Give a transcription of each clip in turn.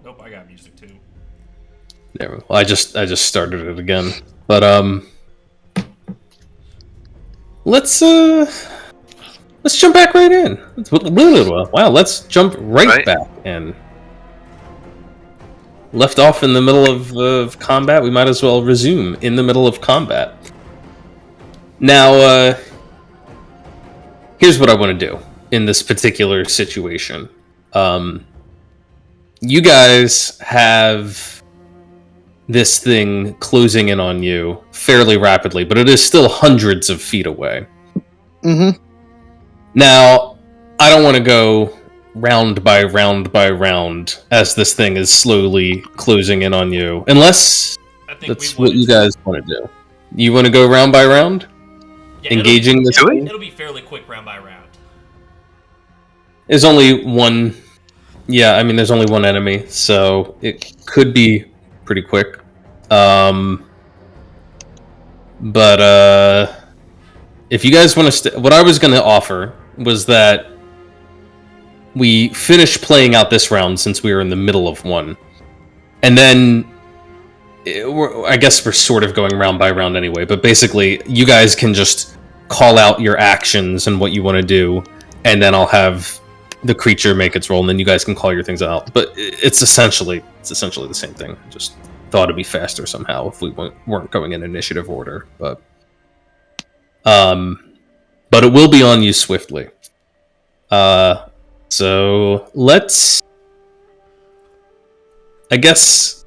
Nope, I got music too. There. Well, I just started it again, but let's jump back right in. Wow, let's jump right back in. Left off in the middle of combat, we might as well resume in the middle of combat. Now, here's what I want to do in this particular situation. You guys have this thing closing in on you fairly rapidly, but it is still hundreds of feet away. Mm-hmm. Now, I don't want to go round by round by round as this thing is slowly closing in on you, unless that's what you guys want to do. You want to go round by round? Yeah, engaging this thing? It'll be fairly quick round by round. There's only one... Yeah, I mean, there's only one enemy, so it could be pretty quick. But if you guys want to... what I was going to offer was that we finish playing out this round since we were in the middle of one. And then... I guess we're sort of going round by round anyway, but basically, you guys can just call out your actions and what you want to do, and then I'll have the creature make its roll, and then you guys can call your things out. But it's essentially the same thing. I just thought it'd be faster somehow if we weren't going in initiative order, but it will be on you swiftly. So let's... I guess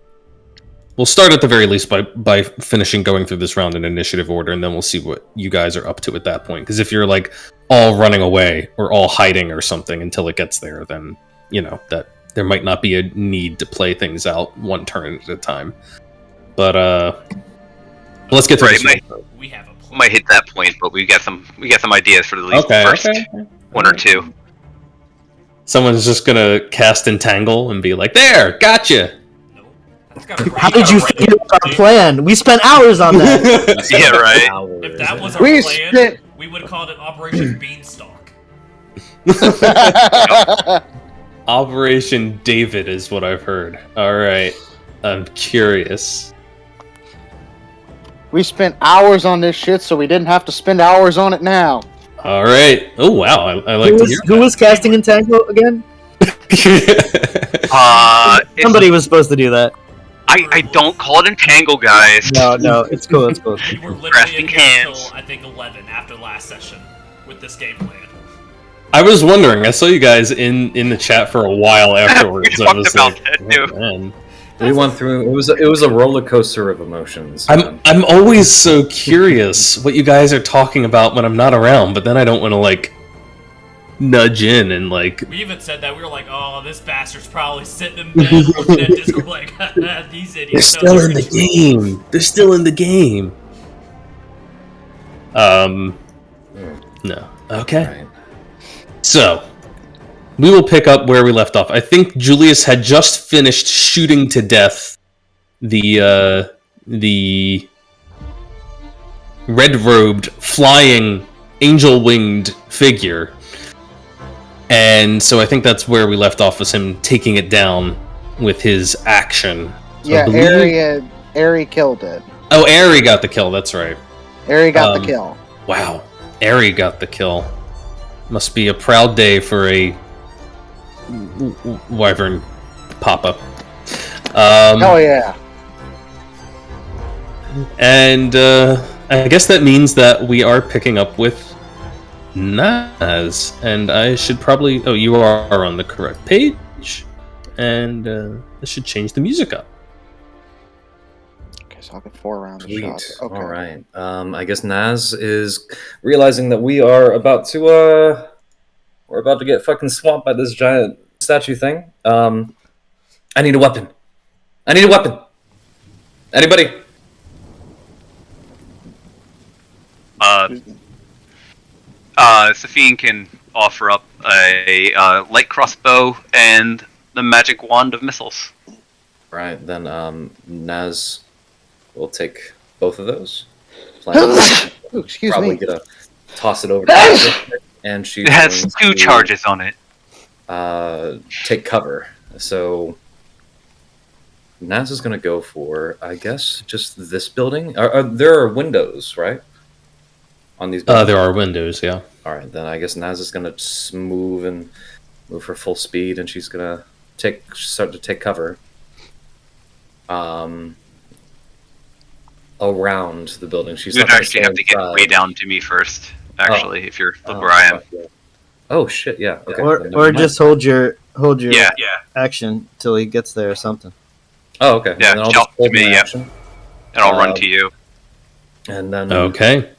we'll start at the very least by finishing going through this round in initiative order, and then we'll see what you guys are up to at that point. Because if you're like all running away or all hiding or something until it gets there, then you know that there might not be a need to play things out one turn at a time. But let's get to this. We have a plan. Might hit that point, but we got some ideas for the first one or two. Someone's just gonna cast Entangle and be like, "There, gotcha." How did you figure out our plan? We spent hours on that. Yeah, right. If that was our plan, we would have called it Operation Beanstalk. Operation David is what I've heard. Alright. I'm curious. We spent hours on this shit, so we didn't have to spend hours on it now. Alright. Oh, wow. I like to hear that. Who was casting Entangle again? Somebody was supposed to do that. I don't call it Entangle, guys. No, it's cool, it's cool. We were literally in here until, I think, 11 after last session with this game plan. I was wondering, I saw you guys in the chat for a while afterwards. We I was talked about like, that, too. Oh, man. We went through, it was a roller coaster of emotions. I'm always so curious what you guys are talking about when I'm not around, but then I don't want to, like, nudge in and, like... We even said that. We were like, oh, this bastard's probably sitting in bed looking at Discord like, these idiots. They're still in the game. They're still in the game. No. Okay. Right. So, we will pick up where we left off. I think Julius had just finished shooting to death the red-robed, flying, angel-winged figure. And so I think that's where we left off, was him taking it down with his action. So yeah, Ari killed it. Oh, Ari got the kill, that's right. Ari got the kill. Wow, Ari got the kill. Must be a proud day for a wyvern papa. Oh yeah. And I guess that means that we are picking up with Naz, and I should probably... Oh, you are on the correct page, and I should change the music up. Okay, so I'll get 4 rounds of Sweet. shots. Okay. All right. I guess Naz is realizing that we are about to get fucking swamped by this giant statue thing. I need a weapon. Anybody? Safine can offer up a light crossbow and the magic wand of missiles. Right, then Naz will take both of those. Excuse probably me. gonna toss it over to her, and she's It has going 2 to, charges on it. take cover. So Naz is going to go for, I guess, just this building. There are windows, right? On these buildings? There are windows, yeah. All right, then I guess Naz is going to move her full speed, and she's going to start to take cover around the building. She's You'd not gonna actually stay have to get inside. way down to me first, actually, if you're Oh, where I am. fuck yeah. Oh shit! Yeah. Okay. Or then or never just mind. hold your Yeah. action till he gets there or something. Oh, okay. Yeah, Then I'll shout just hold to me, my yeah. action, And I'll run to you. and then Okay.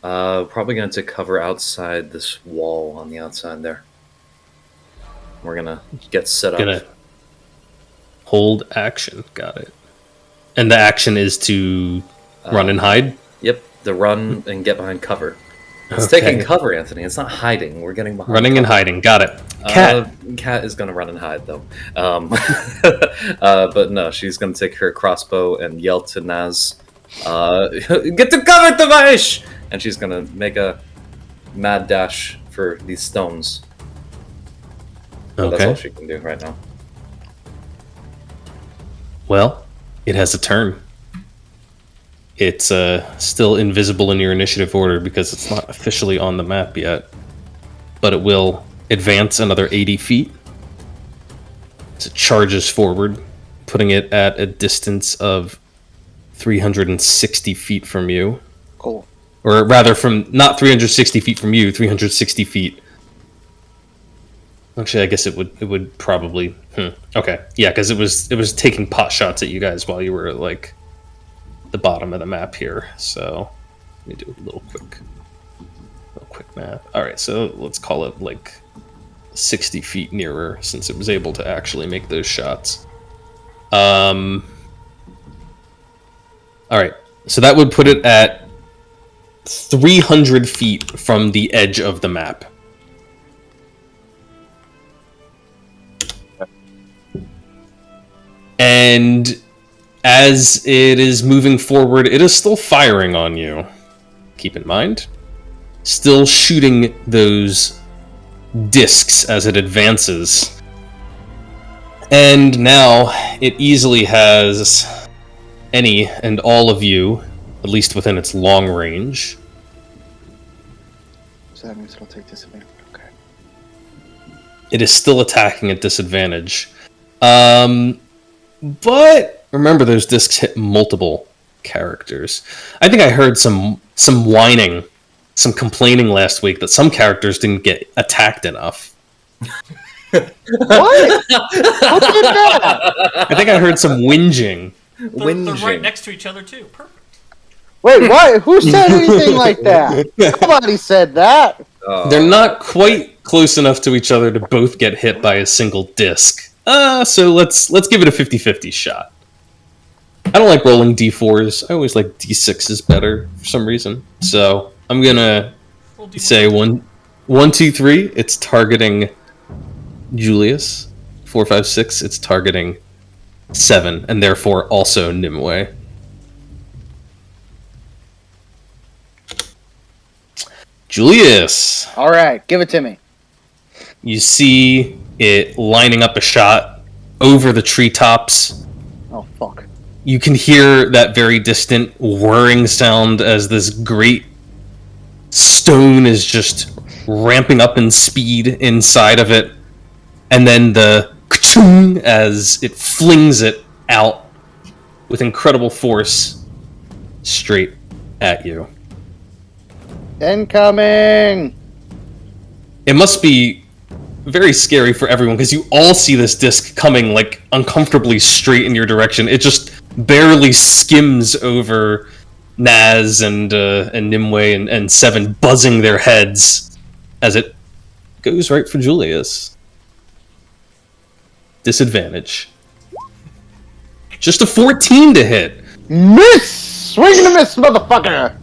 probably going to cover outside this wall on the outside there. We're gonna get set up. Gonna hold action. Got it. And the action is to run and hide? Yep, the run and get behind cover. It's Okay. taking cover, Anthony. It's not hiding. We're getting behind. Running and cover. hiding. Got it. Cat is going to run and hide though. But no, she's going to take her crossbow and yell to Naz, "Get to cover, Tavash!" And she's going to make a mad dash for these stones. But that's all Okay. she can do right now. Well, it has a turn. It's still invisible in your initiative order because it's not officially on the map yet. But it will advance another 80 feet. As it charges forward, putting it at a distance of 360 feet from you. Cool. Or rather, from not 360 feet from you, 360 feet. Actually, I guess it would probably. Okay, yeah, because it was taking pot shots at you guys while you were at, like, the bottom of the map here. So let me do a little quick math. All right, so let's call it like 60 feet nearer, since it was able to actually make those shots. All right, so that would put it at 300 feet from the edge of the map. And as it is moving forward, it is still firing on you. Keep in mind. Still shooting those discs as it advances. And now it easily has any and all of you, at least within its long range. So that means it'll take disadvantage. Okay. It is still attacking at disadvantage. But remember, those discs hit multiple characters. I think I heard some whining, some complaining last week that some characters didn't get attacked enough. What? Who did that? I think I heard some whinging. They're right next to each other too. Perfect. Wait, what? Who said anything like that? Nobody said that. They're not quite close enough to each other to both get hit by a single disc. So let's give it a 50-50 shot. I don't like rolling d4s. I always like d6s better for some reason. So I'm gonna say 1, 2, 3. It's targeting Julius. 4, 5, 6. It's targeting 7, and therefore also Nimue. Julius. All right, give it to me. You see it lining up a shot over the treetops. Oh, fuck. You can hear that very distant whirring sound as this great stone is just ramping up in speed inside of it. And then the ka-chung as it flings it out with incredible force straight at you. Incoming! It must be very scary for everyone because you all see this disc coming like uncomfortably straight in your direction. It just barely skims over Naz and Nimue and Seven, buzzing their heads as it goes right for Julius. Disadvantage. Just a 14 to hit. Miss! Swing and a miss, motherfucker!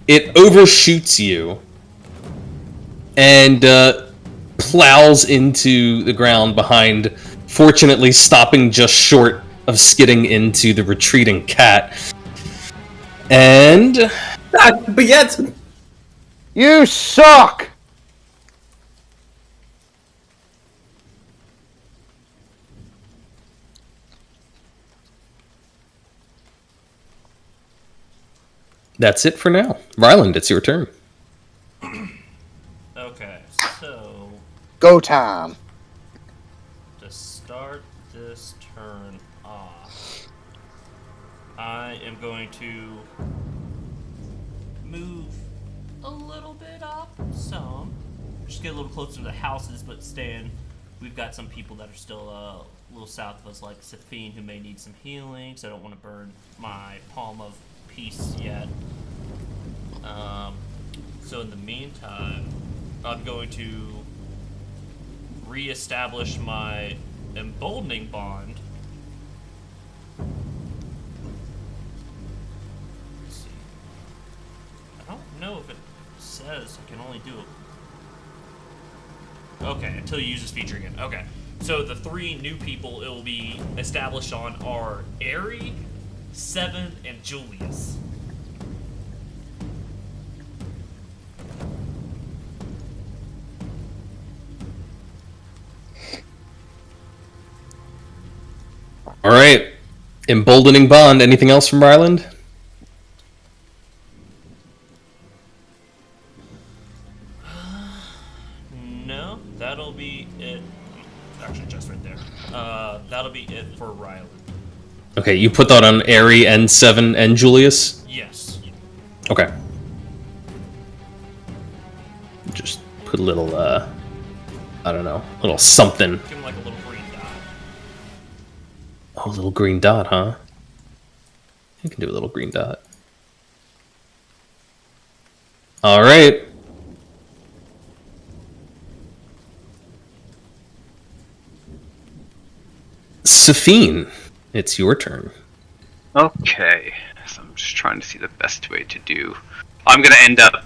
It overshoots you and plows into the ground behind, fortunately stopping just short of skidding into the retreating cat. And But yet, You suck! That's it for now. Ryland, it's your turn. Okay, so Go time. to start this turn off, I am going to move a little bit up some. Just get a little closer to the houses, but we've got some people that are still a little south of us, like Safine, who may need some healing, so I don't want to burn my Palm of Peace yet. So in the meantime, I'm going to reestablish my emboldening bond. Let's see. I don't know if it says I can only do it. Okay, until you use this feature again. Okay. So the 3 new people it will be established on are Airy, Seven, and Julius. All right. Emboldening bond. Anything else from Ryland? No, that'll be it. Actually, just right there. That'll be it for Ryland. Okay, you put that on Airy and Seven and Julius? Yes. Okay. Just put a little, I don't know, a little something. Give him like a little green dot. Oh, a little green dot, huh? You can do a little green dot. All right. Safine, it's your turn. Okay, so I'm just trying to see the best way to do. I'm gonna end up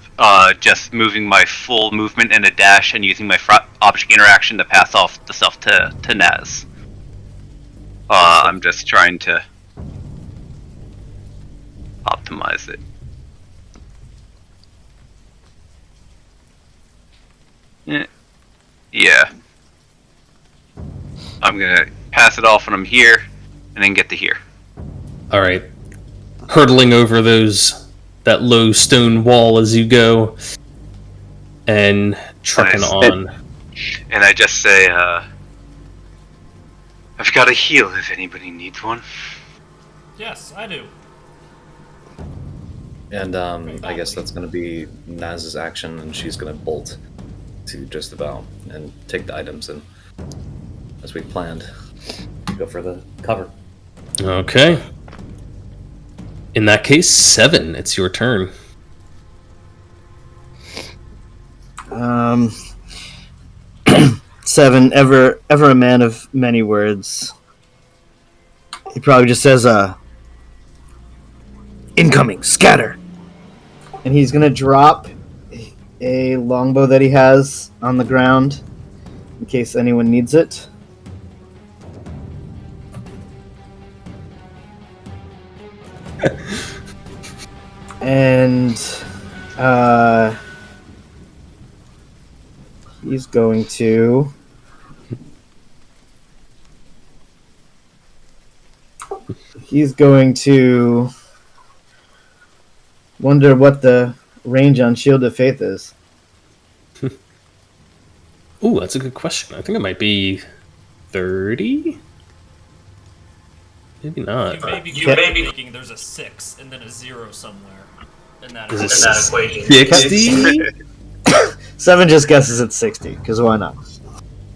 just moving my full movement and a dash, and using my object interaction to pass off the self to Naz. I'm just trying to optimize it. Yeah. I'm gonna pass it off when I'm here, and then get to here. All right. Hurtling over that low stone wall as you go, and trucking Nice. on. And I just say, I've got a heal if anybody needs one. Yes, I do. And I guess that's going to be Naz's action, and she's going to bolt to just about and take the items and, as we planned, go for the cover. Okay. In that case, Seven, it's your turn. Seven, ever a man of many words. He probably just says, incoming, scatter! And he's gonna drop a longbow that he has on the ground, in case anyone needs it. And, he's going to... He's going to wonder what the range on Shield of Faith is. Ooh, that's a good question. I think it might be 30? Maybe not. You may be thinking there's a 6 and then a 0 somewhere in that equation. 60? Seven just guesses it's 60, because why not?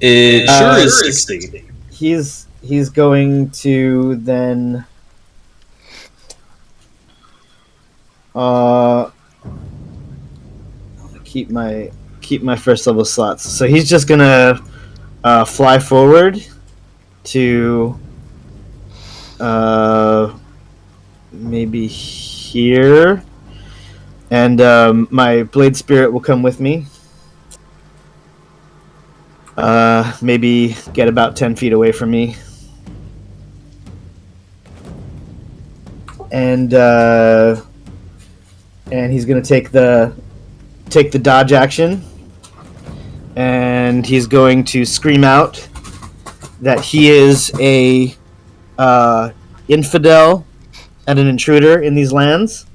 It sure is 60. He's going to then keep my first level slots. So he's just gonna fly forward to maybe here, and my blade spirit will come with me. Maybe get about 10 feet away from me. And he's gonna take the dodge action, and he's going to scream out that he is a infidel and an intruder in these lands,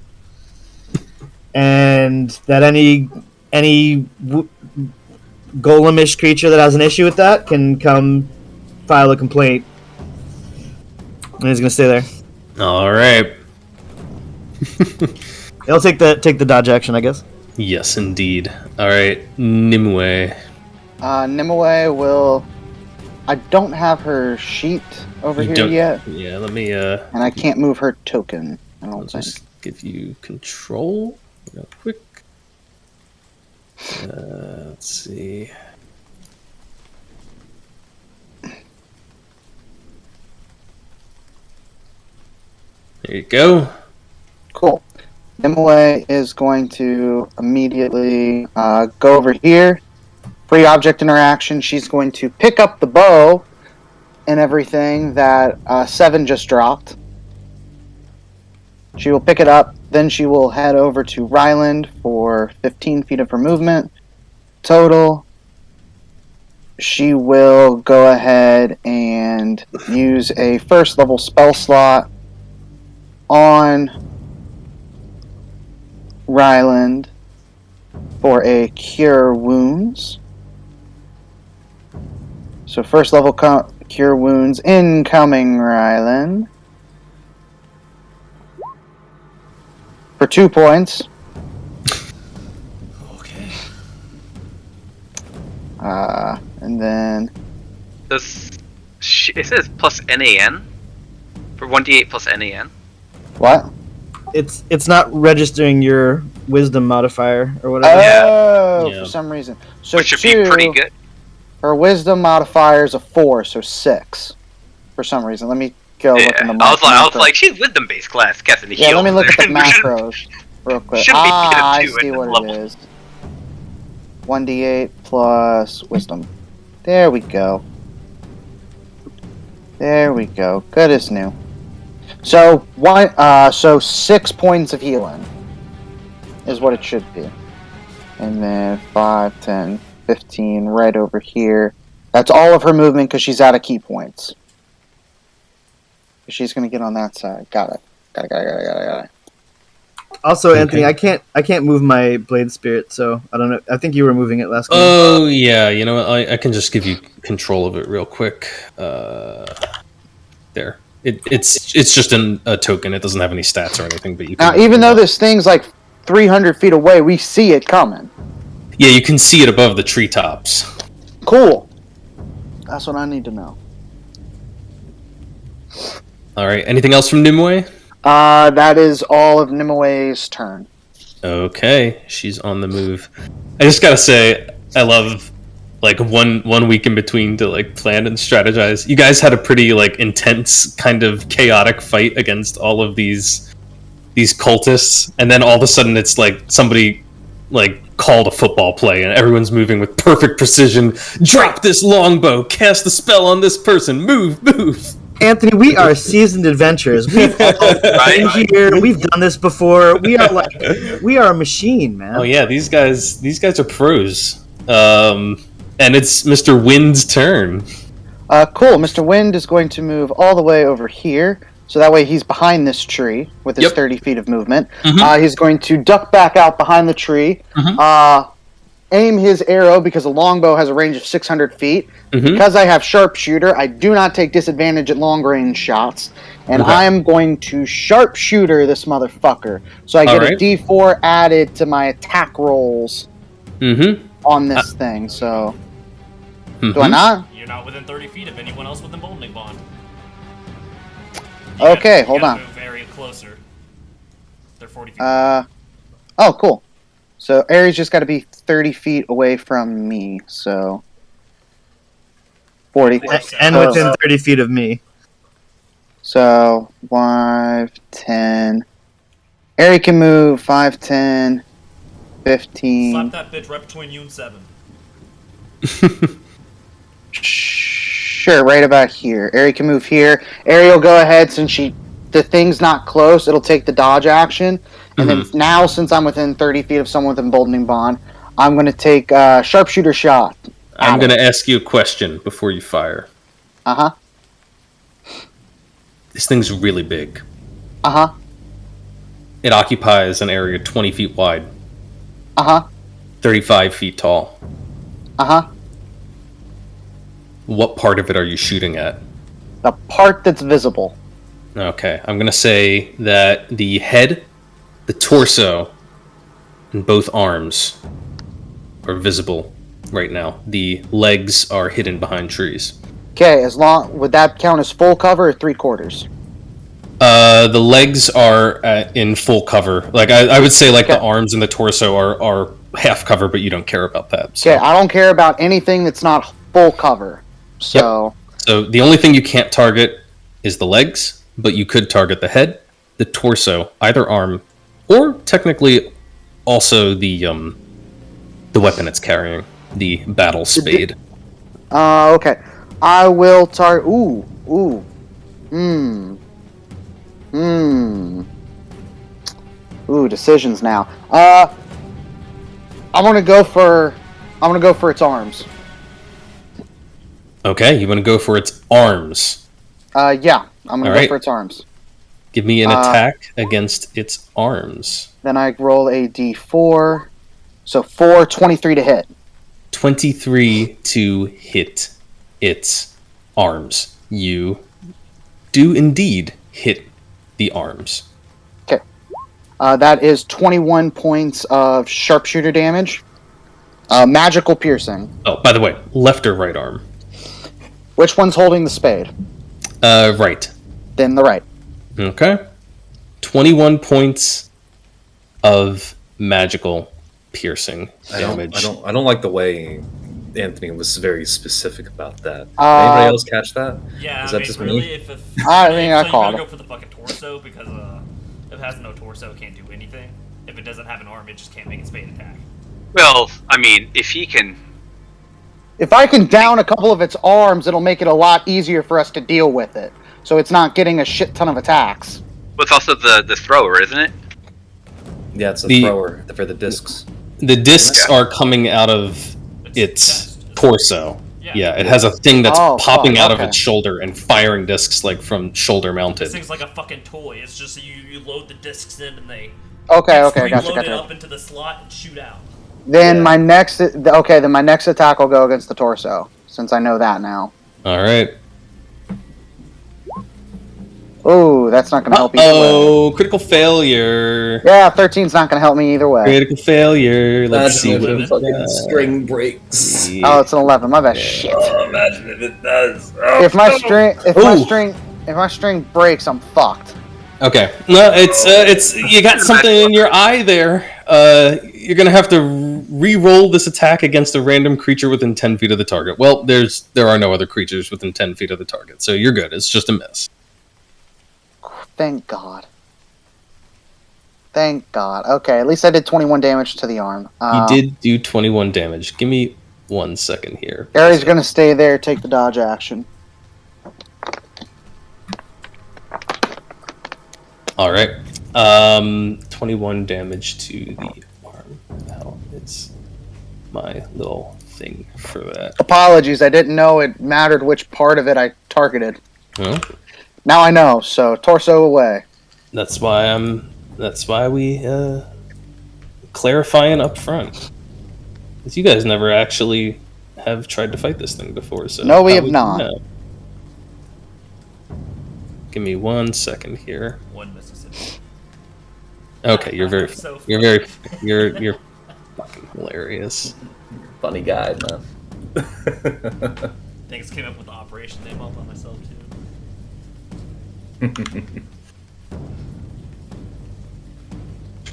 and that any golemish creature that has an issue with that can come file a complaint. And he's gonna stay there. All right. He'll take the dodge action, I guess. Yes, indeed. All right, Nimue. Nimue will. I don't have her sheet over You here don't- yet, Yeah, let me and I can't move her token. I I'll don't think. just give you control real quick. Let's see. There you go. Cool. Nimue is going to immediately go over here. Free object interaction. She's going to pick up the bow and everything that Seven just dropped. She will pick it up. Then she will head over to Ryland for 15 feet of her movement. Total. She will go ahead and use a first level spell slot on Ryland for a Cure Wounds. So first level Cure Wounds incoming, Ryland. For 2 points. Okay. And then It says plus NAN for 1d8 plus NAN. what? It's not registering your wisdom modifier or whatever. Oh, Yeah. for some reason. So Which should 2, be pretty good. her wisdom modifier is a 4, so 6. For some reason. Let me go look Yeah. in the I was macro. like, she's wisdom based class, guessing the Yeah, heal. let me look at the We shouldn't- macros real quick. shouldn't be I getting 2 see at what this it level. is. 1d8 plus wisdom. There we go. There we go. Good as new. So so 6 points of healing is what it should be. And then 5, 10, 15 right over here. That's all of her movement because she's out of key points. She's gonna get on that side. Got it. Got it. Also, Okay. Anthony, I can't move my blade spirit, so I don't know. I think you were moving it last game. Oh yeah, you know what? I can just give you control of it real quick. There. It's just a token. It doesn't have any stats or anything. But you can Now, even though this thing's like 300 feet away, we see it coming. yeah, you can see it above the treetops. Cool. That's what I need to know. All right. Anything else from Nimue? That is all of Nimue's turn. Okay, she's on the move. I just gotta say, I love like one week in between to like plan and strategize. You guys had a pretty like intense kind of chaotic fight against all of these cultists, and then all of a sudden it's like somebody like called a football play and everyone's moving with perfect precision. Drop this longbow, cast the spell on this person, move. Anthony, we are seasoned adventurers. We've been here. We've done this before. We are a machine, man. Oh yeah, these guys are pros. And it's Mr. Wind's turn. Cool. Mr. Wind is going to move all the way over here. So that way he's behind this tree with his Yep. 30 feet of movement. Mhm. He's going to duck back out behind the tree. Aim his arrow because a longbow has a range of 600 feet. Mhm. Because I have sharpshooter, I do not take disadvantage at long range shots. And Okay. I am going to sharpshooter this motherfucker. So I get Alright. a d4 added to my attack rolls Mm-hmm. on this thing. So do I Mhm. not? You're not within 30 feet of anyone else with emboldening bond. Okay, You hold gotta on. Move area closer. They're 40 feet. Oh, cool. So Ares just got to be 30 feet away from me. So 40. And So- within 30 feet of me. So 5, 10. Ares can move 5, 10, 15. Slap that bitch right between you and 7. Sure, right about here. Ares can move here. Ares will go ahead since the thing's not close. It'll take the dodge action, and then now since I'm within 30 feet of someone with emboldening bond, I'm going to take sharpshooter shot. I'm going to ask you a question before you fire. Uh This thing's really big. huh. It occupies an area 20 feet wide. Uh-huh. 35 feet tall. Uh-huh. What part of it are you shooting at? The part that's visible. Okay, I'm gonna say that the head, the torso, and both arms are visible right now. The legs are hidden behind trees. Okay, would that count as full cover or 3/4? The legs are in full cover. Like I would say, like the arms and the torso are half cover, but you don't care about that. So. Okay, I don't care about anything that's not full cover. So. Yep. So the only thing you can't target is the legs, but you could target the head, the torso, either arm, or technically also the weapon it's carrying, the battle spade. Okay. I will target. Ooh. Ooh, decisions now. I'm gonna go for its arms. Okay, you want to go for its arms. Yeah, I'm gonna All go right. for its arms. Give me an attack against its arms. Then I roll a d4. So 4, 23 to hit. 23 to hit its arms. You do indeed hit the arms. Okay. That is 21 points of sharpshooter damage. Magical piercing. Oh, by the way, left or right arm? Which one's holding the spade? Right. Then the right. Okay. 21 points of magical piercing damage. I don't like the way Anthony was very specific about that. Anybody else catch that? Yeah, Is I that mean, just really, me? if I think I so called you gotta it. go for the fucking torso because if it has no torso, it can't do anything. If it doesn't have an arm, it just can't make its spade attack. Well, I mean, if he can. If I can down a couple of its arms, it'll make it a lot easier for us to deal with it. So it's not getting a shit ton of attacks. Well, it's also the thrower, isn't it? Yeah, it's a The- thrower for the discs. The discs are coming out of its torso. Yeah, it has a thing that's popping out of its shoulder and firing discs like from shoulder This mounted. thing's like a fucking toy. It's just you load the discs in and they Okay, load it gotcha. up into the slot and shoot out. Then my next attack will go against the torso, since I know that now. All right. Oh, that's not going to help either way. Oh, critical failure. Yeah, 13's not going to help me either way. Critical failure. Let's see Imagine what if fucking string breaks. Oh, it's an 11. My bad. Shit. Imagine if it does. If my string breaks, I'm fucked. Okay. No, it's you got something in your eye there. You're gonna have to re-roll this attack against a random creature within 10 feet of the target. Well, there are no other creatures within 10 feet of the target, so you're good. It's just a miss. Thank God. Thank God. Okay, at least I did 21 damage to the arm. You did do 21 damage. Give me 1 second here. Gary's going to stay there, take the dodge action. All right. 21 damage to the arm. Now it's my little thing for that. Apologies, I didn't know it mattered which part of it I targeted. Well, Now I know, so torso away. that's why we clarifying up front. Because you guys never actually have tried to fight this thing before, so No, we how have would you not. know? Give me 1 second here. One Mississippi. Okay, you're fucking hilarious. Funny guy, man. Thanks came up with the operation name all by myself too.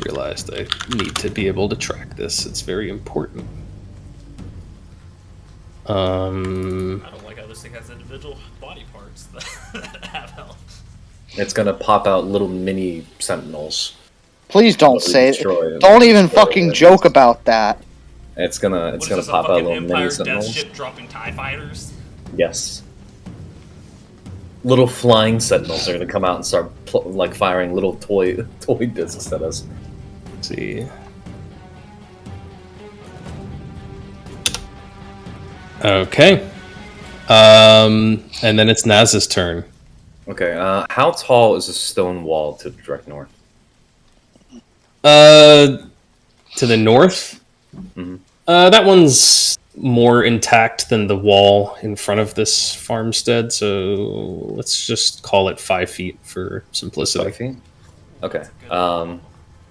Realized I need to be able to track this. It's very important. I don't like how this thing has individual body parts that have health. It's gonna pop out little mini sentinels. Please don't Totally say destroy it. it. Don't even Destroy fucking it. joke about that. It's gonna What is this, pop a out fucking little mini Empire Death sentinels. Ship dropping TIE fighters? Yes. Little flying sentinels are gonna come out and start firing little toy discs at us. Let's see. Okay. And then it's Naz's turn. Okay. How tall is a stone wall to the direct north? To the north? Mhm. That one's more intact than the wall in front of this farmstead, so let's just call it 5 feet for simplicity. 5 feet? Okay.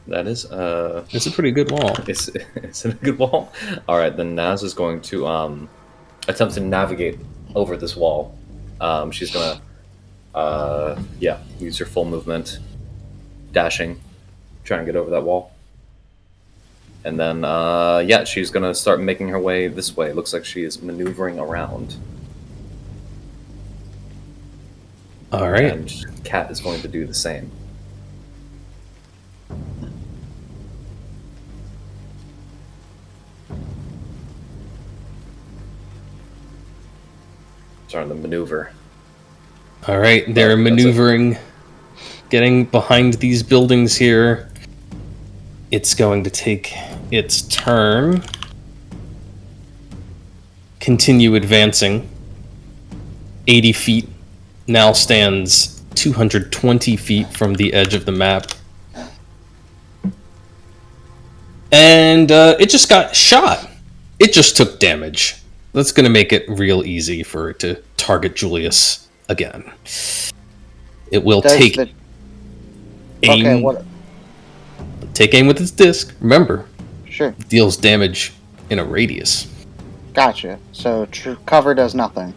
That is It's a pretty good wall. it's a good wall. All right, then Naz is going to attempt to navigate over this wall. She's gonna use her full movement, dashing, trying to get over that wall. And then she's gonna start making her way this way. It looks like she is maneuvering around. All right. And Cat is going to do the same. Starting to maneuver. All right, they're maneuvering, getting behind these buildings here. It's going to take its turn. Continue advancing. 80 feet. Now stands 220 feet from the edge of the map. And it just got shot. It just took damage. That's going to make it real easy for it to target Julius again. It will take aim. Okay, what? Take aim with its disc. Remember, Sure. deals damage in a radius. Gotcha. So cover does nothing.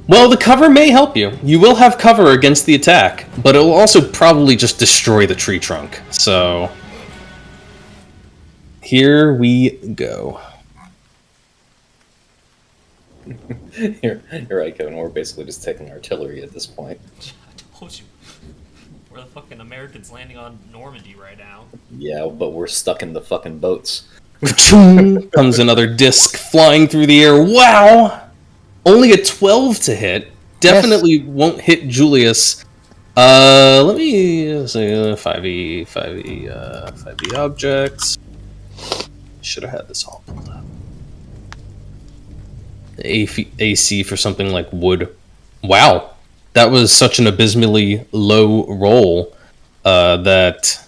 Well, the cover may help you. You will have cover against the attack, but it will also probably just destroy the tree trunk. So, here we go. You're right, Kevin. We're basically just taking artillery at this point. I told you. We're the fucking Americans landing on Normandy right now. Yeah, but we're stuck in the fucking boats. Comes another disc flying through the air. Wow! Only a 12 to hit. Definitely won't hit Julius. Let me say 5e objects. Should have had this all pulled up. AC for something like wood. Wow. That was such an abysmally low roll that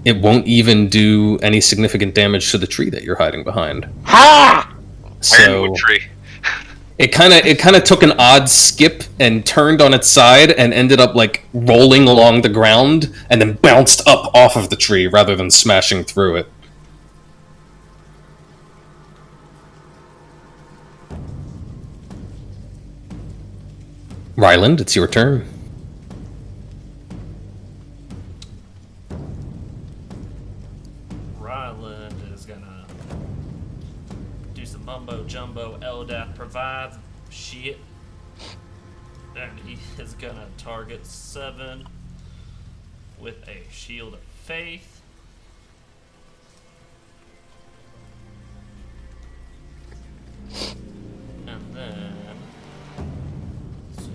it won't even do any significant damage to the tree that you're hiding behind. Ha! So Ironwood tree. it kind of took an odd skip and turned on its side and ended up like rolling along the ground and then bounced up off of the tree rather than smashing through it. Ryland, it's your turn. Ryland is gonna do some mumbo jumbo LDAP provides shit. And he is gonna target 7 with a shield of faith. And then let's see.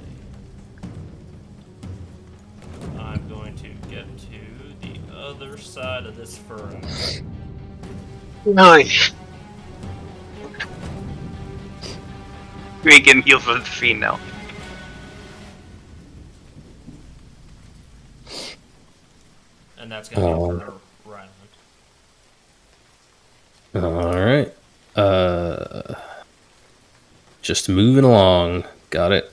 I'm going to get to the other side of this furrow. Nice. We can heal for the fiend now. And that's gonna be for Ryland. Alright. Just moving along. Got it.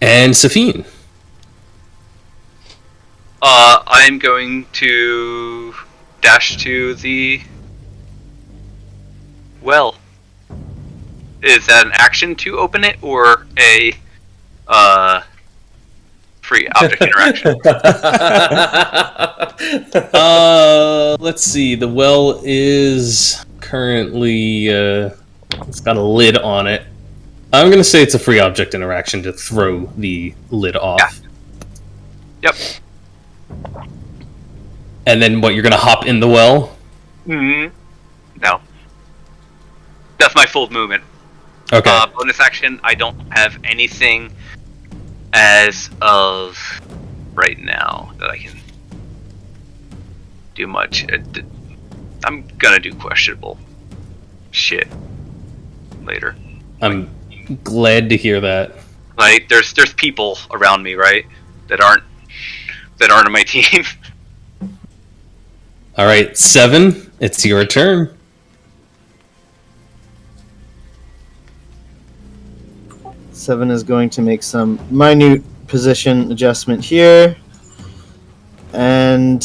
And Safine. I'm going to dash to the well. Is that an action to open it or a free object interaction? Let's see. The well is currently it's got a lid on it. I'm gonna say it's a free object interaction to throw the lid off. Yeah. Yep. And then what? You're gonna hop in the well? No. That's my full movement. Okay. Bonus action, I don't have anything as of right now that I can do much. I'm gonna do questionable shit later. I'm glad to hear that. Like, there's people around me, right? That aren't on my team. All right, 7. It's your turn. Seven is going to make some minute position adjustment here, and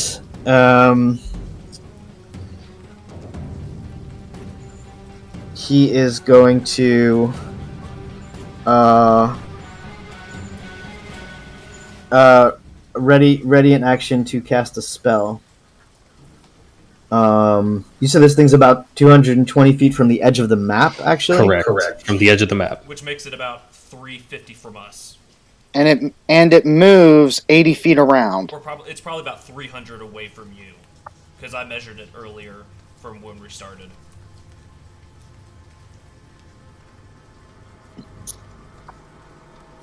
he is going to ready in action to cast a spell. You said this thing's about 220 feet from the edge of the map, actually? Correct. From the edge of the map. Which makes it about 350 from us. And it moves 80 feet around. Or it's probably about 300 away from you. Because I measured it earlier from when we started.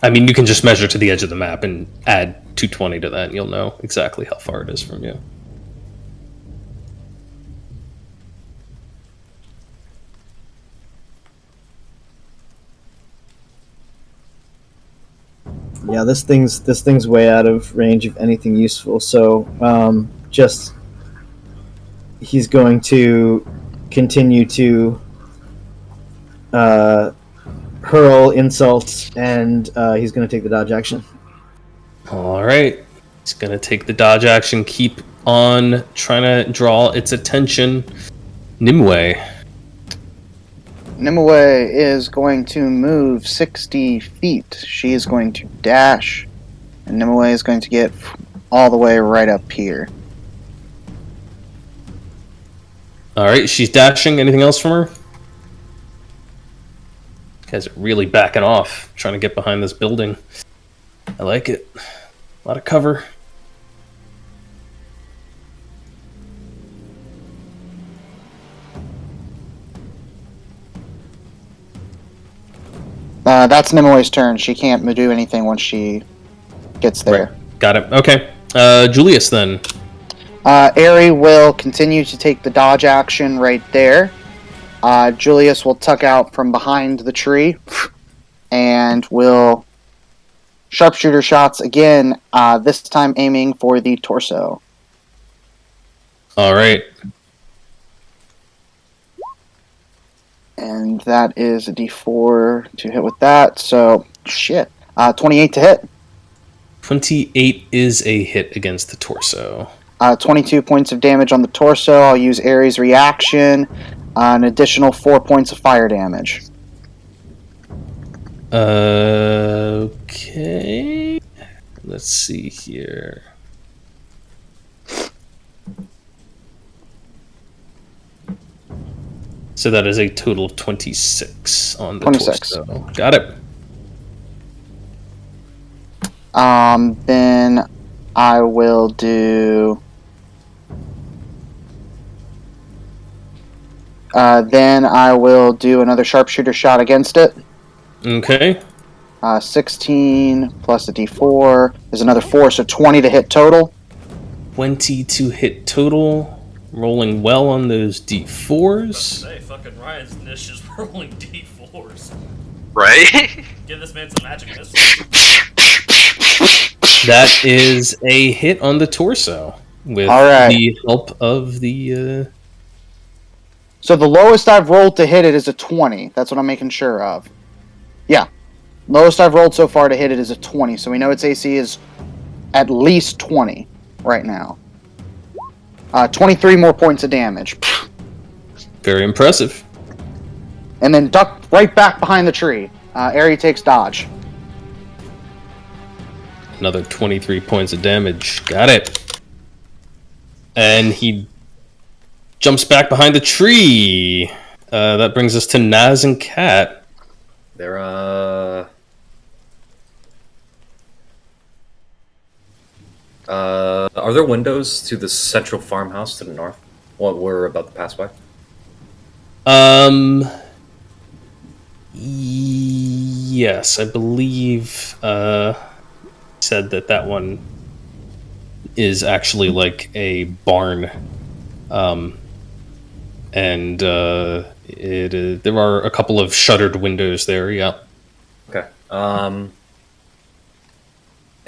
I mean, you can just measure to the edge of the map and add 220 to that, and you'll know exactly how far it is from you. Yeah, this thing's way out of range of anything useful. So, he's going to continue to hurl insults, and he's going to take the dodge action. All right. He's going to take the dodge action, keep on trying to draw its attention. Nimue. Nimue is going to move 60 feet. She is going to dash, and Nimue is going to get all the way right up here. All right, she's dashing. Anything else from her? Guys are really backing off, trying to get behind this building. I like it. A lot of cover. That's Nimue's turn. She can't do anything once she gets there. Right. Got it. Okay. Julius, then. Aerie will continue to take the dodge action right there. Julius will tuck out from behind the tree and will sharpshooter shots again, this time aiming for the torso. All right. And that is a d4 to hit with that. So, 28 to hit. 28 is a hit against the torso. 22 points of damage on the torso. I'll use Ares' reaction. An additional 4 points of fire damage. Okay. Let's see here. So that is a total of 26 on the 26. torso. Got it. Then I will do... another sharpshooter shot against it. Okay. 16 plus a d4 is another 4, so 20 to hit total. 20 to hit total. Rolling well on those d4s. Say, fucking Ryan's niche is rolling d4s. Right? Give this man some magic missiles. That is a hit on the torso with the help of the... So the lowest I've rolled to hit it is a 20. That's what I'm making sure of. Yeah. Lowest I've rolled so far to hit it is a 20. So we know its AC is at least 20 right now. 23 more points of damage. Very impressive. And then duck right back behind the tree. Aerie takes dodge. Another 23 points of damage. Got it. And he jumps back behind the tree. That brings us to Naz and Kat. They're, are there windows to the central farmhouse to the north? What we're about to pass by? Yes, I believe said that one is actually like a barn. And there are a couple of shuttered windows there, yeah. Okay.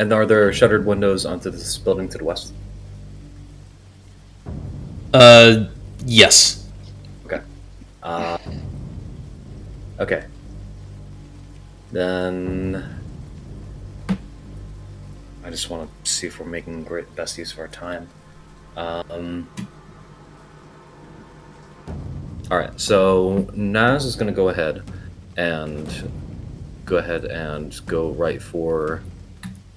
And are there shuttered windows onto this building to the west? Yes. Okay. Okay. Then I just want to see if we're making best use of our time. All right. So Naz is going to go ahead and go right for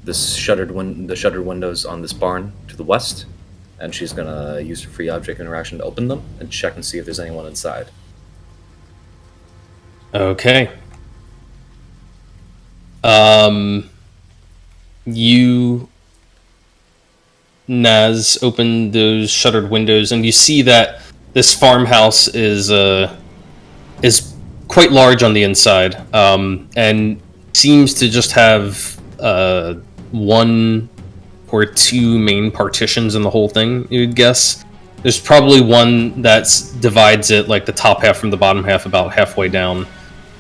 this the shuttered windows on this barn to the west, and she's going to use her free object interaction to open them and check and see if there's anyone inside. Okay. You, Naz, open those shuttered windows, and you see that this farmhouse is quite large on the inside, and seems to just have one or two main partitions in the whole thing. You'd guess there's probably one that divides it, like the top half from the bottom half, about halfway down,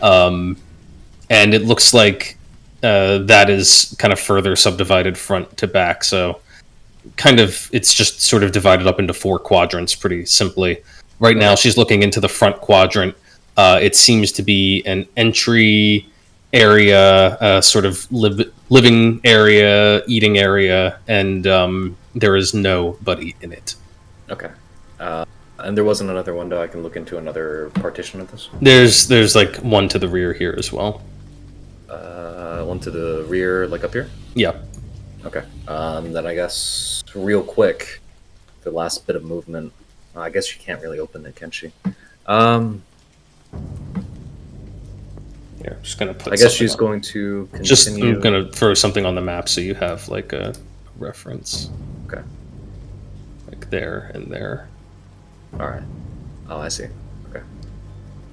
and it looks like that is kind of further subdivided front to back. So kind of, it's just sort of divided up into 4 quadrants pretty simply. Right now, she's looking into the front quadrant. It seems to be an entry area, sort of living area, eating area, and there is nobody in it. Okay. And there wasn't another window I can look into, another partition of this? There's like one to the rear here as well. One to the rear, like up here? Yeah. Okay. Then I guess real quick, the last bit of movement. I guess she can't really open it, can she? Here, just gonna put. I guess she's going to continue. Just I'm gonna throw something on the map so you have like a reference. Okay. Like there and there. All right. Oh, I see. Okay.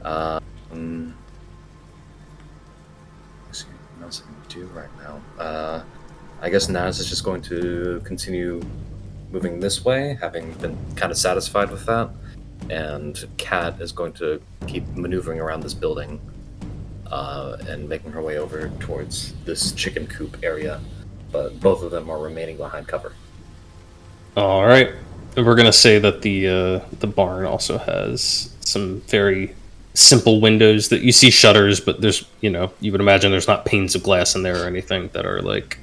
Let's see. What else I can do right now? I guess Naz is just going to continue moving this way, having been kind of satisfied with that, and Kat is going to keep maneuvering around this building and making her way over towards this chicken coop area, but both of them are remaining behind cover. All right. We're gonna say that the barn also has some very simple windows that you see shutters, but there's, you would imagine there's not panes of glass in there or anything that are like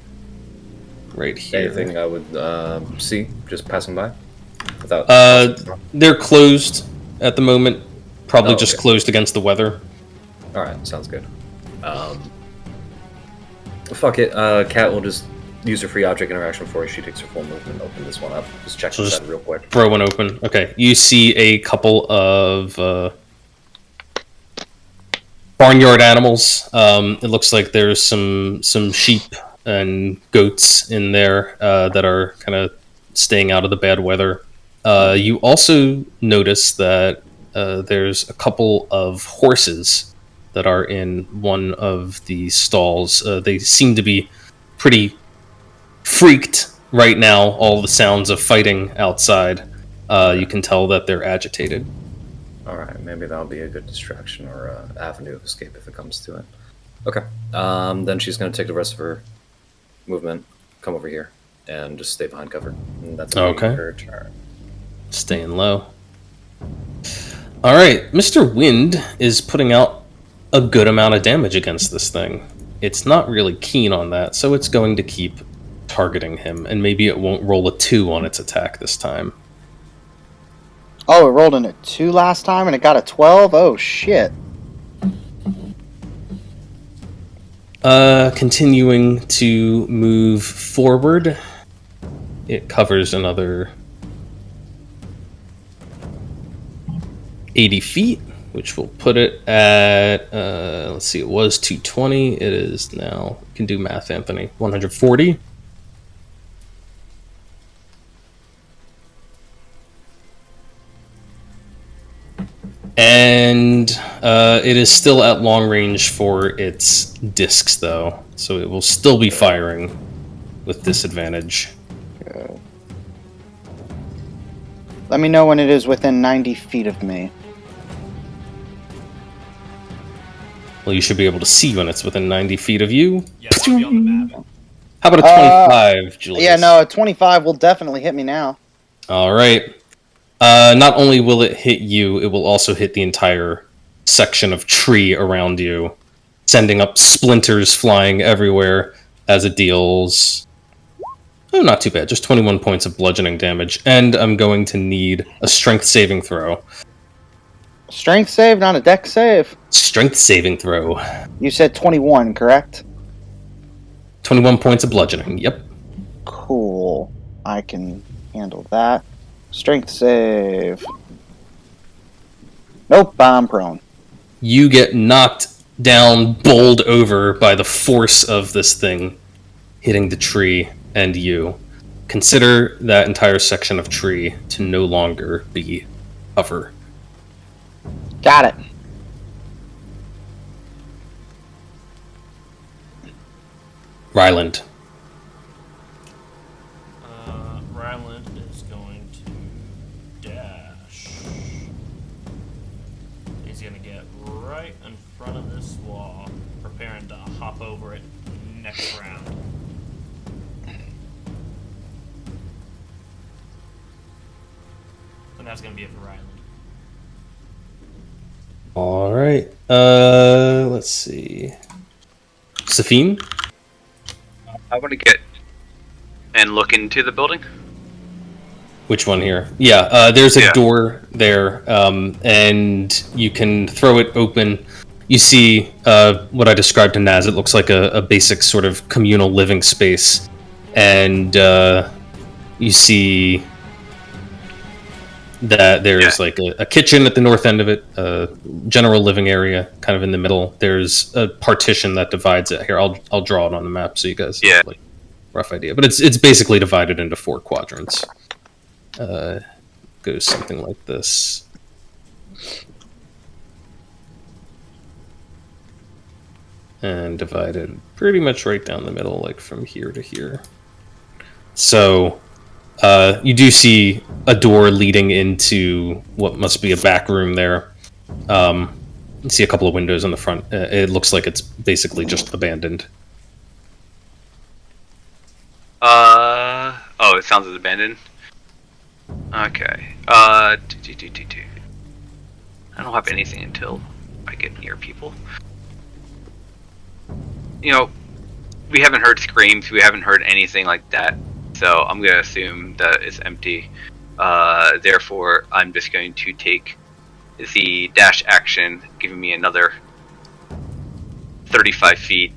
right here. Anything I would see just passing by? Without they're closed at the moment. Probably just okay. closed against the weather. All right, sounds good. Fuck it. Kat will just use her free object interaction before she takes her full movement. Open this one up. Just check this out real quick. Throw one open. Okay. You see a couple of barnyard animals. It looks like there's some sheep and goats in there that are kind of staying out of the bad weather. You also notice that there's a couple of horses that are in one of the stalls. They seem to be pretty freaked right now. All the sounds of fighting outside. You can tell that they're agitated. All right, maybe that'll be a good distraction or avenue of escape if it comes to it. Okay. Then she's going to take the rest of her movement, come over here, and just stay behind cover. And that's okay. Her turn. Staying low. All right, Mr. Wind is putting out a good amount of damage against this thing. It's not really keen on that, so it's going to keep targeting him, and maybe it won't roll a 2 on its attack this time. Oh, it rolled in a 2 last time and it got a 12? Oh, shit. Continuing to move forward, it covers another 80 feet, which will put it at, let's see, it was 220. It is now, you can do math, Anthony, 140. And it is still at long range for its discs, though, so it will still be firing with disadvantage. Good. Let me know when it is within 90 feet of me. Well, you should be able to see when it's within 90 feet of you. Yeah, it'll be on the map. How about a 25, Julius? Yeah, no, a 25 will definitely hit me now. All right. Not only will it hit you, it will also hit the entire section of tree around you, sending up splinters flying everywhere as it deals... Oh, not too bad. Just 21 points of bludgeoning damage. And I'm going to need a strength saving throw. Strength save, not a dex save. Strength saving throw. You said 21, correct? 21 points of bludgeoning, yep. Cool. I can handle that. Strength save. Nope, I'm prone. You get knocked down, bowled over by the force of this thing hitting the tree and you. Consider that entire section of tree to no longer be cover. Got it. Ryland. Ryland is going to dash. He's going to get right in front of this wall, preparing to hop over it next round. And that's going to be it for Ryland. All right. Let's see. Safine? I want to get and look into the building. Which one here? Yeah, there's a Yeah. door there, and you can throw it open. You see what I described to Naz. It looks like a basic sort of communal living space. And you see that there's like a kitchen at the north end of it, a general living area kind of in the middle. There's a partition that divides it. Here, I'll draw it on the map so you guys have like a rough idea. But it's basically divided into 4 quadrants. Goes something like this. And divided pretty much right down the middle, like from here to here. So you do see a door leading into what must be a back room there. You see a couple of windows on the front. It looks like it's basically just abandoned. Oh, it sounds abandoned. Okay. I don't have anything until I get near people. You know, we haven't heard screams, we haven't heard anything like that, so I'm gonna assume that it's empty. Therefore, I'm just going to take the dash action, giving me another 35 feet.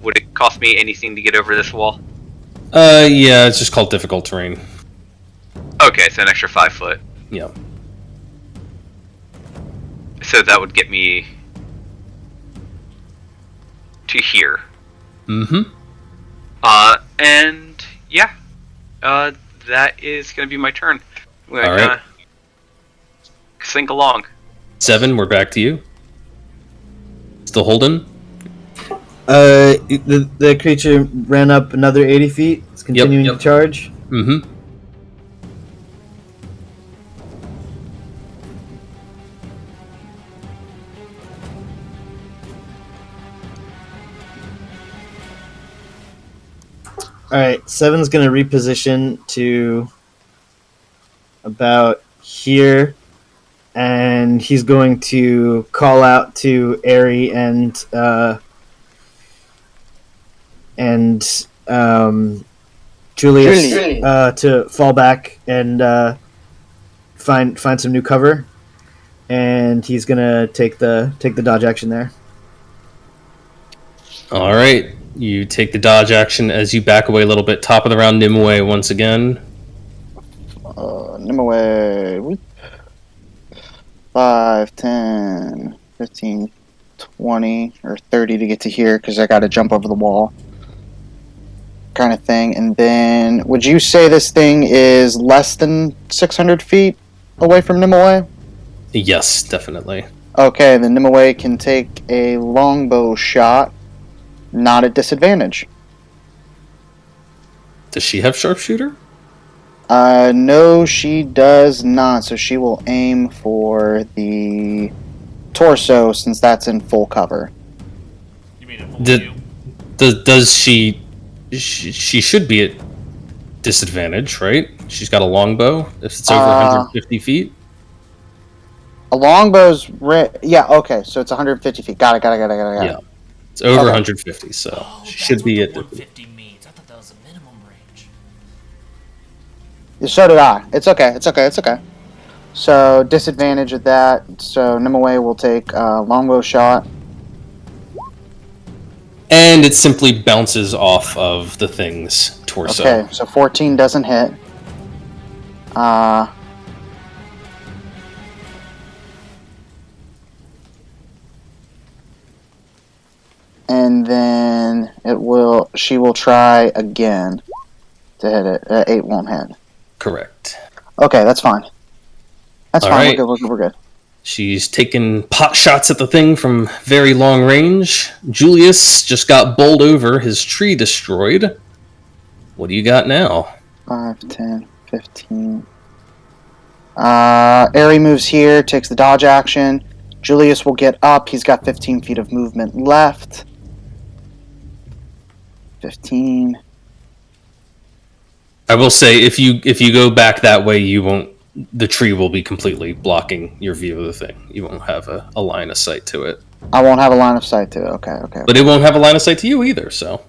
Would it cost me anything to get over this wall? Yeah, it's just called difficult terrain. Okay, so an extra 5 foot. Yeah. So that would get me to here. Mm-hmm. And yeah, that is gonna be my turn. I'm gonna All right. sink along. 7, we're back to you. Still holding? The creature ran up another 80 feet. It's continuing to charge. Mm-hmm. Alright, 7's gonna reposition to about here, and he's going to call out to Aerie and Julius to fall back and find some new cover, and he's gonna take the dodge action there. All right. You take the dodge action as you back away a little bit. Top of the round, Nimue once again. Nimue. 5, 10, 15, 20, or 30 to get to here because I got to jump over the wall. Kind of thing. And then, would you say this thing is less than 600 feet away from Nimue? Yes, definitely. Okay, then Nimue can take a longbow shot, not at disadvantage. Does she have sharpshooter? No, she does not. So she will aim for the torso since that's in full cover. You mean a full view? Does she she should be at disadvantage, right? She's got a longbow. If it's over 150 feet. A longbow's yeah, okay, so it's 150 feet. Got it. Yeah, it's over 150, so she should be at. 150 means. I thought that was the minimum range. So did I. It's okay. So disadvantage at that. So Nimue will take longbow shot. And it simply bounces off of the thing's torso. Okay, so 14 doesn't hit. And then she will try again to hit it. 8 won't hit. Correct. Okay, that's fine. That's All fine. right. We're good. She's taking pot shots at the thing from very long range. Julius just got bowled over, his tree destroyed. What do you got now? 5, 10, 15. Aerie moves here, takes the dodge action. Julius will get up. He's got 15 feet of movement left. 15. I will say, if you go back that way, you won't. The tree will be completely blocking your view of the thing. You won't have a line of sight to it. I won't have a line of sight to it. Okay. But it won't have a line of sight to you either. So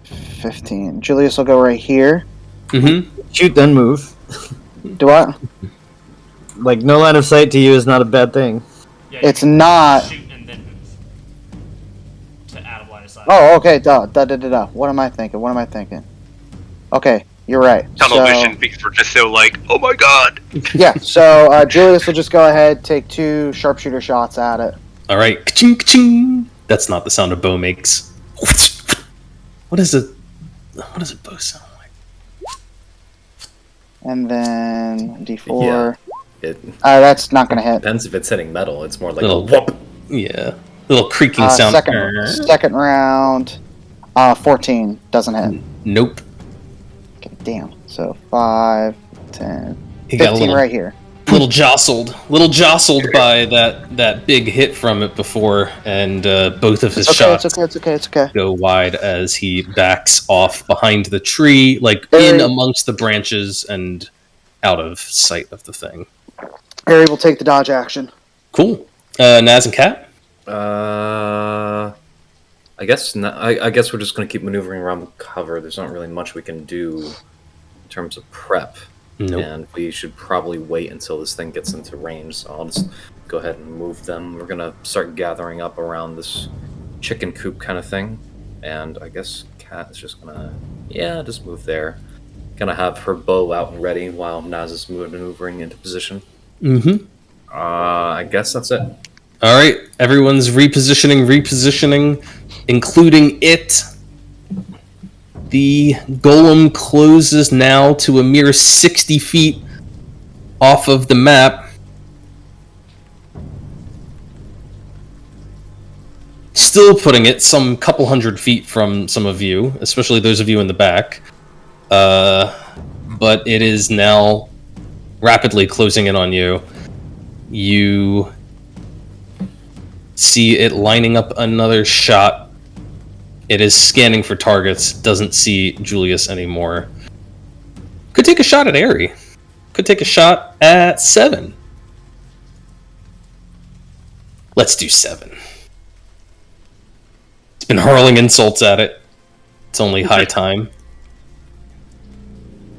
15. Julius will go right here. Mm-hmm. Shoot, then move. Do what? Like, no line of sight to you is not a bad thing. Yeah, It's you can not. shoot and then move to out of line of sight. Oh, okay. Duh. What am I thinking? Okay, you're right. Tunnel vision, because we're just so like, oh my god! Yeah, so Julius will just go ahead, take 2 sharpshooter shots at it. all right, ka-ching, ka-ching. That's not the sound a bow makes. What does a bow sound like? And then D4. It That's not going to hit. depends if it's hitting metal. It's more like Little a whoop. Yeah, little creaking sound. Second round. 14 doesn't hit. Nope. Okay, damn. So 5, 10, He got a 15 little, right here. little jostled by that big hit from it before, and both of his shots It's okay. go wide as he backs off behind the tree, like in amongst the branches and out of sight of the thing. Aerie will take the dodge action. Cool. Naz and Kat? I guess I guess we're just going to keep maneuvering around the cover. There's not really much we can do in terms of prep. Nope. And we should probably wait until this thing gets into range. So I'll just go ahead and move them. We're going to start gathering up around this chicken coop kind of thing. And I guess Kat is just going to, just move there. Going to have her bow out and ready while Naz is maneuvering into position. Mm-hmm. I guess that's it. All right, everyone's repositioning, including it. The golem closes now to a mere 60 feet off of the map. Still putting it some couple hundred feet from some of you, especially those of you in the back. But it is now rapidly closing in on you. You see it lining up another shot. It is scanning for targets, doesn't see Julius anymore. Could take a shot at Aerie. Could take a shot at 7. Let's do 7. It's been hurling insults at it. It's only high time.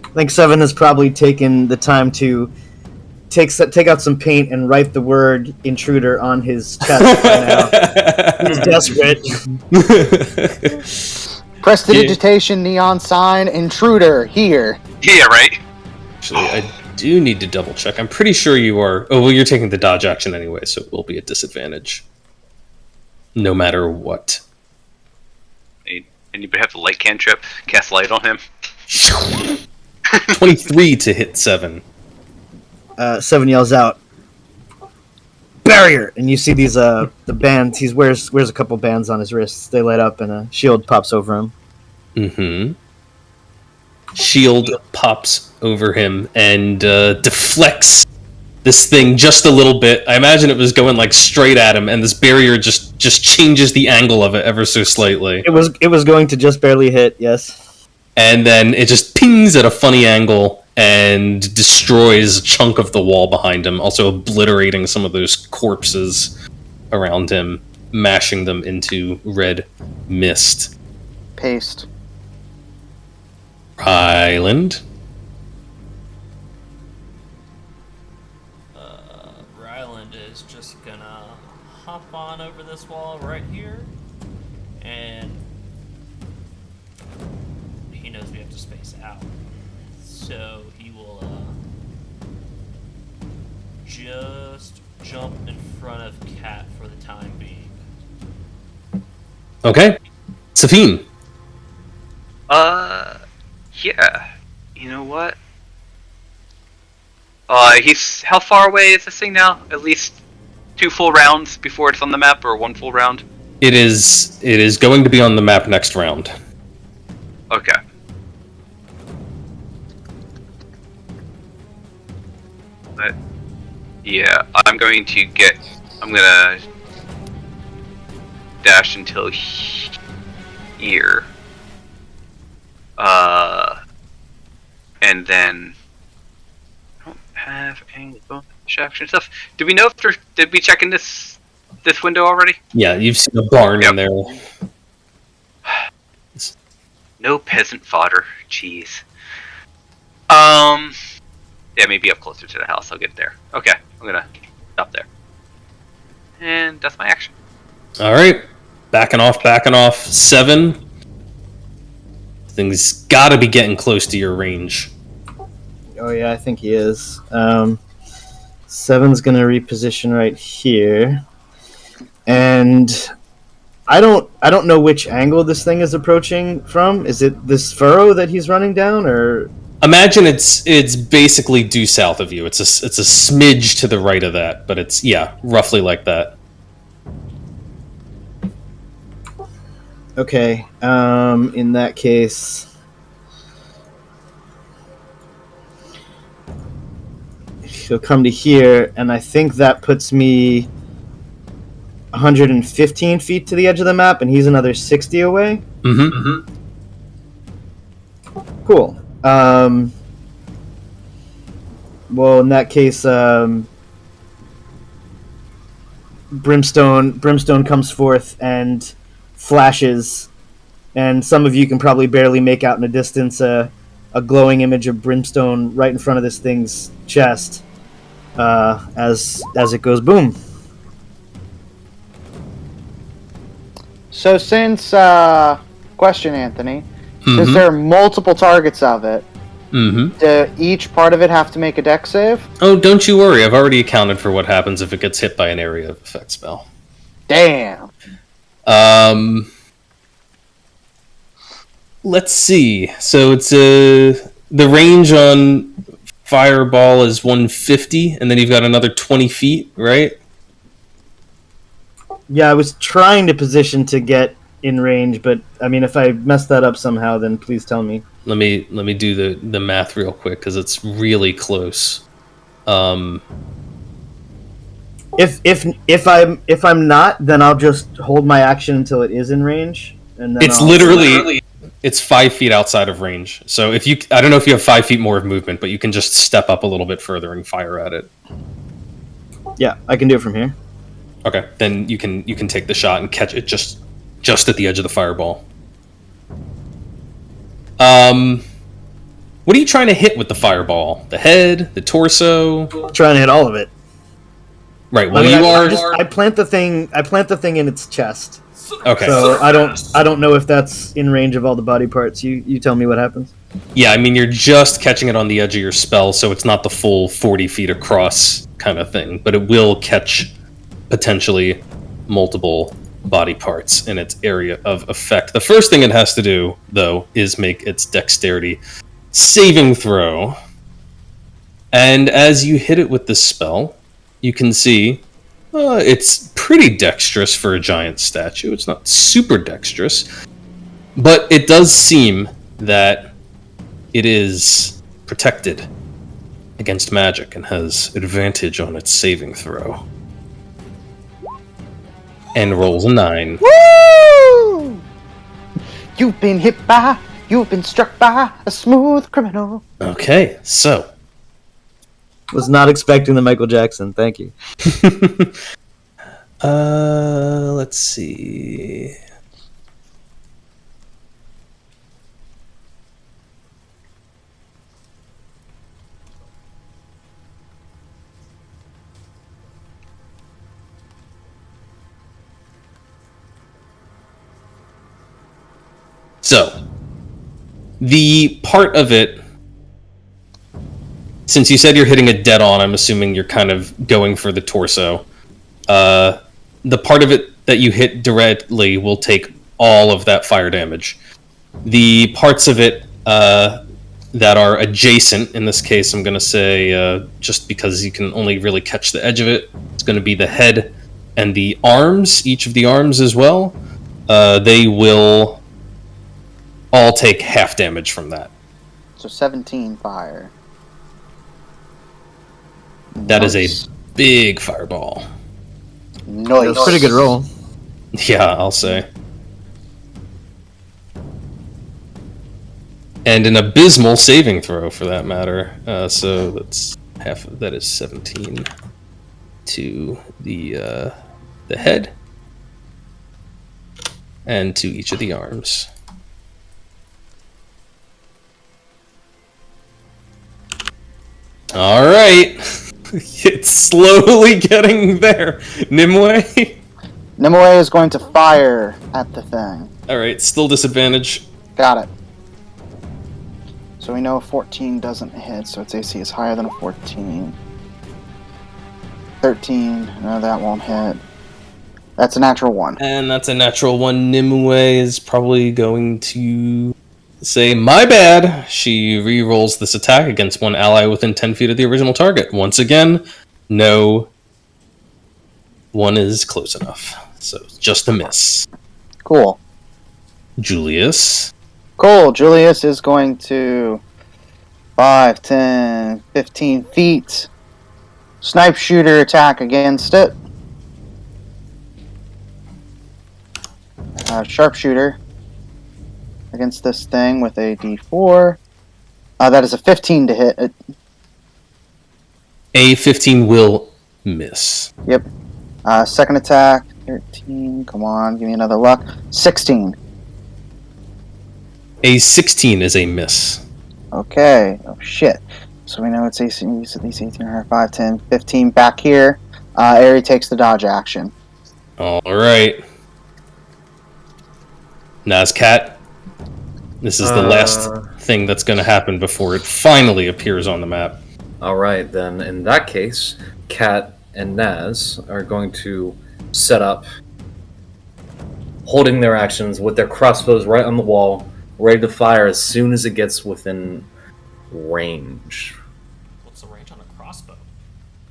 I think 7 has probably taken the time to take out some paint and write the word intruder on his chest by now. He's desperate. Prestidigitation neon sign intruder here. Yeah, right? Actually, I do need to double check. I'm pretty sure you are. Oh, well, you're taking the dodge action anyway, so it will be a disadvantage. No matter what. Anybody have the light cantrip? Cast light on him? 23 to hit 7. 7 yells out, "Barrier!" And you see these the bands. He wears a couple bands on his wrists. They light up, and a shield pops over him. Mm-hmm. Shield pops over him and deflects this thing just a little bit. I imagine it was going like straight at him, and this barrier just changes the angle of it ever so slightly. It was going to just barely hit, yes. And then it just pings at a funny angle and destroys a chunk of the wall behind him, also obliterating some of those corpses around him, mashing them into red mist. Paste. Ryland. Ryland is just gonna hop on over this wall right here, and he knows we have to space out, so he will just jump in front of Cat for the time being. Okay. Safine. Yeah. You know what? He's how far away is this thing now? At least 2 full rounds before it's on the map, or 1 full round? It is going to be on the map next round. Okay. But yeah, I'm gonna dash until here. And then I don't have any bonus action stuff. Did we know if did we check in this window already? Yeah, you've seen a barn in there. No peasant fodder. Jeez. Yeah, maybe up closer to the house. I'll get there. Okay, I'm gonna stop there. And that's my action. All right, backing off. 7. Thing's got to be getting close to your range. Oh yeah, I think he is. 7's gonna reposition right here, and I don't know which angle this thing is approaching from. Is it this furrow that he's running down, or? Imagine it's basically due south of you. It's a smidge to the right of that, but it's roughly like that. Okay. In that case, he'll come to here, and I think that puts me 115 feet to the edge of the map, and he's another 60 away. Mm-hmm. Cool. Well, in that case, Brimstone comes forth and flashes, and some of you can probably barely make out in the distance a glowing image of Brimstone right in front of this thing's chest as it goes boom. So since question, Anthony, since Mm-hmm. there are multiple targets of it, Mm-hmm. do each part of it have to make a dex save? Oh, don't you worry. I've already accounted for what happens if it gets hit by an area of effect spell. Damn. Let's see. So it's the range on Fireball is 150, and then you've got another 20 feet, right? Yeah, I was trying to position to get in range, but I mean, if I messed that up somehow, then please tell me. Let me do the math real quick because it's really close. If I'm not, then I'll just hold my action until it is in range, and then It's literally it's 5 feet outside of range. So if I don't know if you have 5 feet more of movement, but you can just step up a little bit further and fire at it. Yeah, I can do it from here. Okay, then you can take the shot and catch it just at the edge of the fireball. What are you trying to hit with the fireball? The head, the torso? Trying to hit all of it. Right. Well, I plant the thing in its chest. Okay. So I don't know if that's in range of all the body parts. You tell me what happens. Yeah, I mean, you're just catching it on the edge of your spell, so it's not the full 40 feet across kind of thing, but it will catch potentially multiple body parts in its area of effect. The first thing it has to do, though, is make its dexterity saving throw. And as you hit it with this spell, you can see it's pretty dexterous for a giant statue. It's not super dexterous, but it does seem that it is protected against magic and has advantage on its saving throw. And rolls a 9. Woo! You've been struck by a smooth criminal. Okay, so. Was not expecting the Michael Jackson. Thank you. Let's see. So, the part of it, since you said you're hitting it dead on, I'm assuming you're kind of going for the torso. The part of it that you hit directly will take all of that fire damage. The parts of it that are adjacent, in this case I'm going to say, just because you can only really catch the edge of it, it's going to be the head and the arms, each of the arms as well. They will all take half damage from that. So 17 fire. That is a big fireball. Nice. Pretty good roll. Yeah, I'll say. And an abysmal saving throw, for that matter. So that's half of that is 17 to the head and to each of the arms. All right. It's slowly getting there. Nimue? Nimue is going to fire at the thing. All right, still disadvantage. Got it. So we know a 14 doesn't hit, so its AC is higher than a 14. 13, no, that won't hit. That's a natural 1. And that's a natural 1. Nimue is probably going to say, my bad. She re-rolls this attack against one ally within 10 feet of the original target. Once again, no one is close enough. So, just a miss. Cool. Julius. Cool. Julius is going to 5, 10, 15 feet. Snipe shooter attack against it. Sharpshooter against this thing with a d4. That is a 15 to hit. A 15 will miss. Yep. Second attack, 13. Come on, give me another luck. 16. A 16 is a miss. Okay. Oh, shit. So we know it's AC, at least 18 or 5, 10, 15. Back here, Aerie takes the dodge action. All right. Nazcat. This is the last thing that's going to happen before it finally appears on the map. Alright, then in that case, Kat and Naz are going to set up, holding their actions with their crossbows right on the wall, ready to fire as soon as it gets within range. What's the range on a crossbow?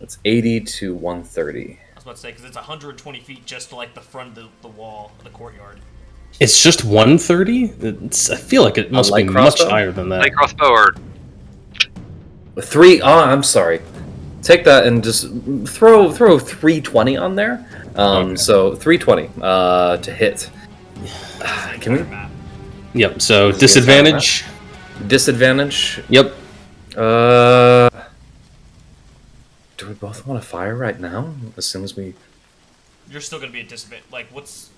It's 80 to 130. I was about to say, because it's 120 feet just to like the front of the wall of the courtyard. It's just 130? I feel like it must be much higher than that. Light crossbow or 3. Oh, I'm sorry. Take that and just throw 320 on there. Okay. So 320 to hit. Can we? Yep. So disadvantage. Disadvantage. Yep. Do we both want to fire right now? As soon as we. You're still going to be at disadvantage. Like, what's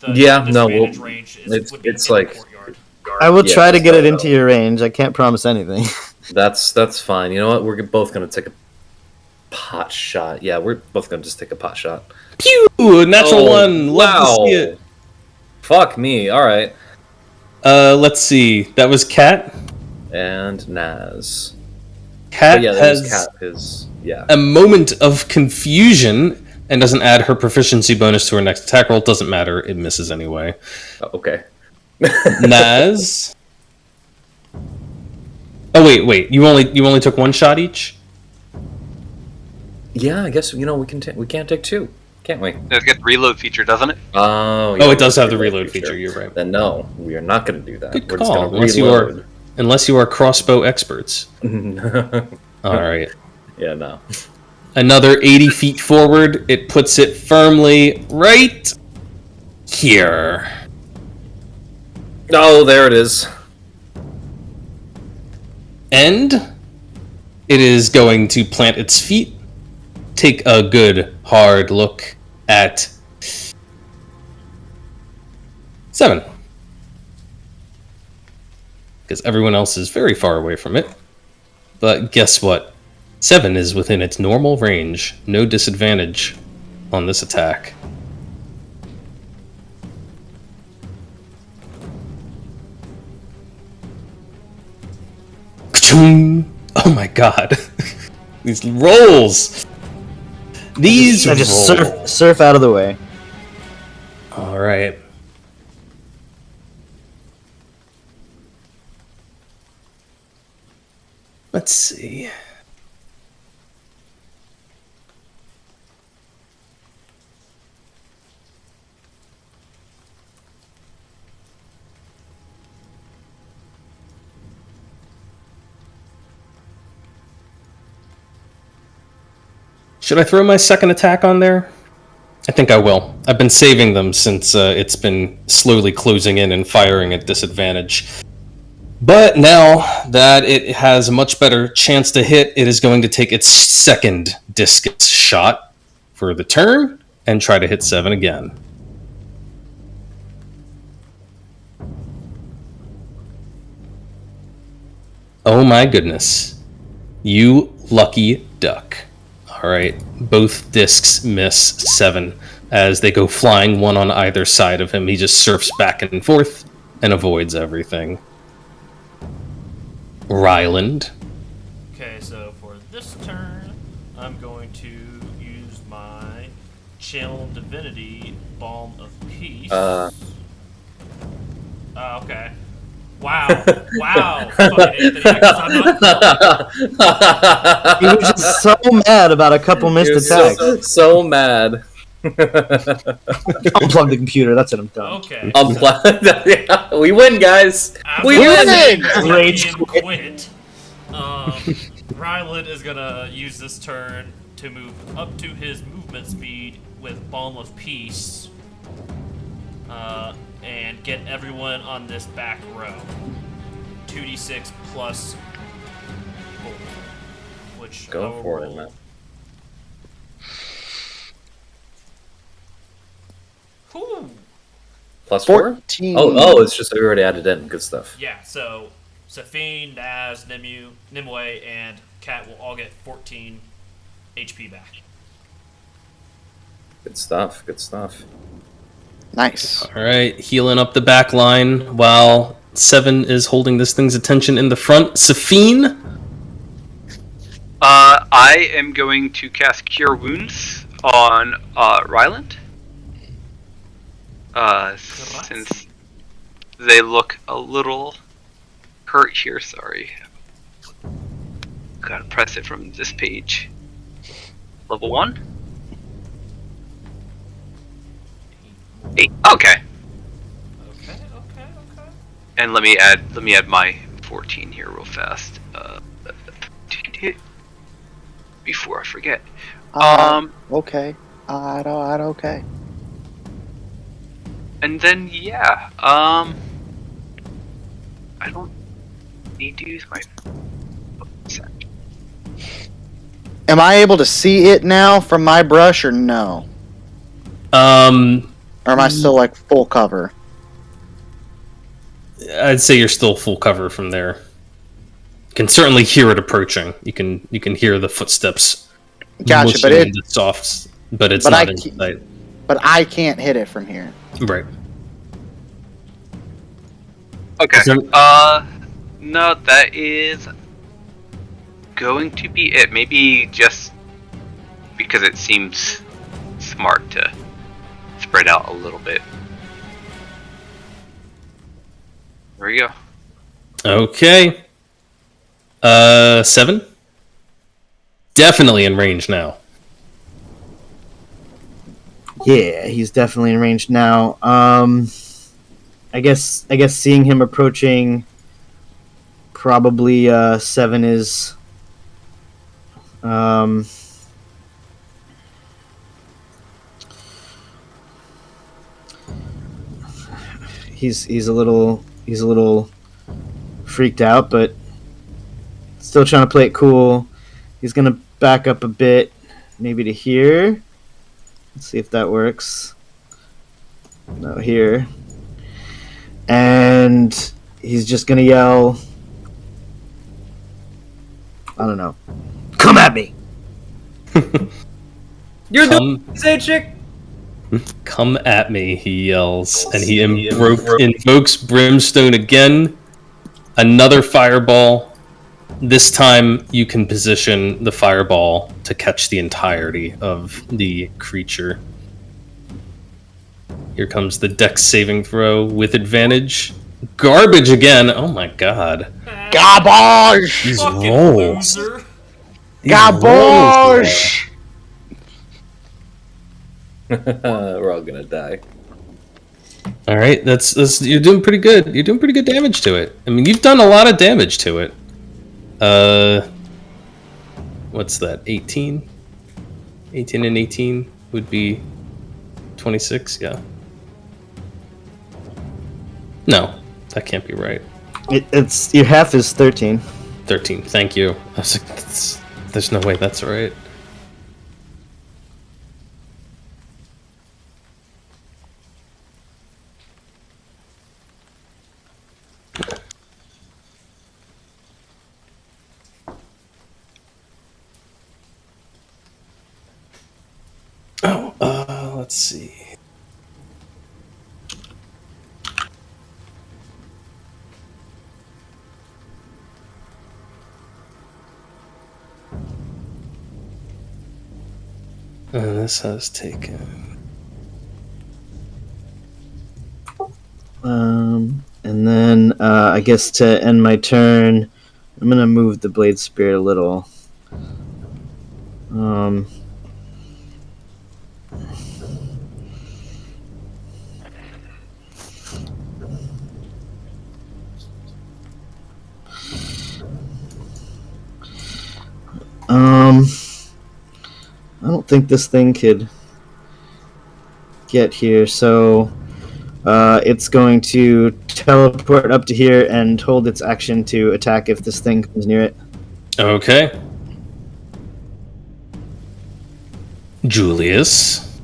the disadvantage range? It's like. Courtyard. I will Yeah, try to get it so- into your range. I can't promise anything. That's fine. You know what? We're both gonna take a pot shot. Yeah, we're both gonna just take a pot shot. Pew! Natural 1. Love to see it. Fuck me. All right. Let's see. That was Kat. And Naz. Kat But yeah, that has was Kat. His yeah. a moment of confusion and doesn't add her proficiency bonus to her next attack roll. Doesn't matter. It misses anyway. Oh, okay. Naz. Oh wait. You only took one shot each? Yeah, I guess we can't take 2, can't we? it gets reload feature, doesn't it? Oh. Oh, it does have the reload feature. You're right. Then no, we are not going to do that. Good We're call. just going to reload. Unless you are crossbow experts. All right. Yeah, no. Another 80 feet forward. It puts it firmly right here. Oh, there it is. And it is going to plant its feet, take a good hard look at 7. Because everyone else is very far away from it. But guess what? 7 is within its normal range. No disadvantage on this attack. Oh my god. These rolls! These I just rolls. surf out of the way. Alright. Let's see. Should I throw my second attack on there? I think I will. I've been saving them since it's been slowly closing in and firing at disadvantage. But now that it has a much better chance to hit, it is going to take its second discus shot for the turn and try to hit 7 again. Oh my goodness. You lucky duck. Alright, both discs miss 7 as they go flying, one on either side of him. He just surfs back and forth and avoids everything. Ryland. Okay, so for this turn, I'm going to use my Channel Divinity Balm of Peace. Okay. Wow. Wow. Fucking Anthony, 'cause I'm not He was just so mad about a couple missed You're attacks. so mad. Unplug the computer. That's it. I'm done. Okay. Yeah, we win, guys. We win. Rage quit. Ryland is gonna use this turn to move up to his movement speed with Balm of Peace, and get everyone on this back row. 2d6 plus 4, which Go I'll for it, roll. man. Whew. Plus 4? 14. Oh, it's just we already added in. Good stuff. Yeah, so Safine, Naz, Nimue, and Kat will all get 14 HP back. Good stuff. Good stuff. Nice. Alright, healing up the back line while 7 is holding this thing's attention in the front. Safine? I am going to cast Cure Wounds on Ryland. Since they look a little hurt here, sorry. Gotta press it from this page. Level 1? 8. Okay. Okay. And let me add my 14 here real fast. Before I forget. Okay. Okay. And then yeah, I don't need to use my. Am I able to see it now from my brush or no? Or am I still like full cover? I'd say you're still full cover from there. You can certainly hear it approaching. You can hear the footsteps. Gotcha, but mushing into softs, but it's but not I in can't- sight. But I can't hit it from here. Right. Okay. Is there- No, that is going to be it. Maybe just because it seems smart to spread out a little bit. There we go. Okay. 7? Definitely in range now. Yeah, he's definitely in range now. I guess seeing him approaching, probably 7 is Um, he's a little freaked out, but still trying to play it cool. He's gonna back up a bit, maybe to here. Let's see if that works. No, here. And he's just gonna yell, I don't know, come at me! You're the say chick. Come at me, he yells, and he invokes Brimstone again. Another fireball. This time you can position the fireball to catch the entirety of the creature. Here comes the dex saving throw with advantage. Garbage again. Oh my god. Garbage! These Fucking rolls. loser. Garbage! We're all gonna die. All right, that's you're doing pretty good. You're doing pretty good damage to it. I mean, you've done a lot of damage to it. What's that? 18? 18 and 18 would be 26, yeah. No, that can't be right. It's your half is 13. 13, thank you. I was like, there's no way that's right. Oh, let's see. This has taken. And then I guess to end my turn, I'm gonna move the blade spear a little. I don't think this thing could get here, so it's going to teleport up to here and hold its action to attack if this thing comes near it. Okay. Julius.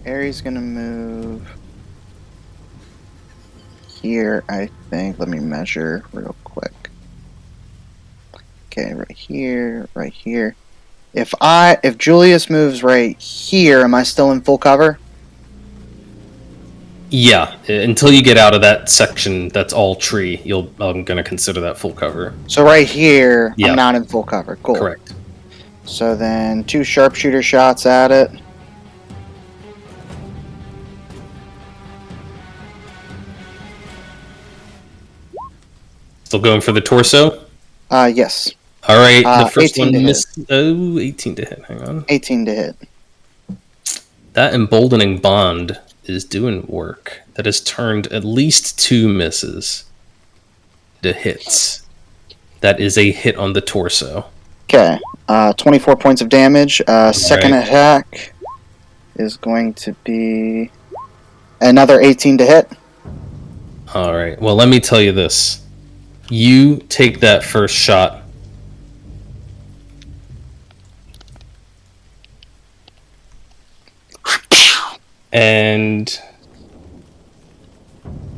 Aries gonna move here, I think. Let me measure real quick. Okay, right here, right here. If Julius moves right here, am I still in full cover? Yeah, until you get out of that section that's all tree, I'm gonna consider that full cover. So right here, Yeah. I'm not in full cover. Cool. Correct. So then 2 sharpshooter shots at it. Still going for the torso? Yes. All right, the first 18 one to hit. missed. Oh, 18 to hit. Hang on. 18 to hit. That emboldening bond is doing work. That has turned at least 2 misses to hits. That is a hit on the torso. Okay. 24 points of damage. Second attack is going to be another 18 to hit. All right. Well, let me tell you this. You take that first shot. And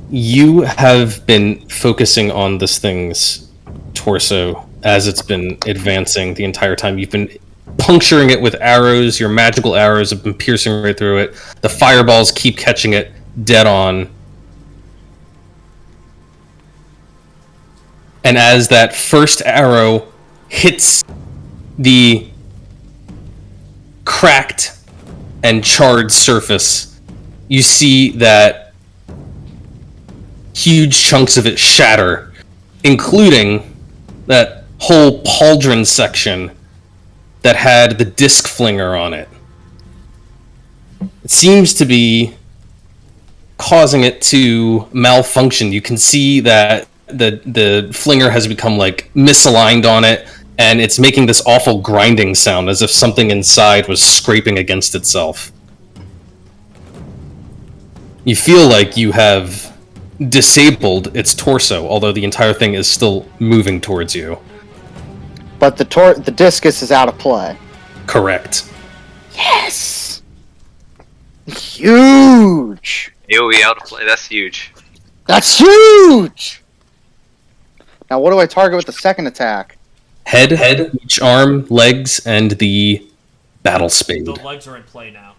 you have been focusing on this thing's torso as it's been advancing the entire time. You've been puncturing it with arrows. Your magical arrows have been piercing right through it. The fireballs keep catching it dead on. And as that first arrow hits the cracked and charred surface, you see that huge chunks of it shatter, including that whole pauldron section that had the disc flinger on it. It seems to be causing it to malfunction. You can see that the flinger has become like misaligned on it, and it's making this awful grinding sound as if something inside was scraping against itself. You feel like you have disabled its torso, although the entire thing is still moving towards you. But the discus is out of play. Correct. Yes! Huge! AoE out of play, that's huge. That's huge! Now what do I target with the second attack? Head, each arm, legs, and the battle spade. The legs are in play now.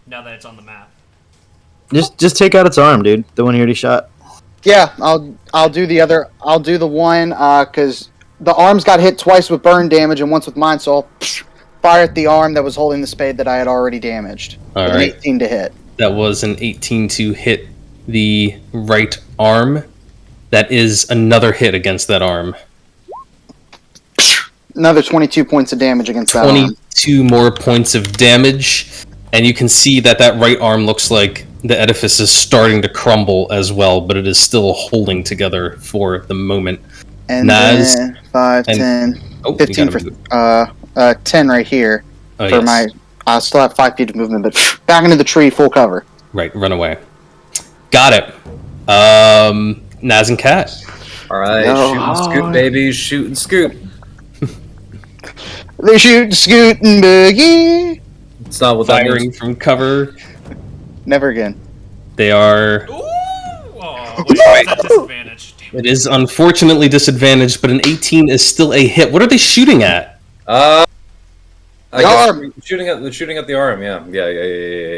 Now that it's on the map. Just take out its arm, dude. The one you already shot. Yeah, I'll do the other. I'll do the one because the arms got hit twice with burn damage and once with mine. So I'll fire at the arm that was holding the spade that I had already damaged. All with right. An 18 to hit. That was an 18 to hit the right arm. That is another hit against that arm. Another 22 points of damage against that arm. 22 more points of damage, and you can see that right arm looks like the edifice is starting to crumble as well, but it is still holding together for the moment. And Naz, then 5, 10, oh, 15 for 10 right here Oh, for yes. my. I still have 5 feet of movement, but back into the tree, full cover. Right, run away. Got it. Naz and Cat. Alright, No. shoot and scoot, baby, shoot and scoot. They shoot, scoot, and boogie. It's not what that Firing means. from cover. Never again. They are... Ooh! Oh, wait, is that disadvantage? Damn. It is unfortunately disadvantaged, but an 18 is still a hit. What are they shooting at? I The guess arm. shooting at the arm, yeah.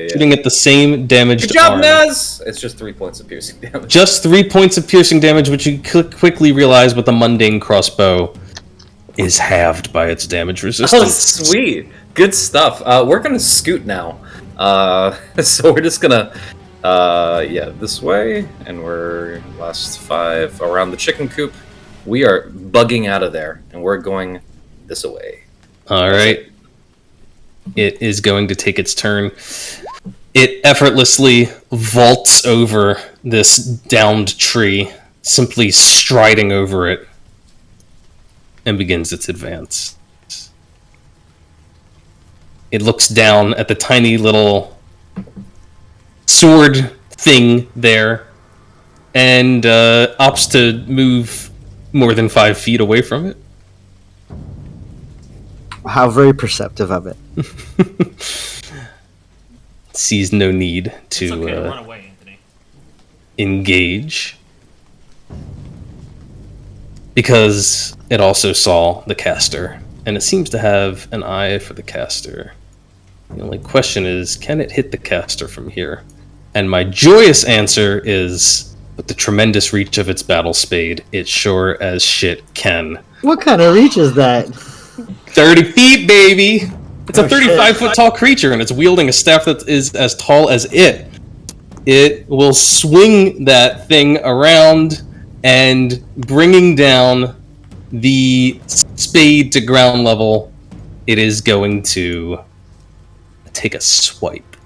Shooting at the same damaged Good job, arm. Naz! It's just 3 points of piercing damage. Just 3 points of piercing damage, which you quickly realize with a mundane crossbow is halved by its damage Oh, resistance. sweet! Good stuff. We're gonna scoot now. So we're just gonna, this way, and we're last 5 around the chicken coop. We are bugging out of there, and we're going this way. Alright. It is going to take its turn. It effortlessly vaults over this downed tree, simply striding over it, and begins its advance. It looks down at the tiny little sword thing there, and opts to move more than 5 feet away from it. How very perceptive of it. Sees no need It's to okay to run away, Anthony. engage, because it also saw the caster, and it seems to have an eye for the caster. The only question is, can it hit the caster from here? And my joyous answer is, with the tremendous reach of its battle spade, it sure as shit can. What kind of reach is that? 30 feet, baby! It's a Oh, shit. 35-foot tall creature, and it's wielding a staff that is as tall as it. It will swing that thing around, and bringing down the spade to ground level, it is going to take a swipe.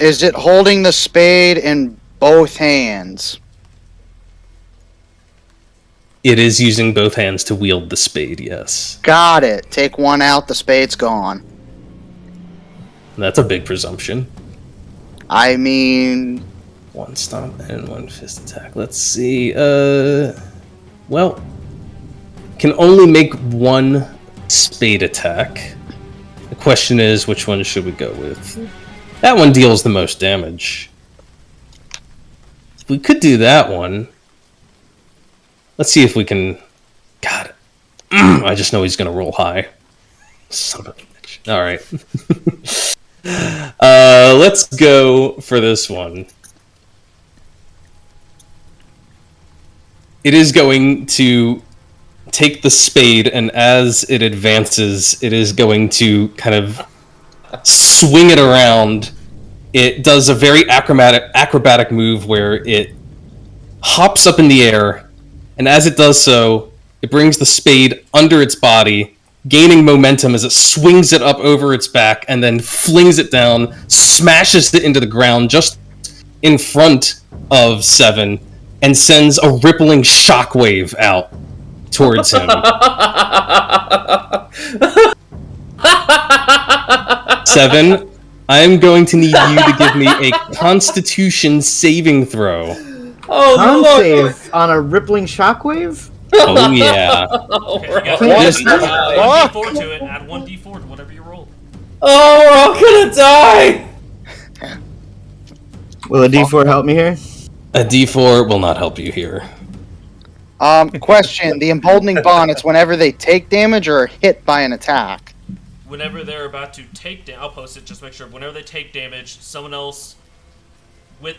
Is it holding the spade in both hands? It is using both hands to wield the spade, yes. Got it. Take one out, the spade's gone. That's a big presumption. I mean, One stomp and one fist attack. Let's see. Well, can only make one spade attack. The question is, which one should we go with? That one deals the most damage. We could do that one. Let's see if we can... God. I just know he's going to roll high. Son of a bitch. Alright. Let's go for this one. It is going to take the spade, and as it advances, it is going to kind of swing it around. It does a very acrobatic move where it hops up in the air, and as it does so, it brings the spade under its body, gaining momentum as it swings it up over its back, and then flings it down, smashes it into the ground just in front of Seven, and sends a rippling shockwave out. towards him. 7, I'm going to need you to give me a Constitution saving throw. Oh Con no! save on a rippling shockwave? Oh yeah. Okay, you guys Yes. add 1d4 to it. Add 1d4 to whatever you roll. Oh, we're all gonna die! Will a D4 help me here? A D4 will not help you here. Question: the emboldening bond. It's whenever they take damage or are hit by an attack. Whenever they're about to take damage, I'll post it. Just make sure. Whenever they take damage, someone else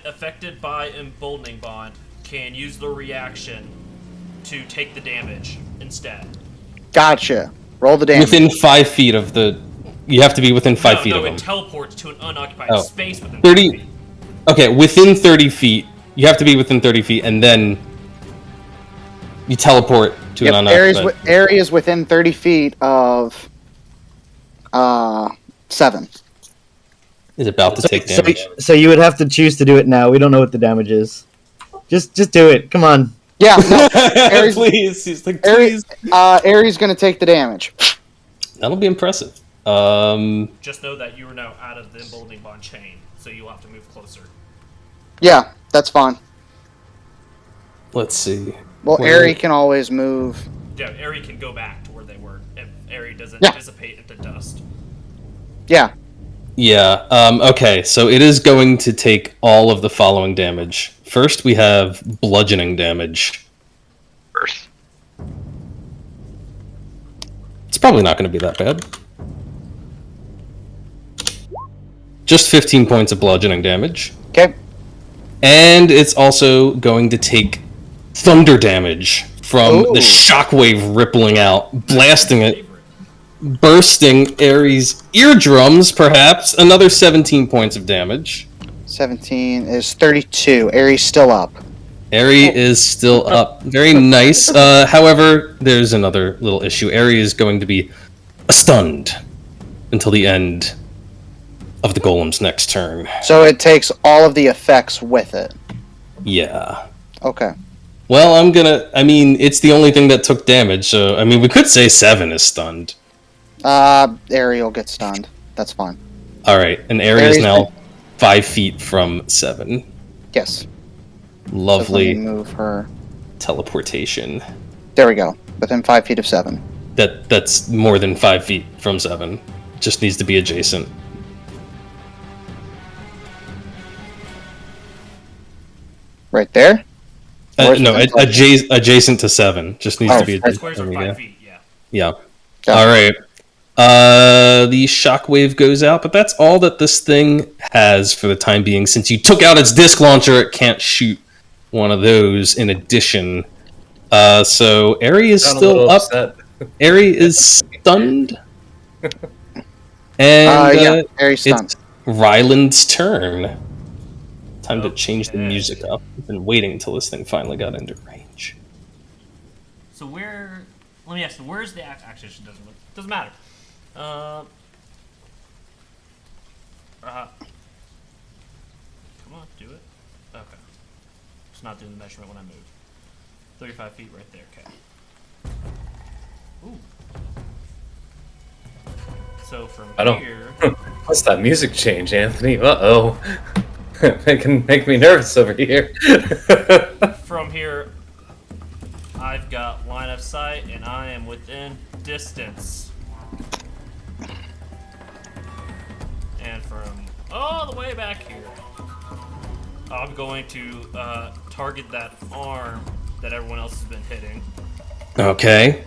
affected by emboldening bond can use the reaction to take the damage instead. Gotcha. Roll the damage. Within 5 feet of the. You have to be within 5 feet of it him. teleports to an unoccupied Oh. space within 30 feet. Okay, within 30 feet. You have to be within 30 feet, and then you teleport to an unoccupied. Areas within 30 feet of 7. Is about to take damage. So you would have to choose to do it now. We don't know what the damage is. Just do it. Come on. Yeah, no. Ares, Please, he's like, Ares, please. Ares gonna take the damage. That'll be impressive. Just know that you are now out of the emboldening bond chain, so you'll have to move closer. Yeah, that's fine. Let's see. Well, Where- Ares can always move. Yeah, Ari can go back to where they were if Ari doesn't Yeah. dissipate into dust. Yeah. Yeah, okay, so it is going to take all of the following damage. First, we have bludgeoning damage. First. It's probably not going to be that bad. Just 15 points of bludgeoning damage. Okay. And it's also going to take thunder damage from Ooh. the shockwave rippling out, blasting it, bursting Ares' eardrums, perhaps. Another 17 points of damage. 17 is 32. Ares still up. Ares is still up. Very nice. However, there's another little issue. Ares is going to be stunned until the end of the golem's next turn. So it takes all of the effects with it. Yeah. Okay. Well, I mean, it's the only thing that took damage, so, I mean, we could say 7 is stunned. Ariel gets stunned. That's fine. Alright, and Ares Ares is now 5 feet from 7. Yes. Lovely So let me move her. teleportation. There we go. Within 5 feet of 7. That's more than 5 feet from 7. Just needs to be adjacent. Right there? Where's No, the- adjacent to 7. Just needs to be adjacent. Squares are 5 feet, yeah. Yeah. Yeah. All right. The shockwave goes out, but that's all that this thing has for the time being. Since you took out its disc launcher, it can't shoot one of those in addition. So Ares is Got a still little up. upset. Ares is stunned. And yeah, Ares stunned. it's Ryland's turn. Time to change the Okay. music up. I've been waiting until this thing finally got into range. So where? Let me ask you, where's the actually? It doesn't matter. Come on, do it. Okay. It's not doing the measurement when I move. 35 feet right there. Okay. Ooh. So from I don't- here, What's that music change, Anthony? Uh-oh. Make me nervous over here. from here, I've got line of sight, and I am within distance. And from all the way back here, I'm going to target that arm that everyone else has been hitting, Okay.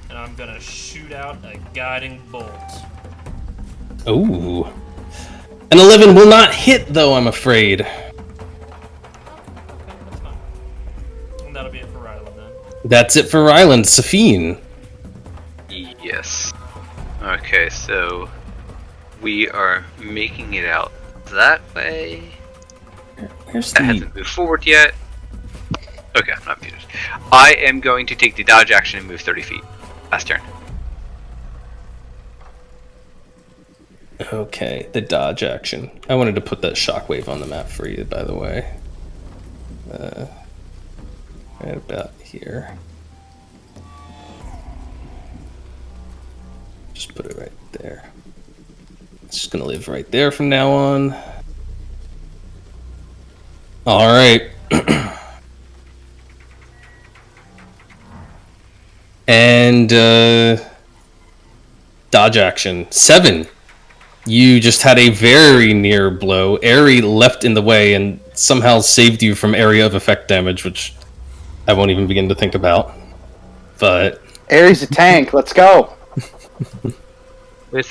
and I'm gonna shoot out a guiding bolt. Ooh. An 11 will not hit, though, I'm afraid. Okay, that's fine. And that'll be it for Ryland then. That's it for Ryland. Safine. Yes. Okay, so we are making it out that way. Where's That the... hasn't moved forward yet. Okay, I'm not muted. I am going to take the dodge action and move 30 feet. Last turn. Okay, the dodge action. I wanted to put that shockwave on the map for you, by the way. Right about here. just put it right there. It's just gonna live right there from now on. All right. And dodge action 7. You just had a very near blow. Aerie leapt in the way and somehow saved you from area of effect damage, which I won't even begin to think about. But Aerie's a tank. Let's go. With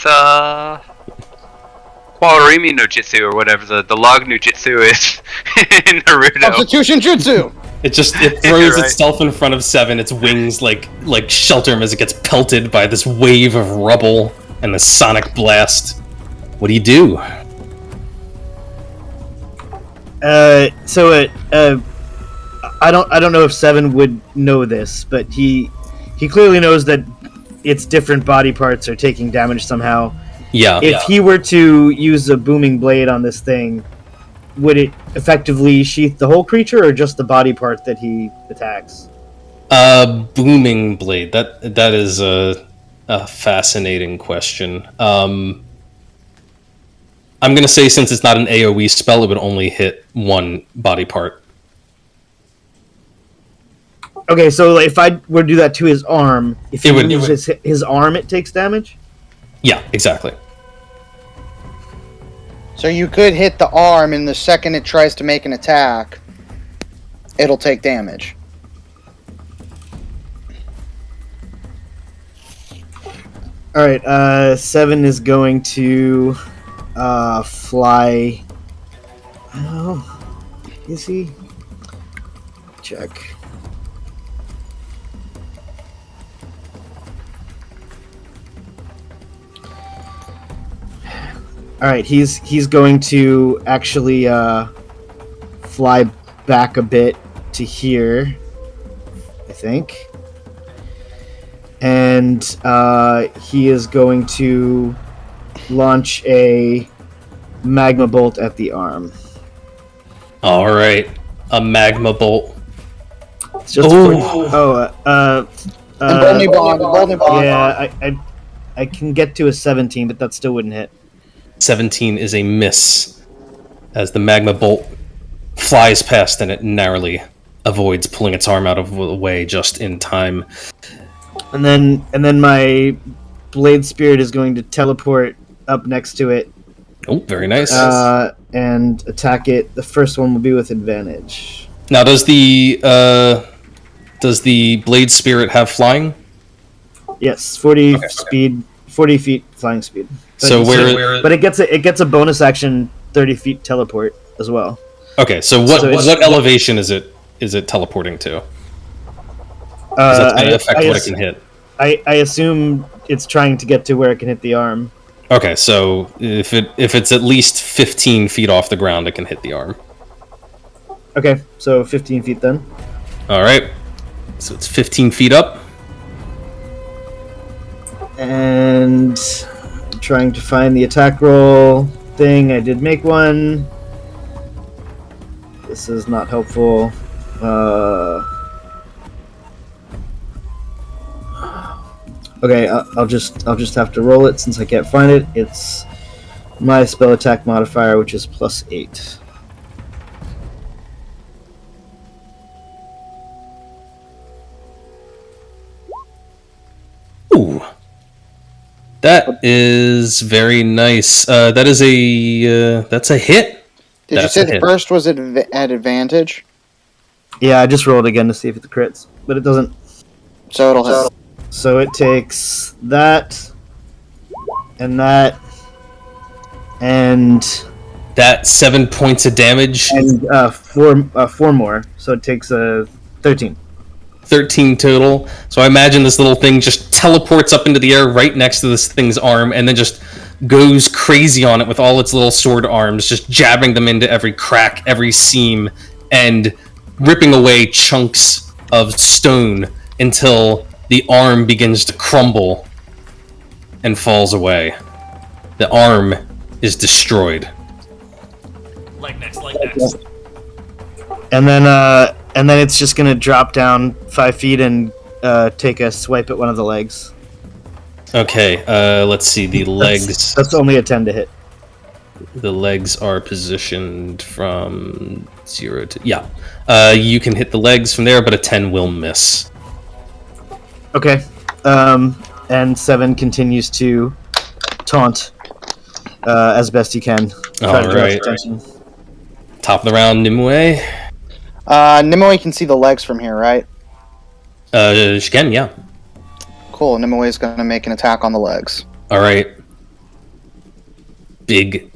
Kwaorimi no Jitsu or whatever the log no Jitsu is in Naruto. Substitution Jutsu. it throws itself in front of 7. Its wings like shelter him as it gets pelted by this wave of rubble and the sonic blast. What do you do? I don't know if 7 would know this, but he clearly knows that its different body parts are taking damage somehow. Yeah. If he were to use a booming blade on this thing, would it effectively sheath the whole creature or just the body part that he attacks? Booming blade. That is a fascinating question. I'm gonna say since it's not an AoE spell, it would only hit one body part. Okay, so if I were to do that to his arm, if he uses his arm, it takes damage? Yeah, exactly. So you could hit the arm, and the second it tries to make an attack, it'll take damage. Alright, 7 is going to fly. Oh, is he? Check. Alright, he's going to actually fly back a bit to here, I think. And he is going to launch a Magma Bolt at the arm. Alright, a Magma Bolt. It's just Bolny Bond. Yeah, I can get to a 17, but that still wouldn't hit. 17 is a miss, as the Magma Bolt flies past and it narrowly avoids pulling its arm out of the way just in time. And then my Blade Spirit is going to teleport up next to it. Oh, very nice. And attack it. The first one will be with advantage. Now, does the Blade Spirit have flying? Yes, 40 speed, 40 feet flying speed. But So but it gets a bonus action 30 feet teleport as well. Okay, so what elevation is it teleporting to? That's going to affect what it can hit. I assume it's trying to get to where it can hit the arm. Okay, so if it's at least 15 feet off the ground, it can hit the arm. Okay, so 15 feet then. All right, so it's 15 feet up. And I'm trying to find the attack roll thing. I did make one. This is not helpful. Okay, I'll just have to roll it since I can't find it. It's my spell attack modifier, which is +8. Ooh, that is very nice. That is that's a hit. Did you say the first was at advantage? Yeah, I just rolled again to see if it crits, but it doesn't. So it'll hit. So it takes that, and that, and that 7 points of damage, and four more. So it takes 13. 13 total. So I imagine this little thing just teleports up into the air right next to this thing's arm, and then just goes crazy on it with all its little sword arms, just jabbing them into every crack, every seam, and ripping away chunks of stone until the arm begins to crumble and falls away. The arm is destroyed. Like next. And then it's just gonna drop down 5 feet and take a swipe at one of the legs. Okay, let's see. The legs. That's only a 10 to hit. The legs are positioned from 0 to... Yeah. You can hit the legs from there, but a 10 will miss. Okay. And 7 continues to taunt as best he can. Try to draw Alright. attention. Top of the round, Nimue. Nimue can see the legs from here, right? She can, yeah. Cool. Nimue is going to make an attack on the legs. Alright. Big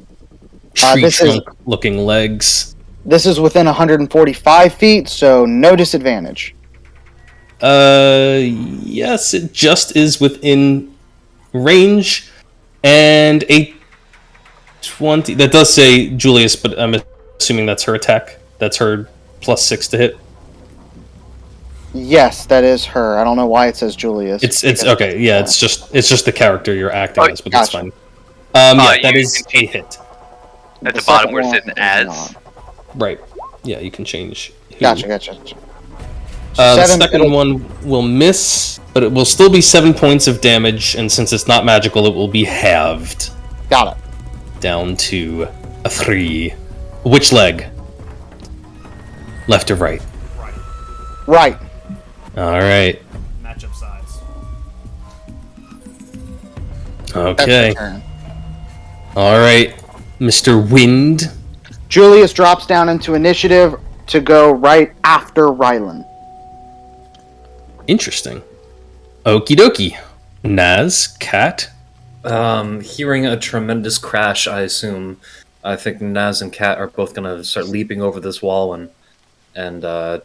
tree this is- trunk looking legs. This is within 145 feet, so no disadvantage. Yes, it just is within range, and a 20. That does say Julius, but I'm assuming that's her attack. That's her +6 to hit. Yes, that is her. I don't know why it says Julius. It's okay. Yeah, it's just the character you're acting as, but that's gotcha. fine. Yeah, that you is can a hit. At the The bottom second where it one says is as. not. Right. Yeah, you can change. who. Gotcha. The Seven- second one will miss, but it will still be 7 points of damage, and since it's not magical, it will be halved Got it. down to a 3. Which leg? Left or right? Right. Alright. Matchup sides. That's Okay. your turn. Alright. Mr. Wind. Julius drops down into initiative to go right after Ryland. Interesting. Okie dokie. Naz, Cat. Hearing a tremendous crash, I assume. I think Naz and Kat are both gonna start leaping over this wall and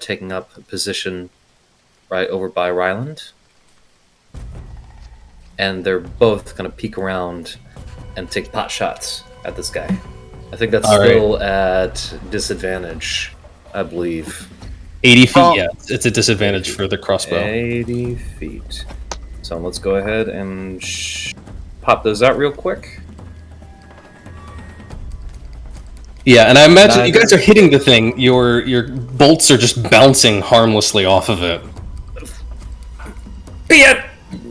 taking up a position right over by Ryland. And they're both gonna peek around and take pot shots at this guy. I think that's All right. still at disadvantage, I believe. 80 feet, Oh. yeah. It's a disadvantage for the crossbow. 80 feet. So let's go ahead and pop those out real quick. Yeah, and I imagine you Neither. guys are hitting the thing. Your bolts are just bouncing harmlessly off of it.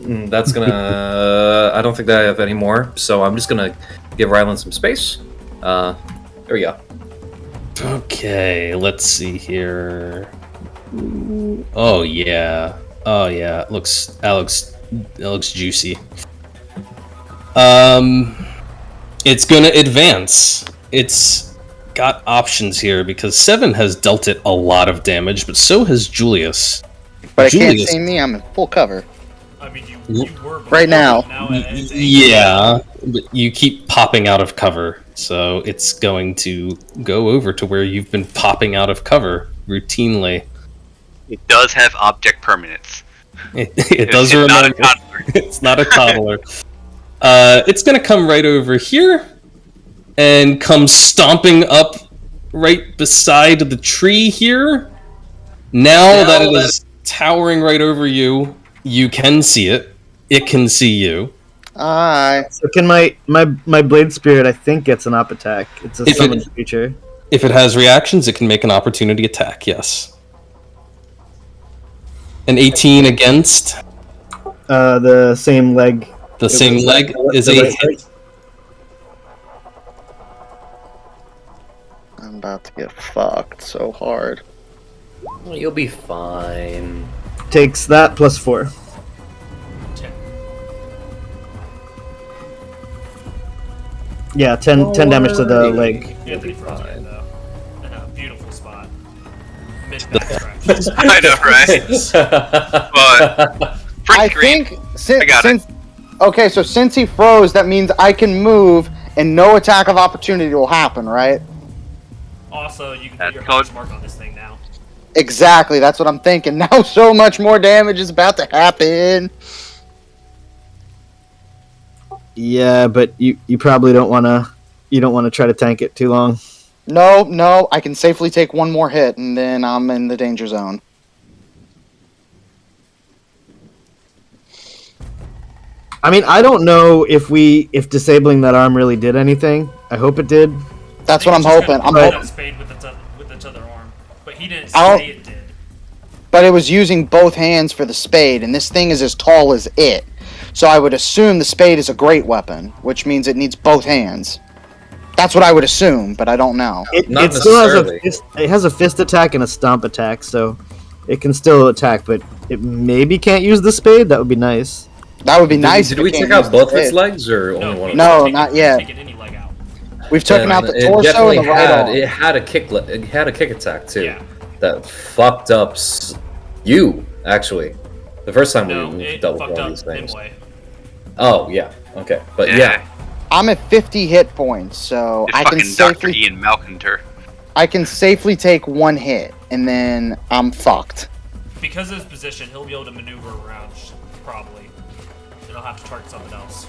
That's gonna. I don't think that I have any more, so I'm just gonna give Ryland some space. There we go. Okay, let's see here. Oh yeah, it looks juicy. It's gonna advance. It's got options here because 7 has dealt it a lot of damage, but so has Julius. But it can't Julius- see me. I'm in full cover. I mean, you were before, Right now. but it's 8. Yeah, but you keep popping out of cover, so it's going to go over to where you've been popping out of cover routinely. It does have object permanence. It does It's not a remember. toddler. It's not a toddler. It's gonna come right over here and come stomping up right beside the tree here. Now that it is towering right over you, you can see it. It can see you. Aye. So can my blade spirit, I think, gets an up attack. It's a If it- summoned creature. If it has reactions, it can make an opportunity attack, yes. An 18 against The same leg. the same was- leg is the a right hit. leg. I'm about to get fucked so hard. You'll be fine. Takes that plus 4. 10. Yeah, 10 damage to the leg. Anthony Frost fine. though. In a beautiful spot. Midnight stretch. I know, right? But pretty I green. think since, I got it. okay, so since he froze, that means I can move and no attack of opportunity will happen, right? Also, you can That's put your code. hunter's mark on this thing now. Exactly, that's what I'm thinking. Now so much more damage is about to happen. Yeah, but you probably don't want to try to tank it too long. No, I can safely take one more hit and then I'm in the danger zone. I mean, I don't know if disabling that arm really did anything. I hope it did. That's what I'm hoping. I'm hoping. hoping. Spade with its other arm, but he didn't I'll- say it did. But it was using both hands for the spade, and this thing is as tall as it. So I would assume the spade is a great weapon, which means it needs both hands. That's what I would assume, but I don't know. Not It still has necessarily. it has a fist attack and a stomp attack, so it can still attack, but it maybe can't use the spade. That would be nice. That would be nice. Did if we it can't take out use the both its spade. legs or only one of them? No, not yet. Taking any leg out. We've taken out the it torso definitely and the right arm. It had a it had a kick attack too. Yeah. That fucked up you actually. The first time No, we it dealt fucked with one up of these things. Nimue. Oh yeah, okay, but yeah. I'm at 50 hit points, so It's I can fucking Dr. safely Ian Malconter. I can safely take one hit, and then I'm fucked. Because of his position, he'll be able to maneuver around, probably. And he'll have to target something else.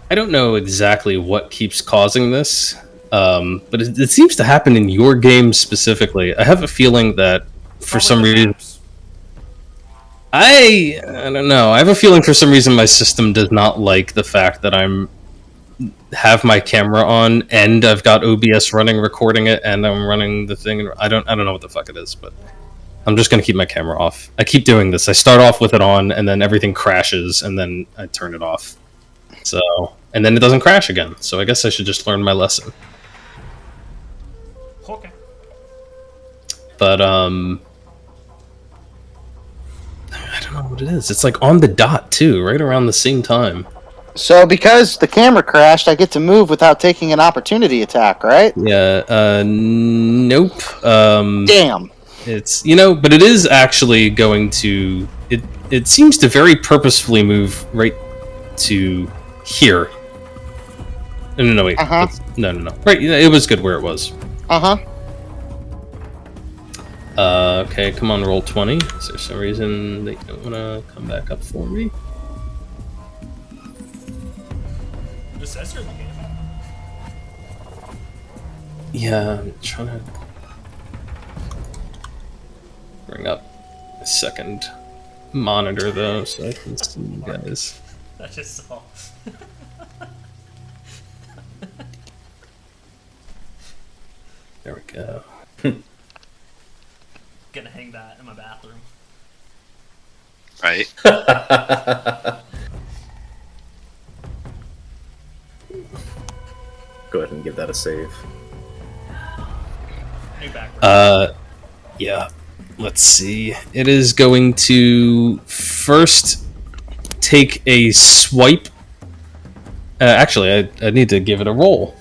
I don't know exactly what keeps causing this, but it seems to happen in your game specifically. I have a feeling that for Probably some the reason, maps. I don't know. I have a feeling for some reason my system does not like the fact that have my camera on and I've got OBS running, recording it, and I'm running the thing. I don't know what the fuck it is, but I'm just gonna keep my camera off. I keep doing this. I start off with it on, and then everything crashes, and then I turn it off. So, and then it doesn't crash again. So I guess I should just learn my lesson. Okay. But I don't know what it is. It's like on the dot too, right around the same time. So because the camera crashed, I get to move without taking an opportunity attack, right? Yeah. Nope. Damn. It's but it is actually going to. It seems to very purposefully move right to here. No, wait. Uh-huh. No. Right, it was good where it was. Uh-huh. Okay, come on, roll 20. Is there some reason that you don't want to come back up for me? The sensor in the game. Yeah, I'm trying to bring up a second monitor, though, so I can see you guys. I just saw. There we go. Gonna hang that in my bathroom. Right? Go ahead and give that a save. New background. Yeah. Let's see. It is going to first take a swipe. Actually, I need to give it a roll.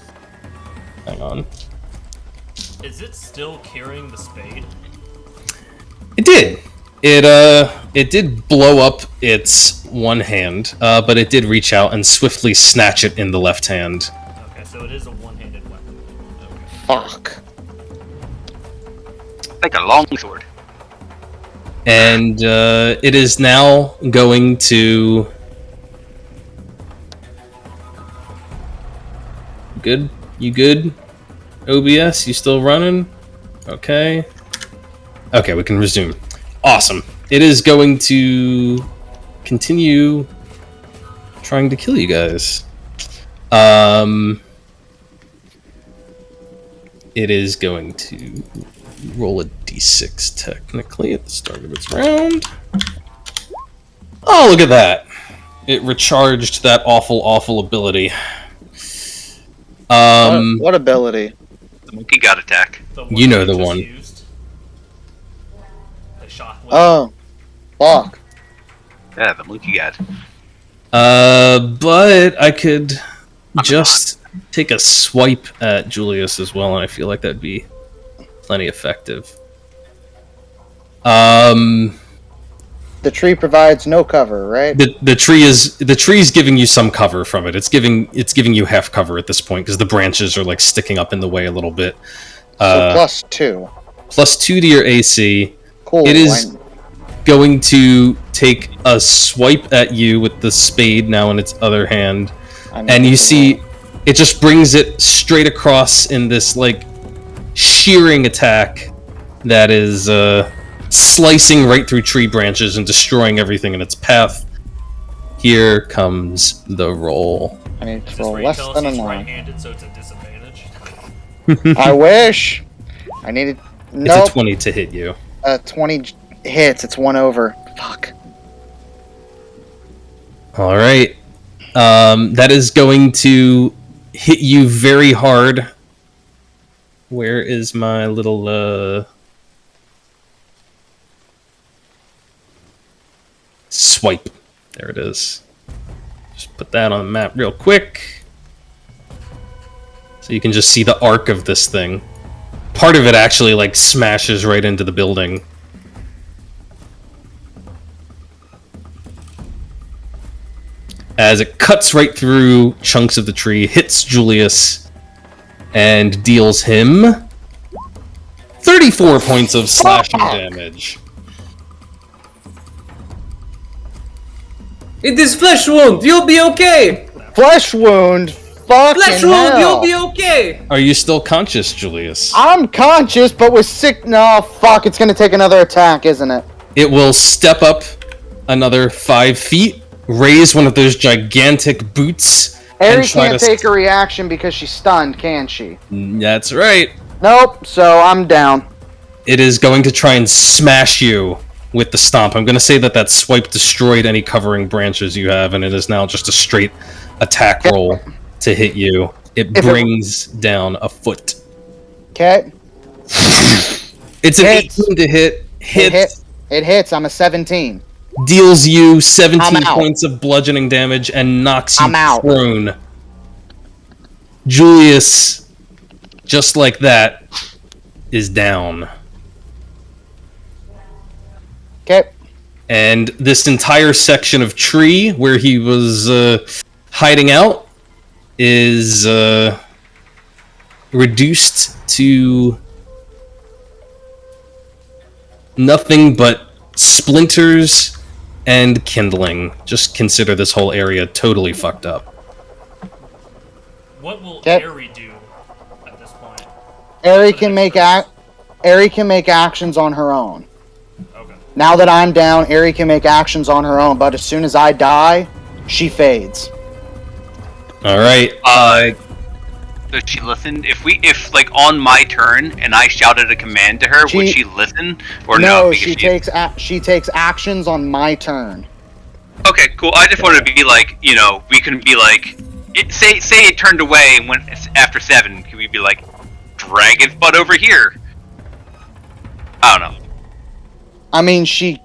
Hang on. Is it still carrying the spade? It did. It did blow up its one hand, but it did reach out and swiftly snatch it in the left hand. Okay, so it is a one-handed weapon. Okay. Fuck. Like a long sword. And it is now going to... Good? You good? OBS, you still running? Okay. Okay, we can resume. Awesome. It is going to continue trying to kill you guys. It is going to roll a d6 technically at the start of its round. Oh, look at that. It recharged that awful ability. What ability? The monkey god attack. The You know we the just one. used. The shockwave. Oh. Fuck. Yeah, the monkey god. But I could just take a swipe at Julius as well, and I feel like that'd be plenty effective. The tree provides no cover, right? The tree's giving you some cover from it. It's giving you half cover at this point because the branches are like sticking up in the way a little bit. So +2. +2 to your AC. Cool. It is going to take a swipe at you with the spade now in its other hand, and you see it just brings it straight across in this like shearing attack that is slicing right through tree branches and destroying everything in its path. Here comes the roll. I need Is to this roll where you less tell us than a he's 9. right-handed, so it's a disadvantage? I wish. I needed. It's Nope. a 20 to hit you. 20 hits. It's 1 over. Fuck. All right. That is going to hit you very hard. Where is my little swipe? There it is. Just put that on the map real quick. So you can just see the arc of this thing. Part of it actually like smashes right into the building. As it cuts right through chunks of the tree, hits Julius, and deals him 34 points of slashing damage. It is flesh wound. You'll be okay. Flesh wound. Fucking Flesh wound. hell. You'll be okay. Are you still conscious, Julius? I'm conscious, but with sick. No, fuck. It's gonna take another attack, isn't it? It will step up another 5 feet, raise one of those gigantic boots, Ari and try can't to... take a reaction because she's stunned, can she? That's right. Nope. So I'm down. It is going to try and smash you with the stomp. I'm going to say that that swipe destroyed any covering branches you have, and it is now just a straight attack roll to hit you. It brings down a foot. Okay. It's an Hits. 18 to hit. Hits. It hits. I'm a 17. Deals you 17 I'm out. points of bludgeoning damage and knocks you I'm out. prone. Julius, just like that, is down. Okay. And this entire section of tree where he was hiding out is reduced to nothing but splinters and kindling. Just consider this whole area totally fucked up. What will Okay. Ari do at this point? Ari can make actions on her own. Okay. Now that I'm down, Ari can make actions on her own, but as soon as I die, she fades. All right. Does she listen? If like on my turn and I shouted a command to her, would she listen or no? No, Because she takes actions on my turn. Okay, cool. I just wanted to be like, we can be like, say it turned away and went after 7. Can we be like, drag its butt over here? I don't know. I mean, she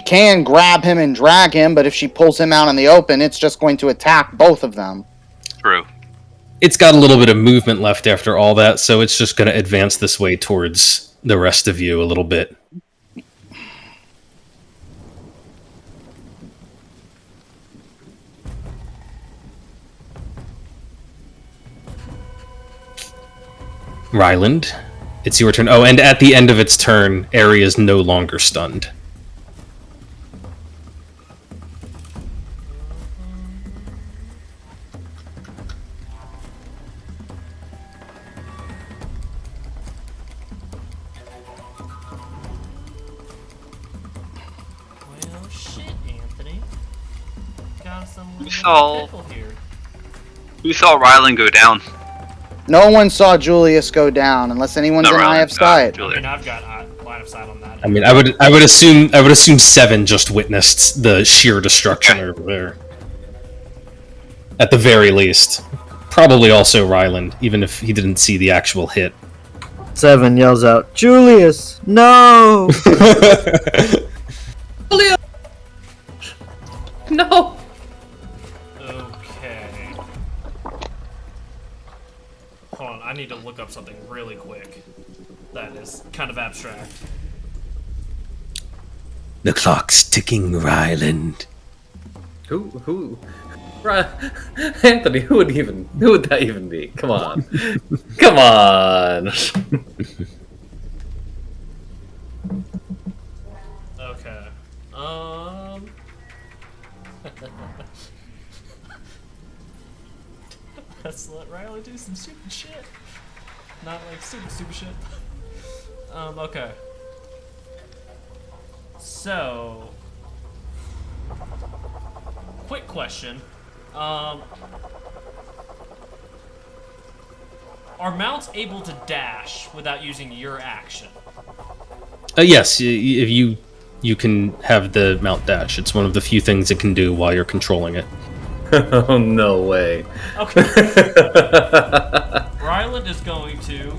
can grab him and drag him, but if she pulls him out in the open, it's just going to attack both of them. True. It's got a little bit of movement left after all that, so it's just going to advance this way towards the rest of you a little bit. Ryland, it's your turn. Oh, and at the end of its turn, Ari is no longer stunned. Well, shit, Anthony. Got some little saw- pickle here. Who saw Ryland go down? No one saw Julius go down, unless anyone's Not in eye Ryland, of sight. I Julia. mean, I've got line of sight on that. I mean, I would assume 7 just witnessed the sheer destruction over there. At the very least, probably also Ryland, even if he didn't see the actual hit. 7 yells out, Julius, no! Julia! No! Okay. Hold on, I need to look up something really quick. That is kind of abstract. The clock's ticking, Ryland. Who? Anthony, who would that even be? Come on. Come on. Okay. Let's let Riley do some stupid shit. Not like stupid shit. Okay. So, quick question. Are mounts able to dash without using your action? Yes, if you you can have the mount dash. It's one of the few things it can do while you're controlling it. Oh, no way. Okay. Ryland is going to.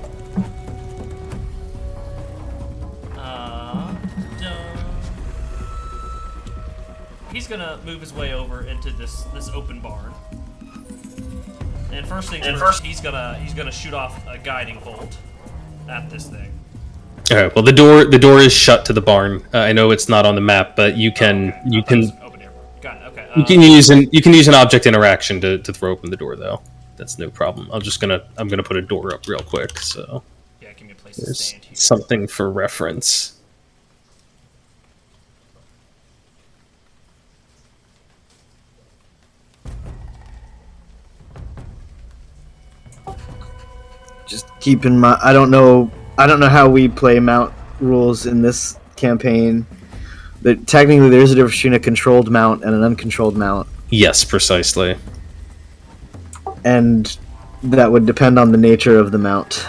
He's gonna move his way over into this open barn. And first things first, he's gonna shoot off a guiding bolt at this thing. All right. Well, the door is shut to the barn. I know it's not on the map, but you can Open here. Got it. Okay. you can use an object interaction to throw open the door though. That's no problem. I'm gonna put a door up real quick. So yeah, give me a place to there's stand here. something for reference. Just keep in mind, I don't know how we play mount rules in this campaign. But technically, there is a difference between a controlled mount and an uncontrolled mount, Yes, precisely. and that would depend on the nature of the mount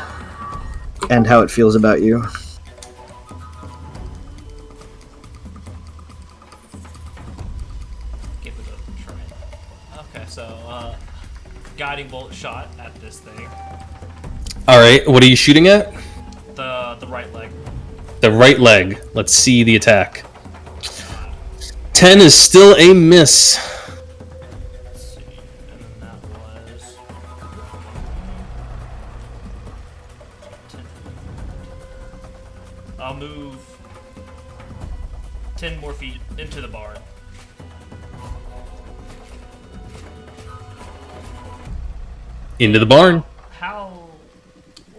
and how it feels about you. Give it a try. Okay, so guiding bolt shot at this thing. All right. What are you shooting at? The right leg. The right leg. Let's see the attack. 10 is still a miss. Let's see, and then that was 10. I'll move 10 more feet into the barn. Into the barn.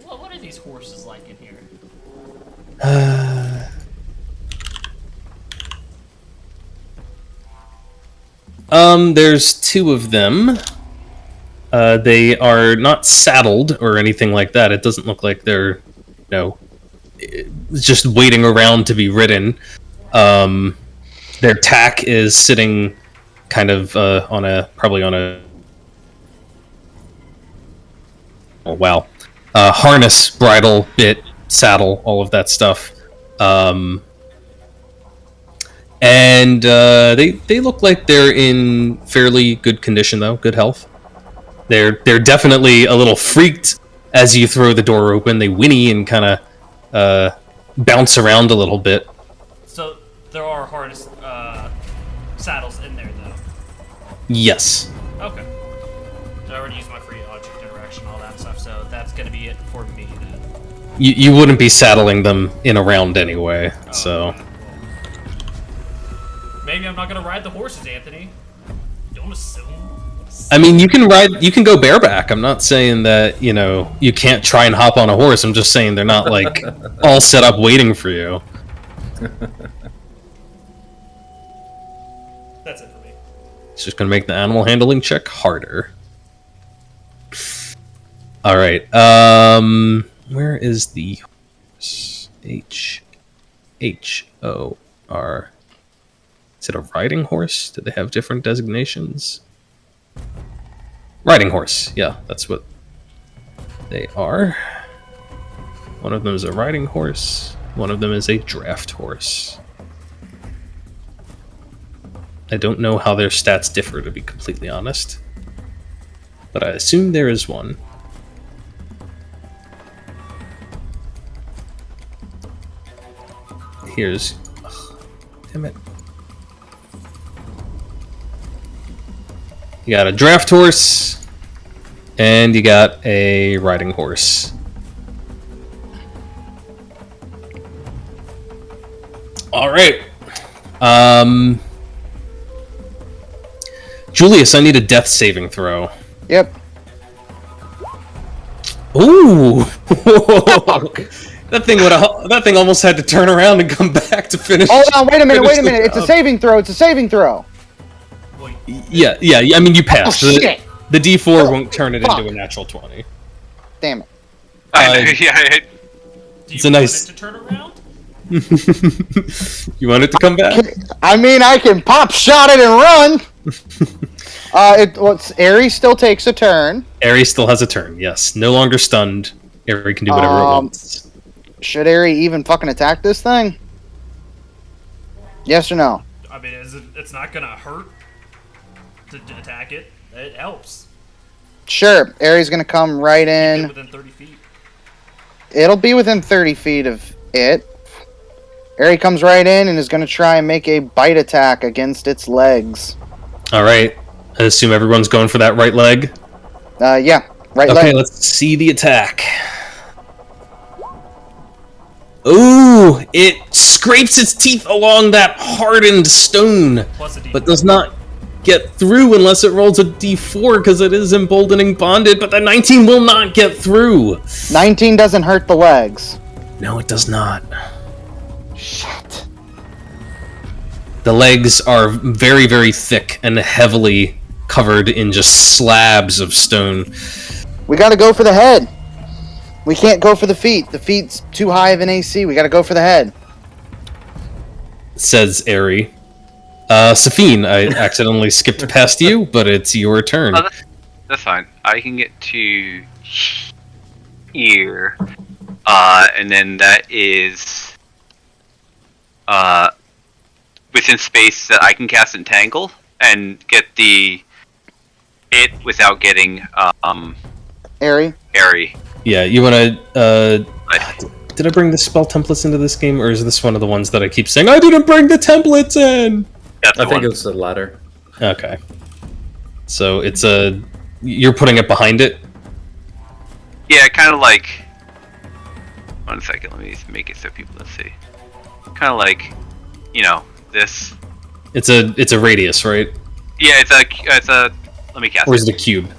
What are these horses like in here? There's two of them. They are not saddled or anything like that. It doesn't look like they're, just waiting around to be ridden. Their tack is sitting kind of probably on a harness, bridle, bit, saddle, all of that stuff. And they look like they're in fairly good condition, though, good health. They're definitely a little freaked as you throw the door open. They whinny and kind of bounce around a little bit. So there are harness saddles in there, though. Yes. Okay. I already used my free object interaction, all that stuff, so that's gonna be it for me then. You wouldn't be saddling them in a round anyway, so... Okay, well, maybe I'm not gonna ride the horses, Anthony. Don't assume. I mean, you can go bareback. I'm not saying that, you can't try and hop on a horse. I'm just saying they're not, like, all set up waiting for you. That's it for me. It's just gonna make the animal handling check harder. Alright, where is the horse? H-O-R... Is it a riding horse? Do they have different designations? Riding horse. Yeah, that's what they are. One of them is a riding horse. One of them is a draft horse. I don't know how their stats differ, to be completely honest. But I assume there is one. Here's... Ugh, damn it. You got a draft horse, and you got a riding horse. All right. Julius, I need a death saving throw. Yep. Ooh! That thing almost had to turn around and come back to finish. Hold on, wait a minute. finish the It's a job. saving throw. It's a saving throw. Wait, Yeah. I mean, you passed. Oh, shit. The D4 won't turn it Fuck. into a natural 20. Damn it. I know, yeah. do you It's a want nice- it to turn around? You want it to come back? I mean, I can pop shot it and run. Ares still takes a turn. Ares still has a turn, yes. No longer stunned. Ares can do whatever it wants. Should Ares even fucking attack this thing? Yes or no? I mean, it's not gonna hurt to attack it. It helps. Sure. Aries gonna come right in. Within 30 feet. It'll be within 30 feet of it. Aerie comes right in and is gonna try and make a bite attack against its legs. All right. I assume everyone's going for that right leg. Yeah. Right Okay, leg. let's see the attack. Ooh, it scrapes its teeth along that hardened stone, Plus a D4. but does not get through unless it rolls a d4 because it is emboldening bonded, but the 19 will not get through. 19 doesn't hurt the legs. No, it does not. Shit. The legs are very, very thick and heavily covered in just slabs of stone. We gotta go for the head. We can't go for the feet. The feet's too high of an AC. We gotta go for the head. Says Aerie. Safine, I accidentally skipped past you, but it's your turn. Oh, that's fine. I can get to here, and then that is within space that I can cast Entangle and get it without getting Aerie? Airy. Yeah, you wanna, did I bring the spell templates into this game, or is this one of the ones that I keep saying, I didn't bring the templates in? That's I the think one. it's the latter. Okay. So it's you're putting it behind it? Yeah, kind of like. 1 second, let me make it so people can see. Kind of like, this. It's a radius, right? Yeah, it's a. Let me cast Or it. is it a cube?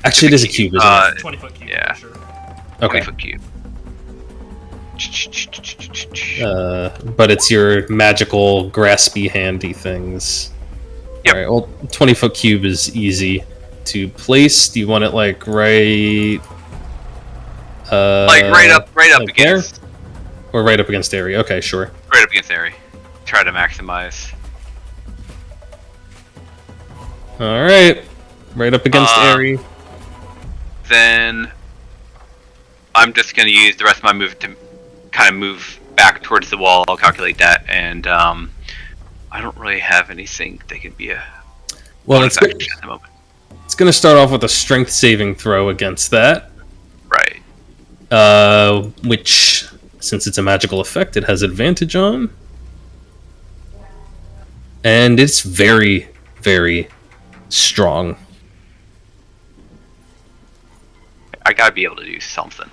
Actually, it is a cube, isn't it? 20-foot cube. yeah. For sure. Okay. 20-foot cube. But it's your magical, graspy, handy things. Yep. Alright, well, 20-foot cube is easy to place. Do you want it, like, right... Like, right up like against. there? Or right up against area? Okay, sure. Right up against Airy. Try to maximize. Alright. Right up against area. Then I'm just going to use the rest of my move to kind of move back towards the wall. I'll calculate that, and I don't really have anything that can be a Well, bonus it's action at the moment. going to start off with a strength saving throw against that. Right. Which, since it's a magical effect, it has advantage on. And it's very, very strong. I gotta be able to do something.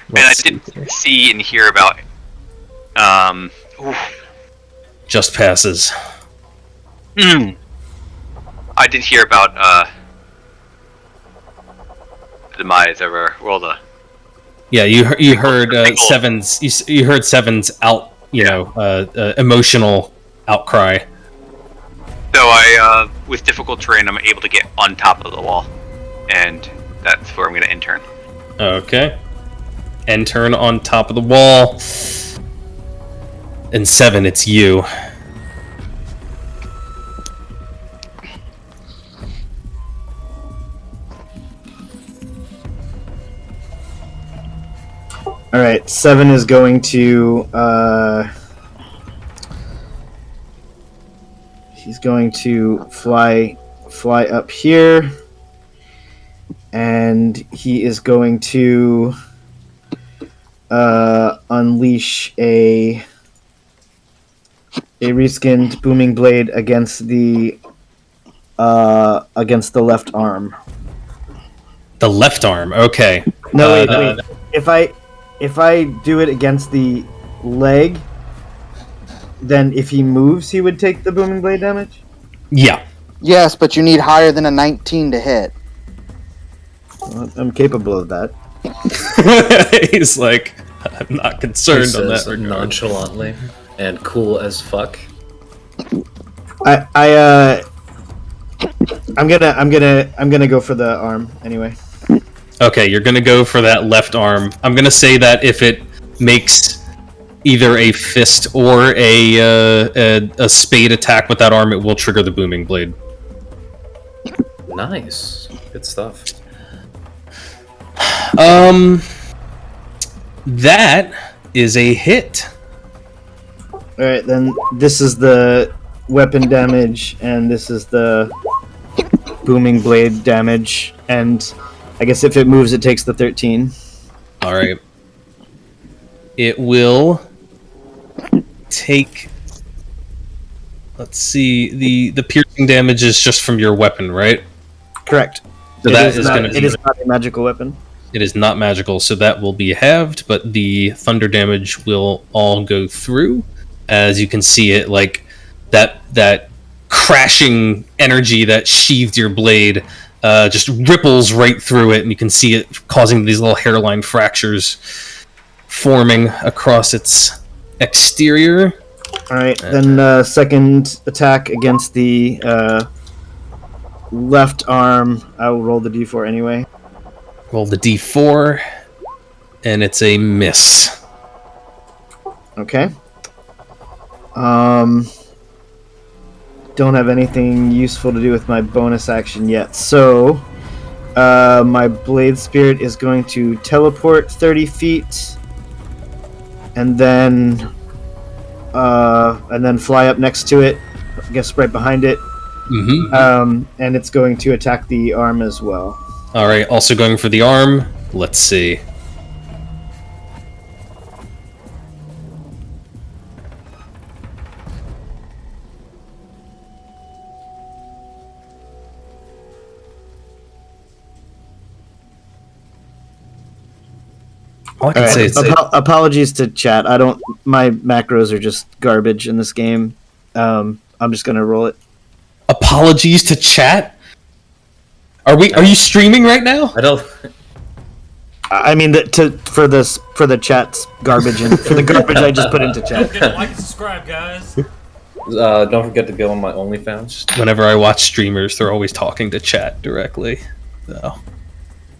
Let's and I see here. did see and hear about. Just passes. I did hear about the demise of our world. Yeah, you heard Seven's. You heard Seven's emotional outcry. So I, with difficult terrain, I'm able to get on top of the wall, and that's where I'm gonna intern. Okay. End turn on top of the wall. And 7, it's you. Alright, 7 is going to, he's going to fly up here, and he is going to unleash a reskinned booming blade against the left arm. The left arm, okay. No, wait. If I do it against the leg, then if he moves, he would take the booming blade damage? Yeah. Yes, but you need higher than a 19 to hit. Well, I'm capable of that. He's like, I'm not concerned He on that says regard. nonchalantly and cool as fuck. I'm gonna go for the arm anyway. Okay, you're gonna go for that left arm. I'm gonna say that if it makes either a fist or a spade attack with that arm, it will trigger the booming blade. Nice. Good stuff. That is a hit. Alright, then this is the weapon damage, and this is the booming blade damage, and I guess if it moves, it takes the 13. All right. It will take. Let's see. The piercing damage is just from your weapon, right? Correct. So that is going to It be. is not a magical weapon. It is not magical, so that will be halved, but the thunder damage will all go through. As you can see it, like that crashing energy that sheathed your blade just ripples right through it, and you can see it causing these little hairline fractures forming across its exterior. Alright, then second attack against the left arm. I will roll the d4 anyway. Roll the d4, and it's a miss. Okay. Don't have anything useful to do with my bonus action yet, so my blade spirit is going to teleport 30 feet, and then fly up next to it. I guess right behind it. Mm-hmm. And it's going to attack the arm as well. All right, also going for the arm. Let's see. All I can say is apologies to chat. My macros are just garbage in this game. I'm just gonna roll it. apologies to chat. Are you streaming right now? I don't. I mean, for the chat's garbage and for the garbage I just put into chat. Don't forget to like and subscribe, guys. Don't forget to go on my OnlyFans. Whenever I watch streamers, they're always talking to chat directly. So.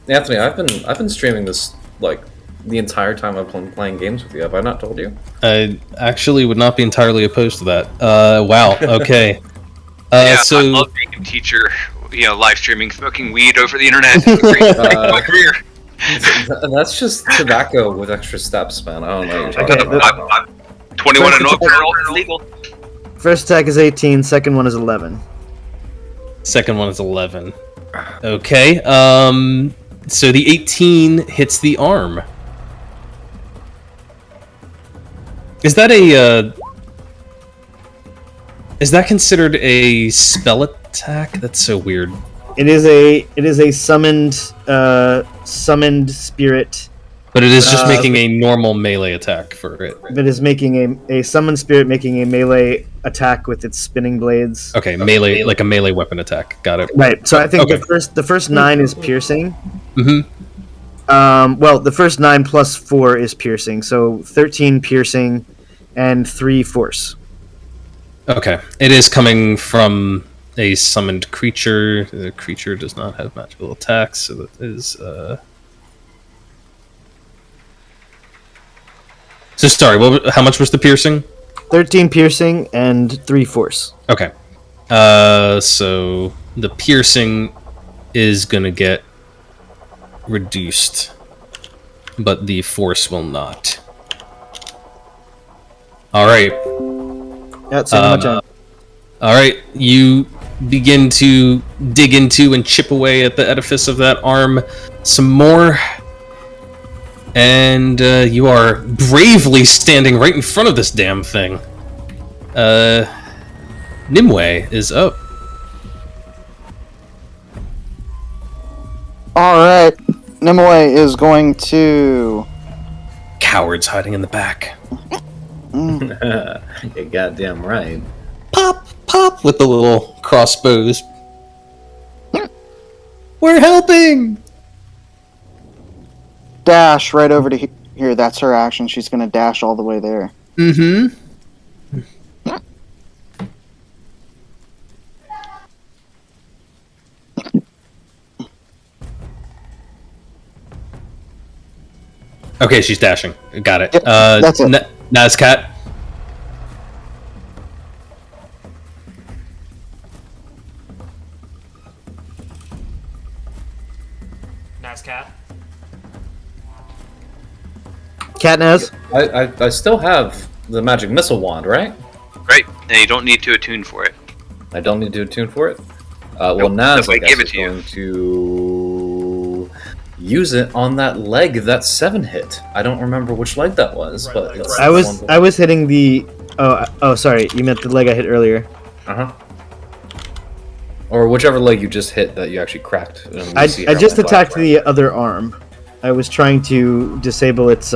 Anthony, I've been streaming this like the entire time I've been playing games with you. Have I not told you? I actually would not be entirely opposed to that. Wow. Okay. Yeah, so I love being a teacher. You know, live streaming, smoking weed over the internet. It's a great my career. That's just tobacco with extra steps, man. I don't know what you're talking about. I'm 21 and over. It's legal. First attack is 18. Second one is 11. second one is 11. Okay. So the 18 hits the arm. Is that is that considered a spell attack? That's so weird. It is a summoned spirit. But it is just making a normal melee attack for it. That is making a summoned spirit making a melee attack with its spinning blades. Okay, melee, like a melee weapon attack. Got it. Right. So I think Okay. the first 9 is piercing. Mm-hmm. Well, the first 9 plus 4 is piercing, so 13 piercing and 3 force. Okay. It is coming from a summoned creature. The creature does not have magical attacks, so that is So sorry, how much was the piercing? 13 piercing and 3 force. Okay. So the piercing is gonna get reduced, but the force will not. All right. That's so much. All right. You begin to dig into and chip away at the edifice of that arm some more. And you are bravely standing right in front of this damn thing. Nimue is up. Alright, Nimue is going to... Cowards hiding in the back. You're goddamn right. Pop, pop with the little crossbows. We're helping! dash right over to here. That's her action. She's going to dash all the way there. Mm-hmm. Okay, she's dashing. Got it. Yep, that's it. Nazcat. Nazcat. Katnaz? I still have the magic missile wand, right? Right, and you don't need to attune for it. I don't need to attune for it. Well, Nope, Naz, I nobody guess, gave it is to you. going to use it on that leg that 7 hit. I don't remember which leg that was, Right but leg, it's right. I was hitting the. Oh, sorry. You meant the leg I hit earlier. Or whichever leg you just hit that you actually cracked. I just attacked the other arm. I was trying to disable its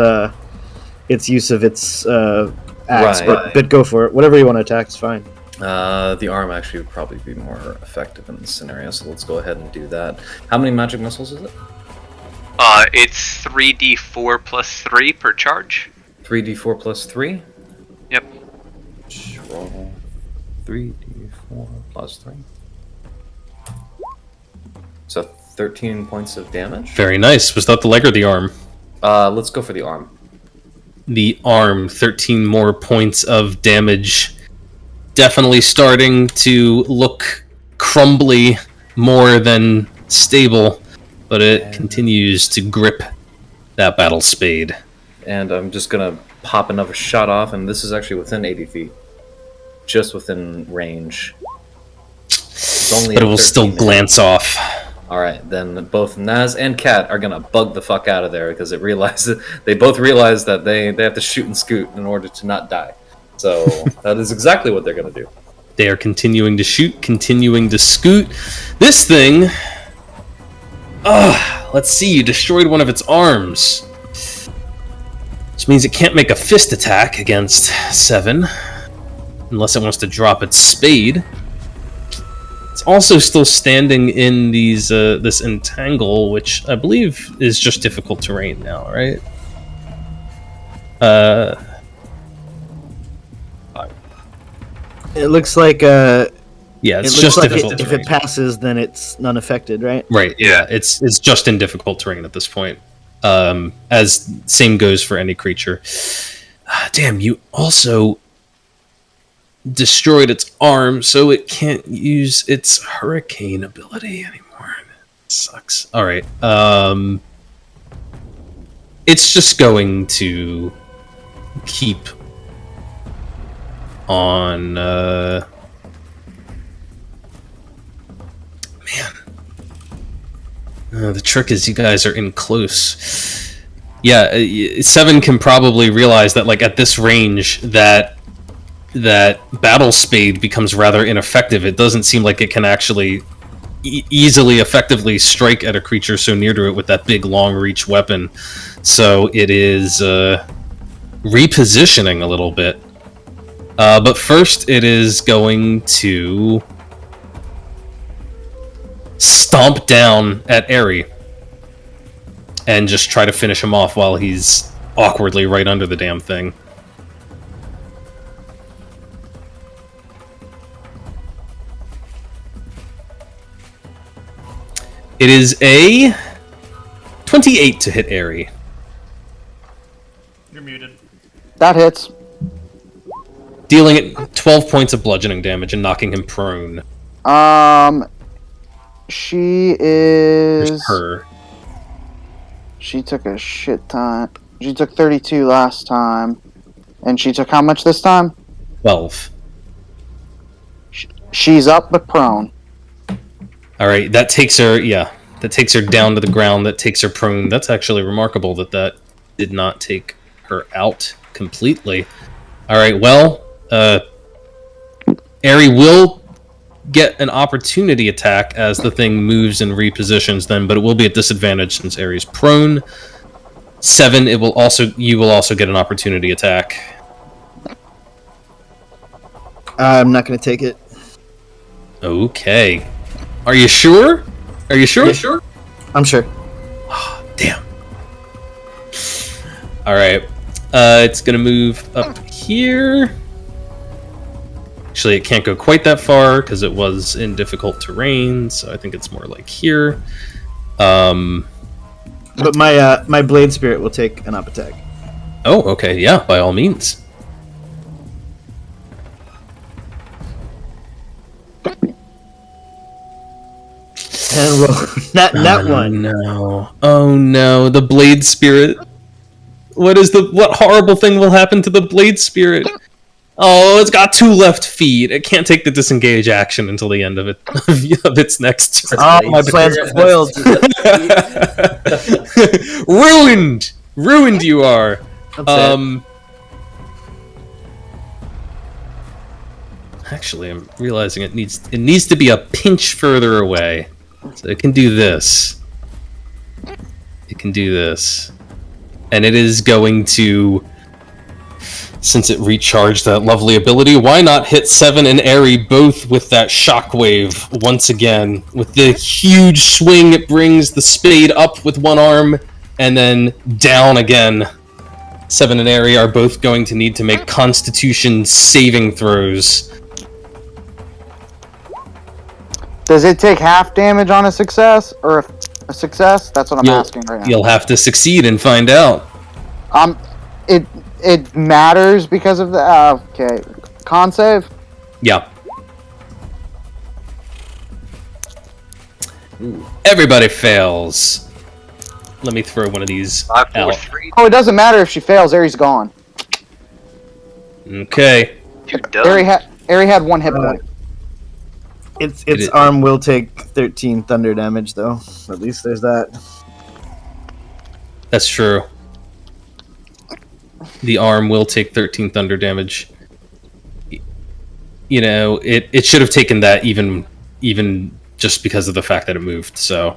use of its axe, Right. but go for it. Whatever you want to attack is fine. The arm actually would probably be more effective in this scenario, so let's go ahead and do that. How many magic missiles is it? It's 3d4 plus 3 per charge. 3d4 plus 3? Yep. Roll 3d4 plus 3. So 13 points of damage? Very nice. Was that the leg or the arm? Let's go for the arm. The arm, 13 more points of damage. Definitely starting to look crumbly more than stable, but it continues to grip that battle spade. And I'm just gonna pop another shot off, and this is actually within 80 feet. Just within range. It's only But it a will still 13 glance off. Alright, then both Naz and Kat are gonna bug the fuck out of there because they both realize that they have to shoot and scoot in order to not die. So that is exactly what they're gonna do. They are continuing to shoot, continuing to scoot. This thing... let's see, you destroyed one of its arms. Which means it can't make a fist attack against 7. Unless it wants to drop its spade. It's also still standing in these this entangle, which I believe is just difficult terrain now, right? It looks like Yeah, it's just difficult if terrain. it passes, then it's unaffected, right? Right, yeah, it's just in difficult terrain at this point. As same goes for any creature. Damn, you also destroyed its arm, so it can't use its hurricane ability anymore. Sucks. Alright, it's just going to keep on, the trick is you guys are in close. Yeah, 7 can probably realize that, like, at this range, that battle spade becomes rather ineffective. It doesn't seem like it can actually easily, effectively strike at a creature so near to it with that big, long-reach weapon. So it is repositioning a little bit. But first, it is going to stomp down at Aerie and just try to finish him off while he's awkwardly right under the damn thing. It is a 28 to hit Aerie. You're muted. That hits. Dealing it 12 points of bludgeoning damage and knocking him prone. She is. There's her. She took a shit ton. She took 32 last time. And she took how much this time? 12. She's up but prone. Alright, that takes her, that takes her down to the ground, that takes her prone. That's actually remarkable that did not take her out completely. Alright, well, Aerie will get an opportunity attack as the thing moves and repositions then, but it will be at disadvantage since Aerie's prone. 7, you will also get an opportunity attack. I'm not going to take it. Okay. Are you sure? Are you sure? Yeah. I'm sure. Damn. Alright. It's gonna move up here. Actually, it can't go quite that far because it was in difficult terrain, so I think it's more like here. But my blade spirit will take an up attack. Oh, okay, yeah, by all means. And roll. Not one. No. Oh no, the blade spirit What horrible thing will happen to the blade spirit? Oh, it's got 2 left feet. It can't take the disengage action until the end of its next turn. Oh, my plans are foiled. Ruined you are. Actually, I'm realizing it needs to be a pinch further away. So it can do this. It can do this. And it is going to, since it recharged that lovely ability, why not hit Seven and Airy both with that shockwave once again? With the huge swing, it brings the spade up with one arm and then down again. Seven and Airy are both going to need to make Constitution saving throws. Does it take half damage on a success, or a success? That's what I'm asking right now. You'll have to succeed and find out. It matters because of the okay. Con save? Yeah. Everybody fails. Let me throw one of these 5, 4, out. 3. Oh, it doesn't matter if she fails. Aries gone. Okay. You're done. Airy had 1 hit point. Its arm will take 13 thunder damage, though. At least there's that. That's true. The arm will take 13 thunder damage. You know, it should have taken that even just because of the fact that it moved. So,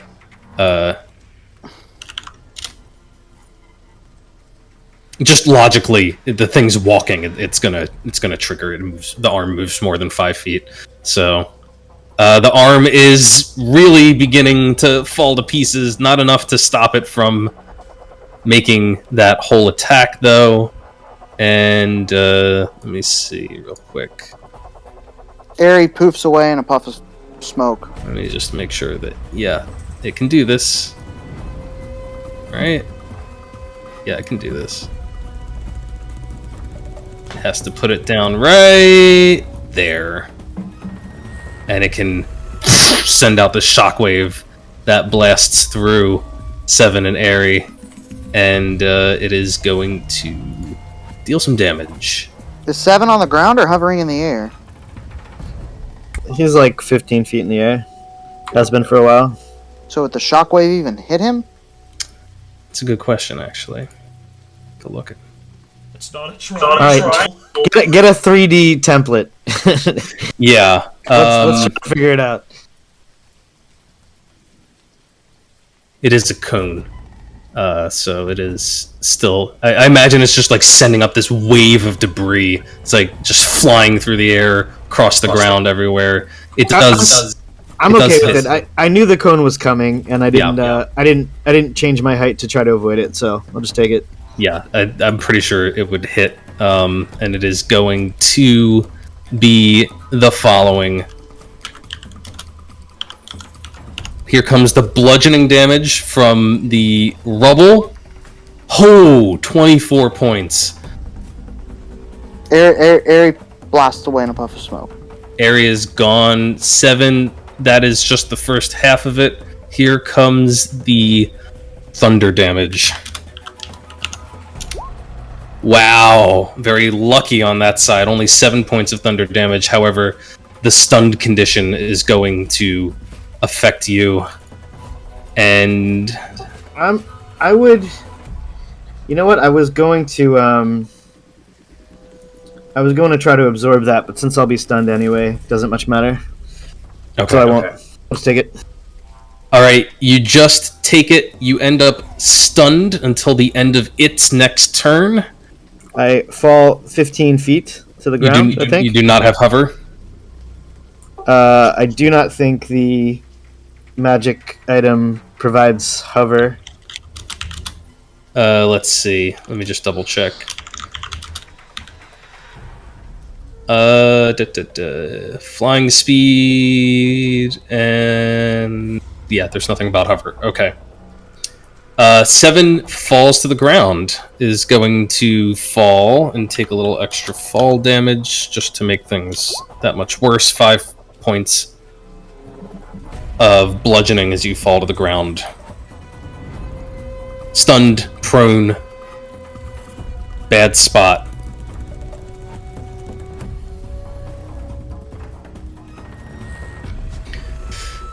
just logically, the thing's walking. It's gonna trigger. It moves. The arm moves more than 5 feet. So, the arm is really beginning to fall to pieces. Not enough to stop it from making that whole attack, though. And let me see real quick. Airy poofs away in a puff of smoke. Let me just make sure that, yeah, it can do this. Right? Yeah, it can do this. It has to put it down right there. And it can send out the shockwave that blasts through Seven and Airy. And it is going to deal some damage. Is 7 on the ground or hovering in the air? He's like 15 feet in the air. Has been for a while. So would the shockwave even hit him? It's a good question, actually. Take a look at. It's not a try. Alright, get a 3D template. Yeah. Let's try to figure it out. It is a cone. So it is still... I imagine it's just like sending up this wave of debris. It's like just flying through the air, across the ground everywhere. It does... I'm okay with it. I knew the cone was coming, and I didn't. I didn't change my height to try to avoid it. So I'll just take it. Yeah, I'm pretty sure it would hit. And it is going to be the following. Here comes the bludgeoning damage from the rubble. Oh, 24 points. Airy blasts away in a puff of smoke. Area's gone. 7. That is just the first half of it. Here comes the thunder damage. Wow. Very lucky on that side. Only 7 points of thunder damage. However, the stunned condition is going to affect you. And I would... You know what? I was going to try to absorb that, but since I'll be stunned anyway, doesn't much matter. okay. So I won't. Let's take it. All right, you just take it. You end up stunned until the end of its next turn. I fall 15 feet to the ground, I think. You do not have hover? I do not think the magic item provides hover. Let's see. Let me just double check. Flying speed, and yeah, there's nothing about hover. Okay. 7 falls to the ground, is going to fall and take a little extra fall damage just to make things that much worse. 5 points of bludgeoning as you fall to the ground. Stunned, prone, bad spot.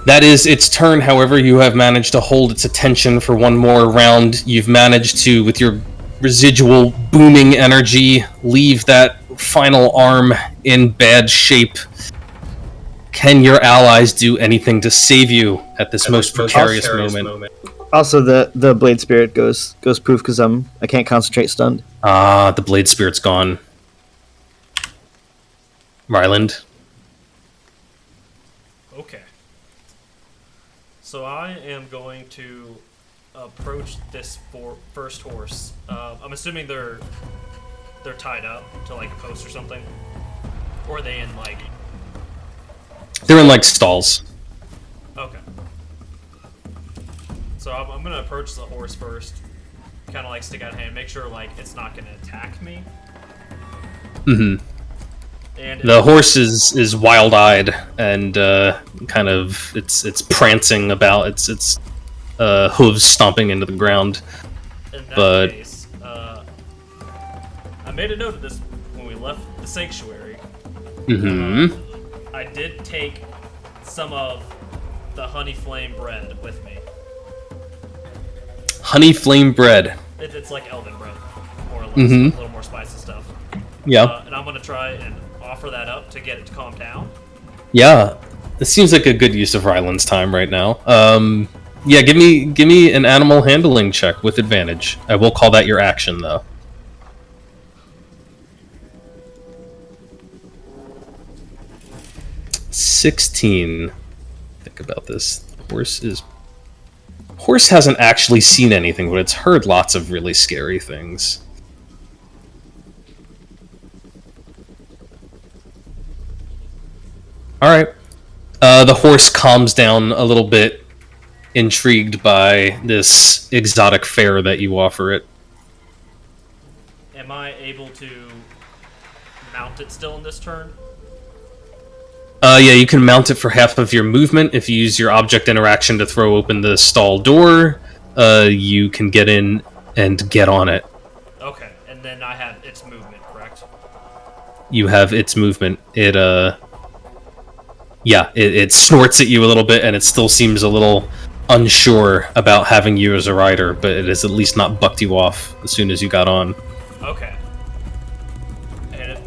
That is its turn. However, you have managed to hold its attention for one more round. You've managed to, with your residual booming energy, leave that final arm in bad shape. Can your allies do anything to save you at this most precarious moment? Also, the blade spirit goes poof because I can't concentrate stunned. Ah, the blade spirit's gone. Ryland. Okay. So I am going to approach this first horse. I'm assuming they're tied up to like a post or something, or are they in like? They're in like stalls. Okay. So I'm gonna approach the horse first, kind of like stick out a hand, make sure like it's not gonna attack me. Mm-hmm. And The horse is wild-eyed and kind of it's prancing about, its hooves stomping into the ground. in that but- case, I made a note of this when we left the sanctuary. Mm-hmm. I did take some of the honey flame bread with me. Honey flame bread. It's like elven bread, more or less, Mhm. with a little more spicy stuff. Yeah. And I'm gonna try and offer that up to get it to calm down. Yeah. This seems like a good use of Ryland's time right now. Yeah, give me an animal handling check with advantage. I will call that your action though. 16. Think about this. Horse hasn't actually seen anything, but it's heard lots of really scary things. Alright. The horse calms down a little bit, intrigued by this exotic fare that you offer it. Am I able to mount it still in this turn? Yeah, you can mount it for half of your movement. If you use your object interaction to throw open the stall door, you can get in and get on it. Okay, and then I have its movement, correct? You have its movement. It snorts at you a little bit, and it still seems a little unsure about having you as a rider, but it has at least not bucked you off as soon as you got on. Okay. And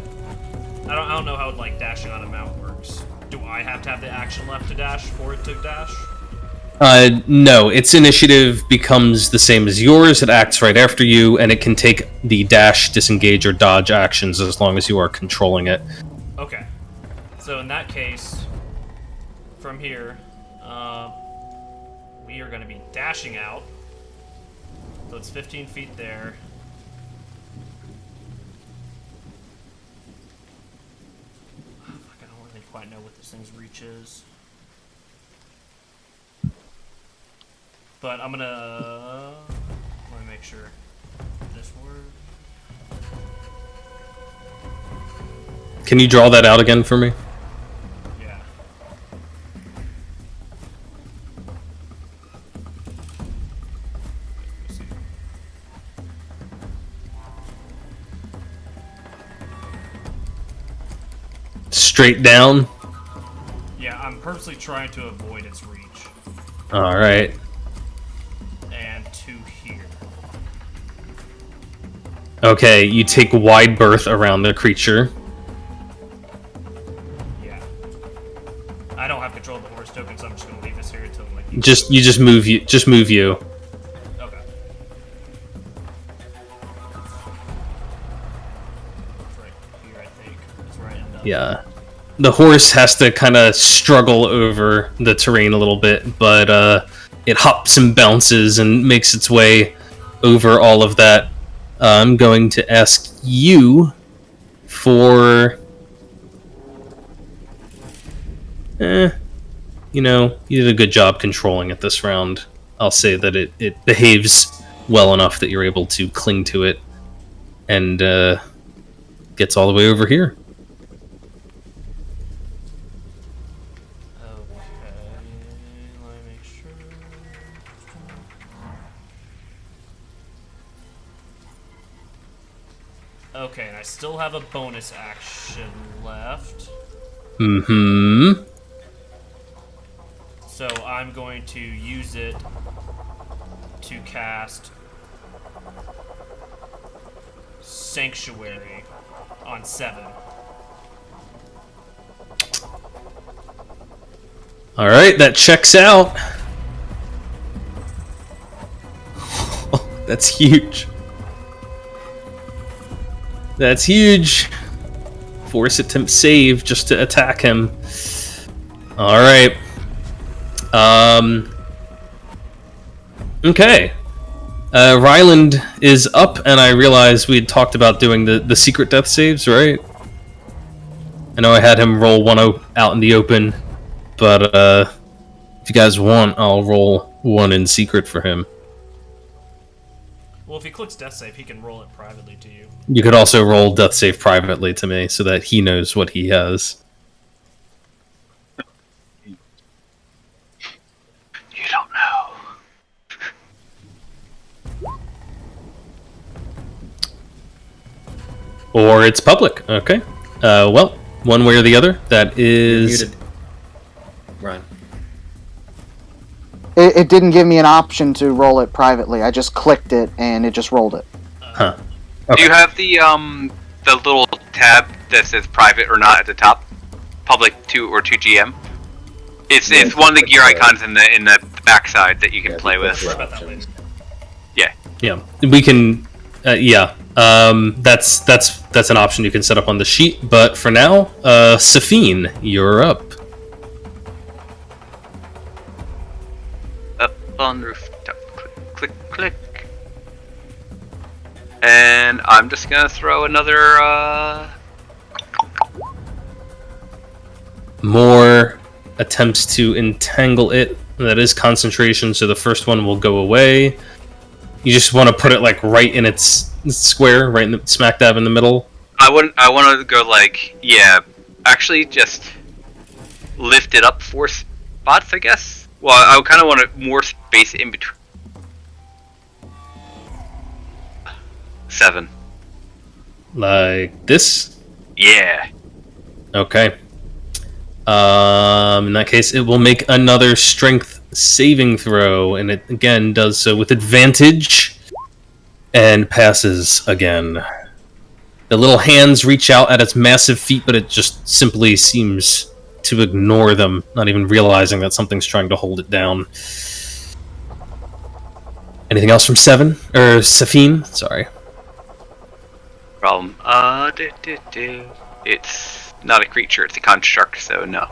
I don't know how like dashing on a mount works. Do I have to have the action left to dash for it to dash? No, its initiative becomes the same as yours. It acts right after you, and it can take the dash, disengage, or dodge actions as long as you are controlling it. Okay. So in that case, from here, we are going to be dashing out. So it's 15 feet there. Fuck, I don't really quite know what this thing's reach is. But I'm gonna... let me make sure. This word... Can you draw that out again for me? Yeah. Let's see. Straight down? Yeah, I'm purposely trying to avoid its reach. Alright. And to here. Okay, you take wide berth around the creature. Yeah. I don't have control of the horse token, so I'm just gonna leave this here until like... You just move you. Just move you. Okay. It's right here, I think. That's where I end up. Yeah. The horse has to kind of struggle over the terrain a little bit, but it hops and bounces and makes its way over all of that. I'm going to ask you for... you know, you did a good job controlling it this round. I'll say that it behaves well enough that you're able to cling to it and gets all the way over here. Okay, let me make sure. Okay, and I still have a bonus action left. Mm-hmm. So I'm going to use it to cast Sanctuary on 7. Alright, that checks out. That's huge. That's huge. Force attempt save just to attack him. Alright. Okay. Ryland is up, and I realized we had talked about doing the secret death saves, right? I know I had him roll 1 out in the open, but if you guys want, I'll roll 1 in secret for him. Well, if he clicks death save, he can roll it privately to you. You could also roll death save privately to me, so that he knows what he has. You don't know. Or it's public. Okay. Well, one way or the other. That is... Muted. Ryan. It didn't give me an option to roll it privately. I just clicked it and it just rolled it. Huh. Do you have the little tab that says private or not at the top? Public to or to GM? It's one of the gear icons in the backside that you can play with. Sorry about that, ladies. Yeah. We can... yeah. That's an option you can set up on the sheet, but for now, Safine, you're up. Up on rooftop. Click, click, click. And I'm just gonna throw another, More attempts to entangle it. That is concentration, so the first one will go away. You just want to put it like right in its square, right in the smack dab in the middle. I want to go like, yeah, actually just lift it up 4 spots, I guess. Well, I kind of want more space in between. 7. Like this? Yeah. Okay. In that case, it will make another strength saving throw, and it again does so with advantage, and passes again. The little hands reach out at its massive feet, but it just simply seems to ignore them, not even realizing that something's trying to hold it down. Anything else from Safine? Sorry. Problem. It's not a creature, it's a construct, so no.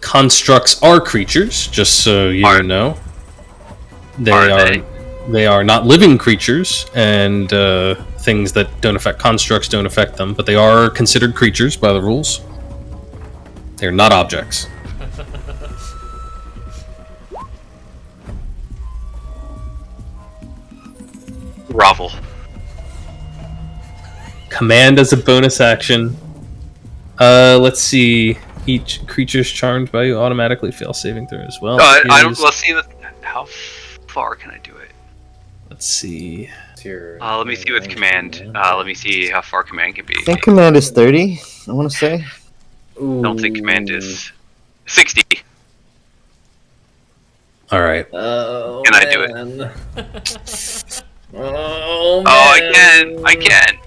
Constructs are creatures, just so you know. They are not living creatures, and things that don't affect constructs don't affect them, but they are considered creatures by the rules. They're not objects. Grovel. Command as a bonus action. Let's see. Each creature's charmed by you automatically fail saving throw as well. I don't. Let's see. How far can I do it? Let's see. Let me see with command. Let me see how far command can be. I think command is 30, I want to say. I don't think command is 60. Alright. Can I do it? Oh, I can.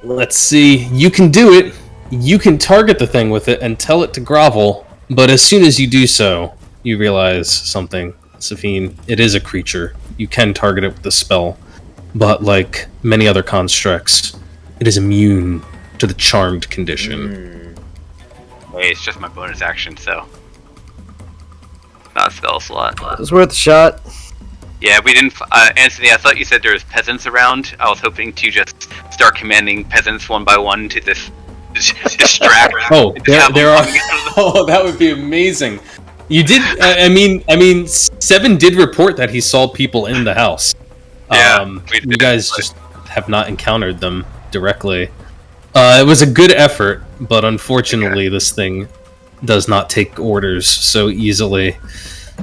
Let's see. You can do it. You can target the thing with it and tell it to grovel, but as soon as you do so, you realize something, Safine. It is a creature. You can target it with the spell, but like many other constructs, it is immune to the charmed condition. Hey, it's just my bonus action, so not a spell slot. It was worth a shot. Yeah, we didn't. Anthony, I thought you said there was peasants around. I was hoping to just start commanding peasants one by one to distract. Oh, there are. Oh, that would be amazing. You did. I mean, Seven did report that he saw people in the house. Yeah, you guys just have not encountered them directly. It was a good effort, but unfortunately, this thing does not take orders so easily.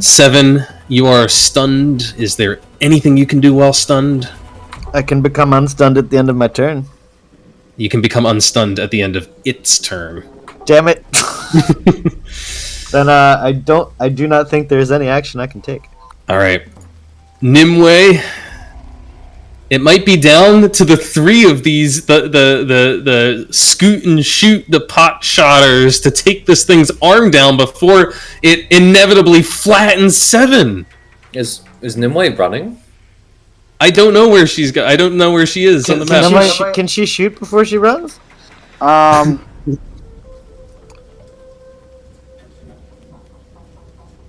Seven, you are stunned. Is there anything you can do while stunned? I can become unstunned at the end of my turn. You can become unstunned at the end of its turn. Damn it. Then I do not think there's any action I can take. All right, Nimue. It might be down to the three of these, the scoot and shoot the pot shotters to take this thing's arm down before it inevitably flattens Seven. Is Nimue running? I don't know where she's go. I don't know where she is on the map. Can she shoot before she runs?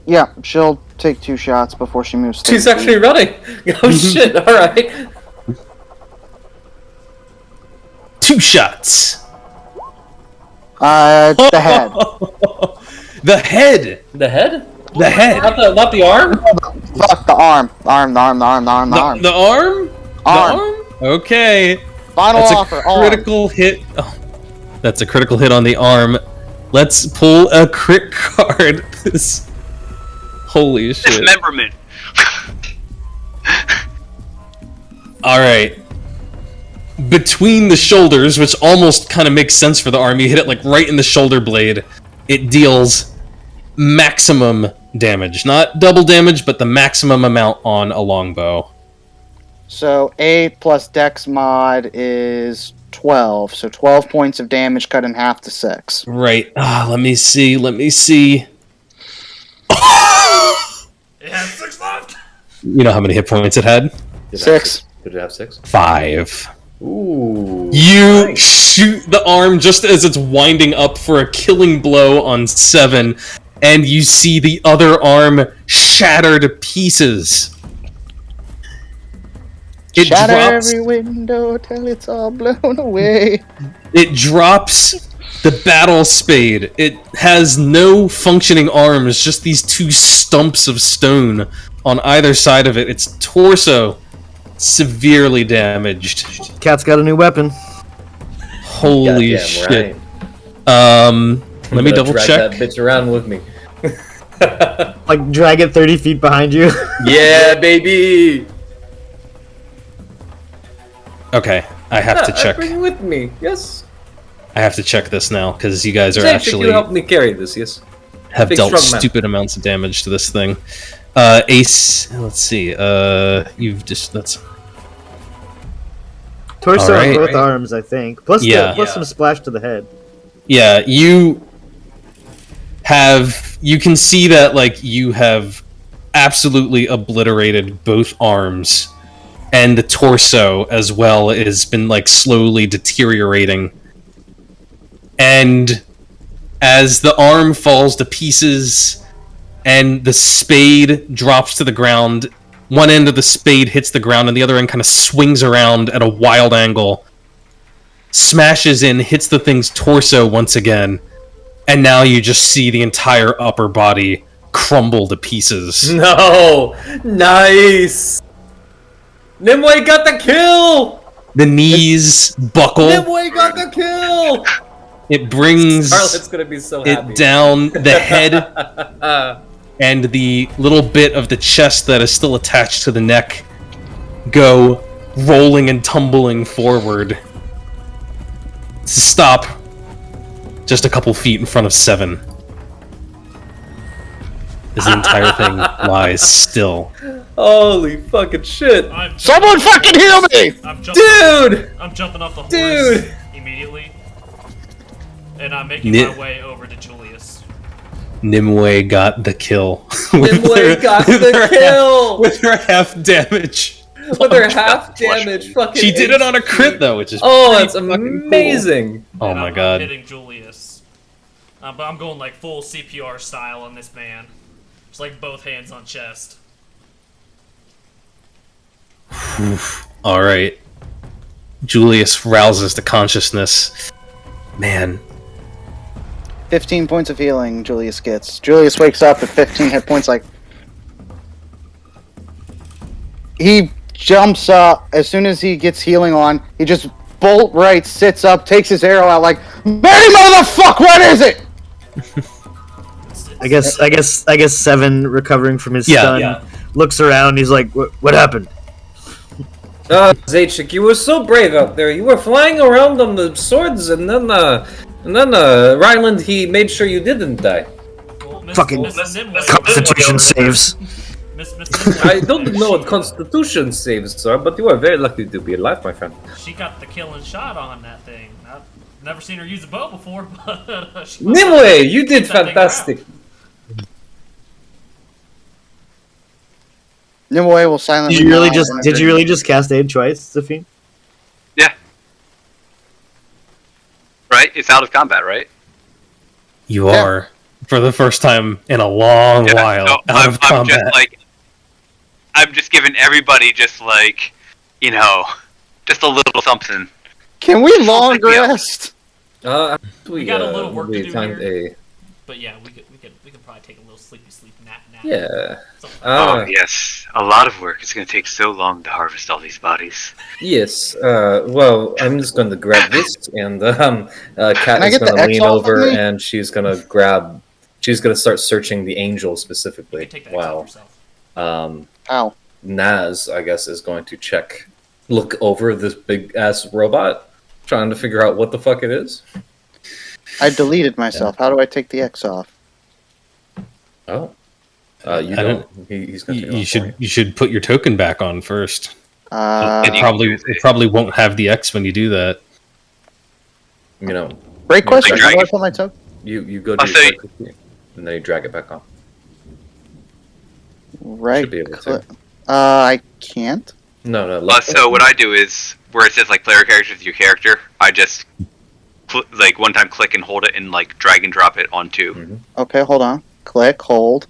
Yeah, she'll take 2 shots before she moves. She's actually running. Oh shit! All right. 2 shots. The head. The head. The head? The head. Not the arm? Fuck the arm. The arm. The arm? Arm. The arm? Okay. Final That's offer. a critical hit. Oh, that's a critical hit on the arm. Let's pull a crit card. This. Holy shit. Dismemberment. Alright. Between the shoulders, which almost kind of makes sense for the arm, you hit it like right in the shoulder blade. It deals maximum damage. Not double damage, but the maximum amount on a longbow. So 8 plus Dex mod is 12. So 12 points of damage cut in half to 6. Right. Let me see. It has 6 left. You know how many hit points it had? 6. Did it have 6? 5. Ooh. You Nice. shoot the arm just as it's winding up for a killing blow on 7, and you see the other arm shatter to pieces. It Shatter drops. every window till it's all blown away. It drops the battle spade. It has no functioning arms, just these 2 stumps of stone on either side of it. Its torso severely damaged. Cat's got a new weapon. Holy Goddamn shit. right. Let me double drag check. that bitch around with me. Like, drag it 30 feet behind you. Yeah, baby. Okay, I have to check. Bring it with me. Yes. I have to check this now because you guys are Jake, actually you help me carry this. Yes. have Big dealt strong man. stupid amounts of damage to this thing. Ace, let's see. You've just that's Torso Alright. and both arms, I think. Plus, Yeah. plus some splash to the head. yeah. You can see that like you have absolutely obliterated both arms, and the torso as well has been like slowly deteriorating. And as the arm falls to pieces and the spade drops to the ground, one end of the spade hits the ground and the other end kind of swings around at a wild angle, smashes in, hits the thing's torso once again, and now you just see the entire upper body crumble to pieces. No. Nice. Nimue got the kill. The knees buckle. Nimue got the kill. It brings Charlotte's gonna be so happy. it down. The head and the little bit of the chest that is still attached to the neck go rolling and tumbling forward. Stop just a couple feet in front of 7. As the entire thing lies still. Holy fucking shit. Someone fucking heal me! Dude! I'm jumping off the horse Dude! immediately. And I'm making Ni- my way over to Julius. Nimue got the kill. Nimue got the kill! With her half damage. With her half damage fucking She did it on a HP. crit though, which is Oh, pretty that's fucking cool. amazing. Oh And my I'm god. hitting Julius. But I'm going like full CPR style on this man. Just like both hands on chest. Alright. Julius rouses to consciousness. Man. 15 points of healing Julius gets. Julius wakes up at 15 hit points like... He jumps up. As soon as he gets healing on, he just bolt right, sits up, takes his arrow out like, Mary motherfuck, what is it? I guess 7, recovering from his Yeah, stun, yeah. looks around. He's like, "What happened?" Zaychik, you were so brave out there. You were flying around on the swords, and then Ryland, he made sure you didn't die. Well, Fucking Nimue, Constitution saves. Miss I don't know what Constitution saves are, but you are very lucky to be alive, my friend. She got the killing shot on that thing. I've never seen her use a bow before, but she Nimue, you did that thing fantastic. Nimue will silently. Did you really nod just and did you agree. really just cast aid twice, Zafine? Yeah. Right? It's out of combat, right? You Yeah. are, for the first time in a long while, so out of I'm just combat. like, I'm just giving everybody just like, you know, just a little something. Can we long Yeah. rest? We got a little work to do timed here. But yeah, we could probably take a little sleep nap. Yeah. Something Oh yes, a lot of work. It's going to take so long to harvest all these bodies. Yes. Well, I'm just going to grab this, and Kat I is get the going to X lean off of over, me? and she's going to grab. She's going to start searching the angel you specifically. can take that wow. Wow. yourself. Ow. Naz, I guess, is going to look over this big ass robot, trying to figure out what the fuck it is. I deleted myself. How do I take the X off? Oh. You I don't. He's going to. You should put your token back on first. Uh, It probably won't have the X when you do that. You know, great question. Like How do I dragging- put my token? you go I'll to say- and then you drag it back on. Right. Should be able to. I can't. No. So what I do is where it says like player characters, your character, I just like one time click and hold it and like drag and drop it onto. Mhm. Okay, hold on. Click, hold.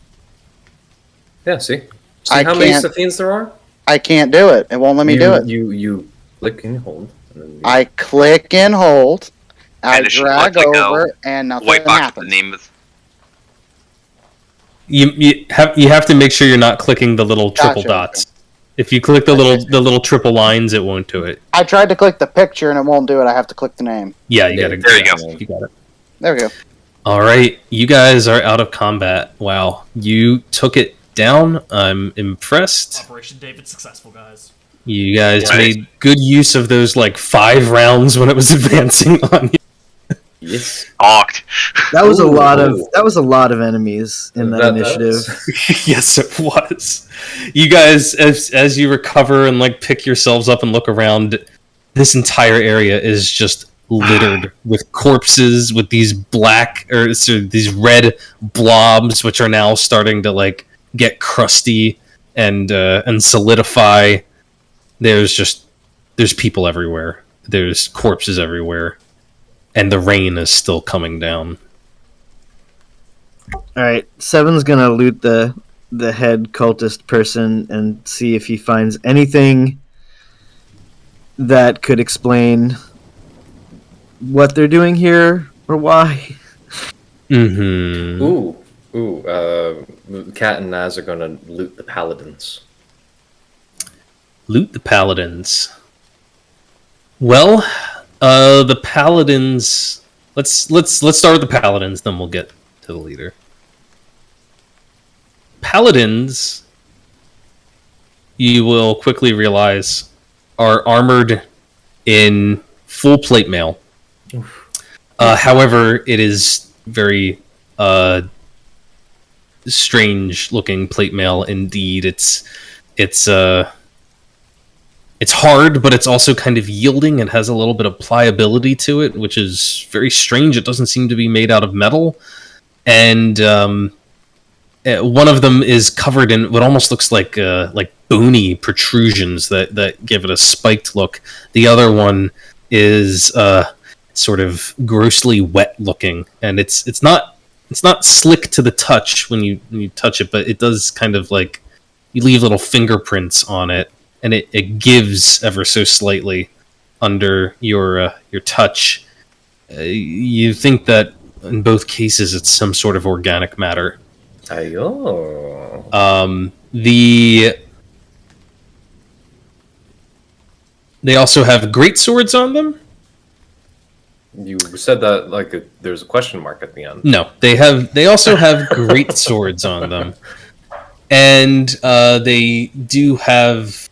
Yeah. See I how many can't- Saphines there are? I can't do it. It won't let me do it. You click and hold. And then you, I click and hold. I And it should drag look like a over, and nothing White box with happens. the name of. You have to make sure you're not clicking the little triple Gotcha. dots. If you click the little triple lines, it won't do it. I tried to click the picture, and it won't do it. I have to click the name. Yeah, you Yeah, gotta. there you go. You got it. There we go. All right, you guys are out of combat. Wow, you took it down. I'm impressed. Operation David successful, guys. You guys Right. made good use of those like 5 rounds when it was advancing on you. yes. Awked. That was Ooh. a lot of enemies in that initiative. Yes, it was. You guys, as you recover and like pick yourselves up and look around, this entire area is just littered with corpses, with these these red blobs, which are now starting to like get crusty and solidify. There's people everywhere. There's corpses everywhere, and the rain is still coming down. All right, Seven's gonna loot the head cultist person and see if he finds anything that could explain what they're doing here or why. Mm-hmm. Kat and Naz are gonna loot the paladins. Loot the paladins. Well, the paladins. Let's start with the paladins, then we'll get to the leader. Paladins, you will quickly realize, are armored in full plate mail. However, it is very strange looking plate mail indeed. It's hard, but it's also kind of yielding and has a little bit of pliability to it, which is very strange. It doesn't seem to be made out of metal. And one of them is covered in what almost looks like bony protrusions that give it a spiked look. The other one is sort of grossly wet looking, and it's not slick to the touch when you touch it, but it does kind of like you leave little fingerprints on it, and it gives ever so slightly under your touch. You think that in both cases it's some sort of organic matter. Ayo. They also have great swords on them. You said that like there's a question mark at the end. No, they also have great swords on them, and they do have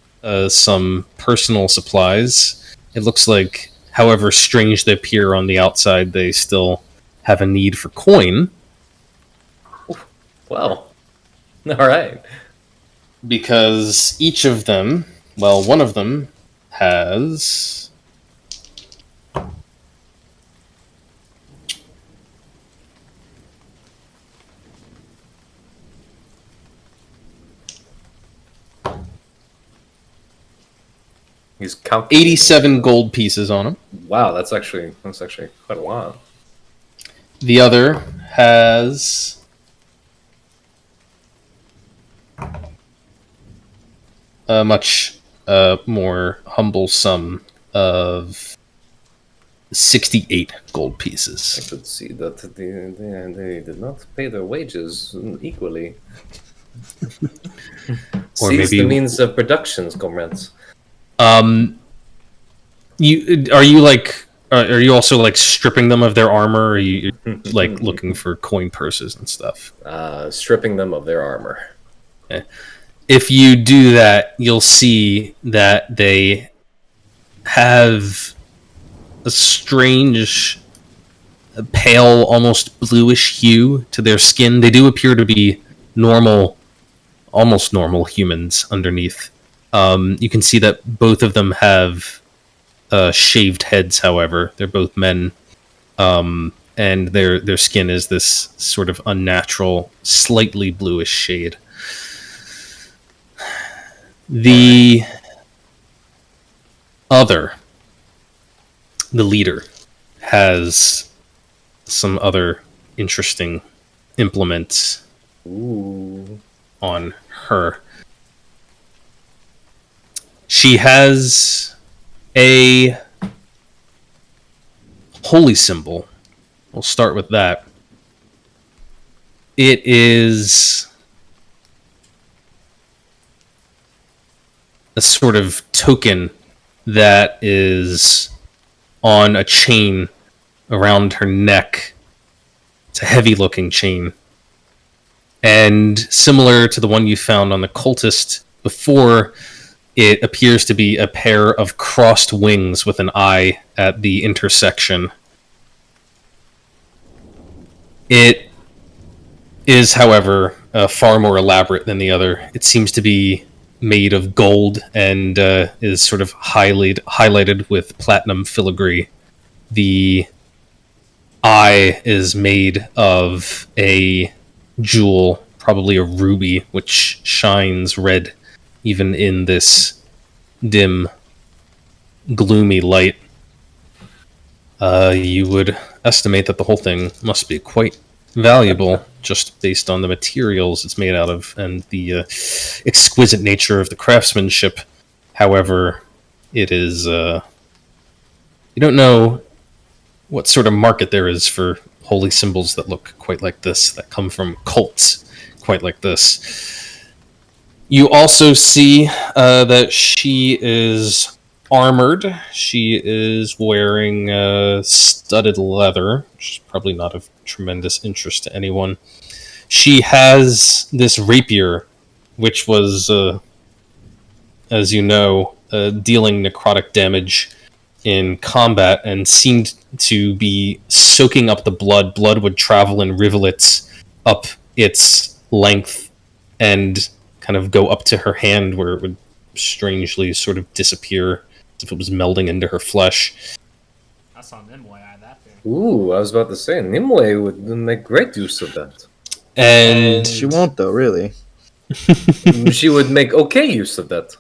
some personal supplies. It looks like, however strange they appear on the outside, they still have a need for coin. Well, all right. Because each of them, well, one of them has... He's counting 87 gold pieces on him. Wow, that's actually quite a lot. The other has a much more humble sum of 68 gold I pieces. could see that they did not pay their wages equally. Or Seize maybe- the means of productions, comrades. Are you also like stripping them of their armor? Or are you like looking for coin purses and stuff? Stripping them of their armor. If you do that, you'll see that they have a strange, pale, almost bluish hue to their skin. They do appear to be normal, almost normal humans underneath. You can see that both of them have shaved heads, however. They're both men. And their skin is this sort of unnatural, slightly bluish shade. The leader, has some other interesting implements Ooh. on her. She has a holy symbol. We'll start with that. It is a sort of token that is on a chain around her neck. It's a heavy looking chain. And similar to the one you found on the cultist before, it appears to be a pair of crossed wings with an eye at the intersection. It is, however, far more elaborate than the other. It seems to be made of gold and is sort of highlighted with platinum filigree. The eye is made of a jewel, probably a ruby, which shines red even in this dim, gloomy light. You would estimate that the whole thing must be quite valuable, just based on the materials it's made out of and the exquisite nature of the craftsmanship. However, it is... you don't know what sort of market there is for holy symbols that look quite like this, that come from cults quite like this. You also see that she is armored. She is wearing studded leather, which is probably not of tremendous interest to anyone. She has this rapier, which was, as you know, dealing necrotic damage in combat and seemed to be soaking up the blood. Blood would travel in rivulets up its length and kind of go up to her hand, where it would strangely sort of disappear as if it was melding into her flesh. I saw Nimue eye that thing. Ooh, I was about to say, Nimue would make great use of that. And She won't, though, really. She would make okay use of that.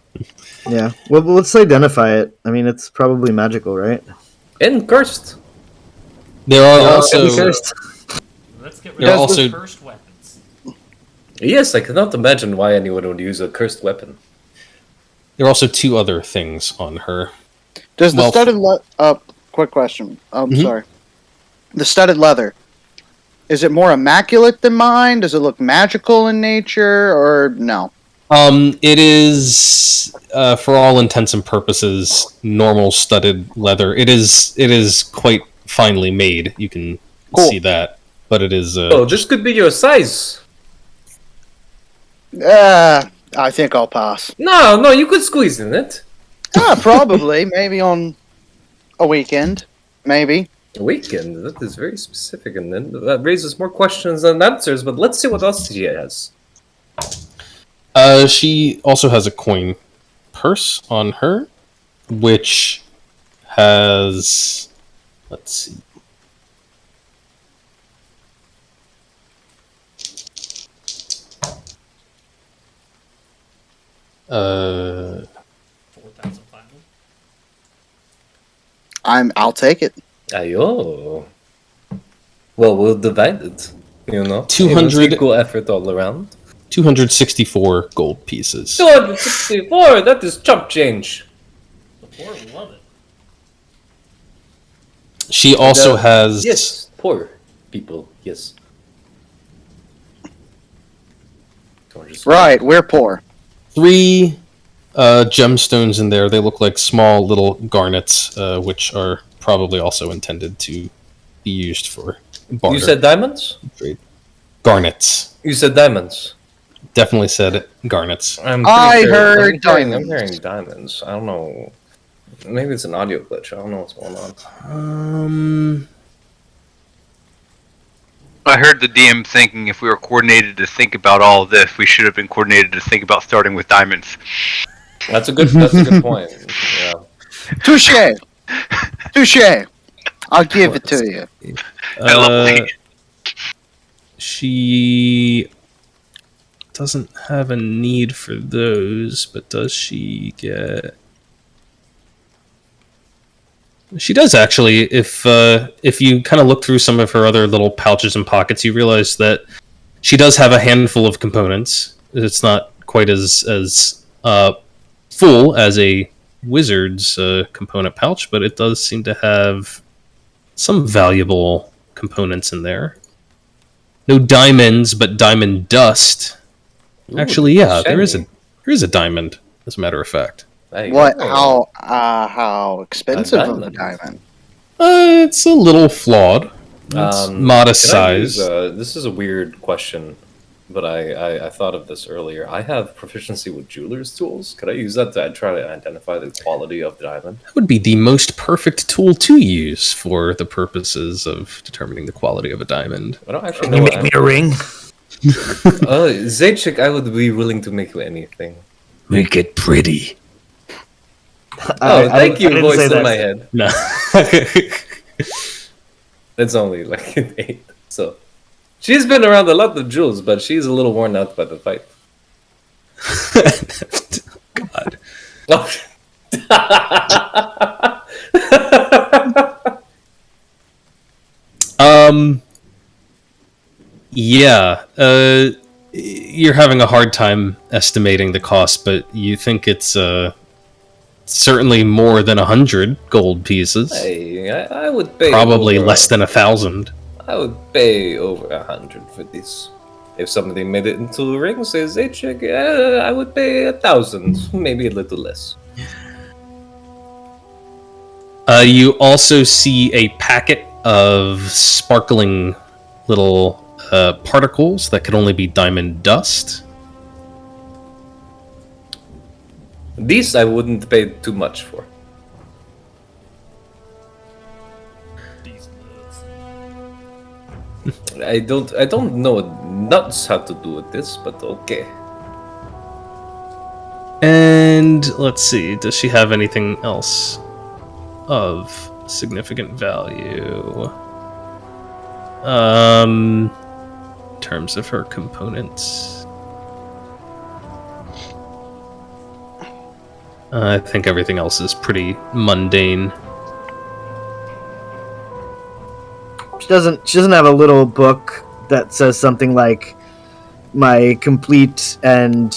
Yeah. Well, let's identify it. I mean, it's probably magical, right? And cursed. there are also... Cursed. Let's get There rid are of also- the cursed weapons. Yes, I cannot imagine why anyone would use a cursed weapon. There are also two other things on her. Does the Well, studded quick question. Mhm. Sorry. The studded leather. Is it more immaculate than mine? Does it look magical in nature, or no? It is, for all intents and purposes, normal studded leather. It is quite finely made. You can Cool. see that, but it is. Oh, this could be your size. I think I'll pass. No, you could squeeze in it. Probably. Maybe on a weekend. Maybe. A weekend? That is very specific, and then that raises more questions than answers, but let's see what else she has. She also has a coin purse on her, which has... Let's see. Uh... 4,000 platinum. I'll take it. Ayo. Well, we'll divide it. You know, 200 equal effort all around. 264 gold pieces. 264. That is chump change. The poor love it. She also has... Yes, poor people. Yes. Right, we're poor. 3 gemstones in there. They look like small little garnets, which are probably also intended to be used for barter. You said diamonds? Trade. Garnets. You said diamonds. Definitely said garnets. I heard diamonds. I'm hearing diamonds. I don't know. Maybe it's an audio glitch. I don't know what's going on. I heard the DM thinking if we were coordinated to think about all of this, we should have been coordinated to think about starting with diamonds. That's a good point. Yeah. Touche! Touche! I'll give it to you. She doesn't have a need for those, but does she get... She does, actually. If you kind of look through some of her other little pouches and pockets, you realize that she does have a handful of components. It's not quite as full as a wizard's component pouch, but it does seem to have some valuable components in there. No diamonds, but diamond dust. Ooh, actually, yeah, there shiny. is a diamond, as a matter of fact. What? How expensive of a diamond? It's a little flawed. It's modest size. This is a weird question, but I thought of this earlier. I have proficiency with jeweler's tools. Could I use that to try to identify the quality of the diamond? That would be the most perfect tool to use for the purposes of determining the quality of a diamond. I don't actually Can know. you make me a ring? Zaychik, I would be willing to make you anything. Make it pretty. Thank you, I didn't voice say in that. my head. No. It's only like an 8. So she's been around a lot of jewels, but she's a little worn out by the fight. God. Yeah. You're having a hard time estimating the cost, but you think it's certainly more than 100 gold pieces. Hey, I would pay Probably over, less than 1,000. I would pay over 100 for this. If somebody made it into a ring, says Zaychik, I would pay 1,000, maybe a little less. You also see a packet of sparkling little particles that could only be diamond dust. These I wouldn't pay too much for. These nuts. I don't know nuts how to do with this, but okay. And let's see, does she have anything else of significant value? In terms of her components. I think everything else is pretty mundane. She doesn't have a little book that says something like my complete and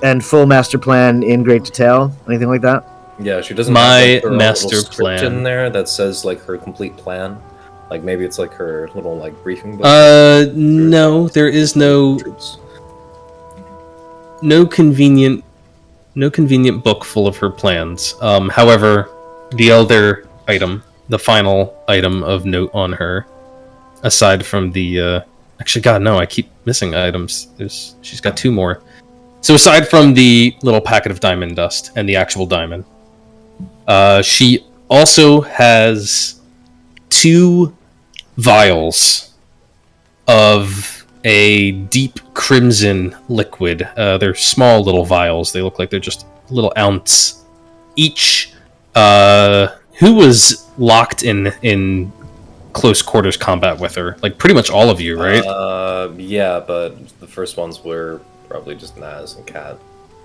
and full master plan in great detail, anything like that? Yeah, she doesn't My have like, her own master little script plan. in there that says like her complete plan. Like maybe it's like her little like briefing book. No, there is no convenient book full of her plans. However, the other item, the final item of note on her, aside from the actually, God, no, I keep missing items. She's got 2 more. So aside from the little packet of diamond dust and the actual diamond, she also has 2 vials of a deep crimson liquid. They're small little vials. They look like they're just a little ounce each. Who was locked in close quarters combat with her? Like pretty much all of you, right? Yeah, but the first ones were probably just Naz and Kat.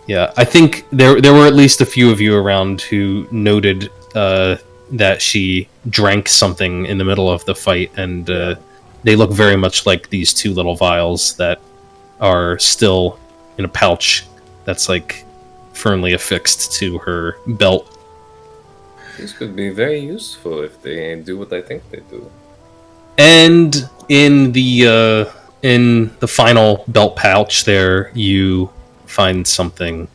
Yeah, I think there were at least a few of you around who noted that she drank something in the middle of the fight, and they look very much like these 2 little vials that are still in a pouch that's like firmly affixed to her belt. These could be very useful if they do what I think they do. And in the final belt pouch there, you find something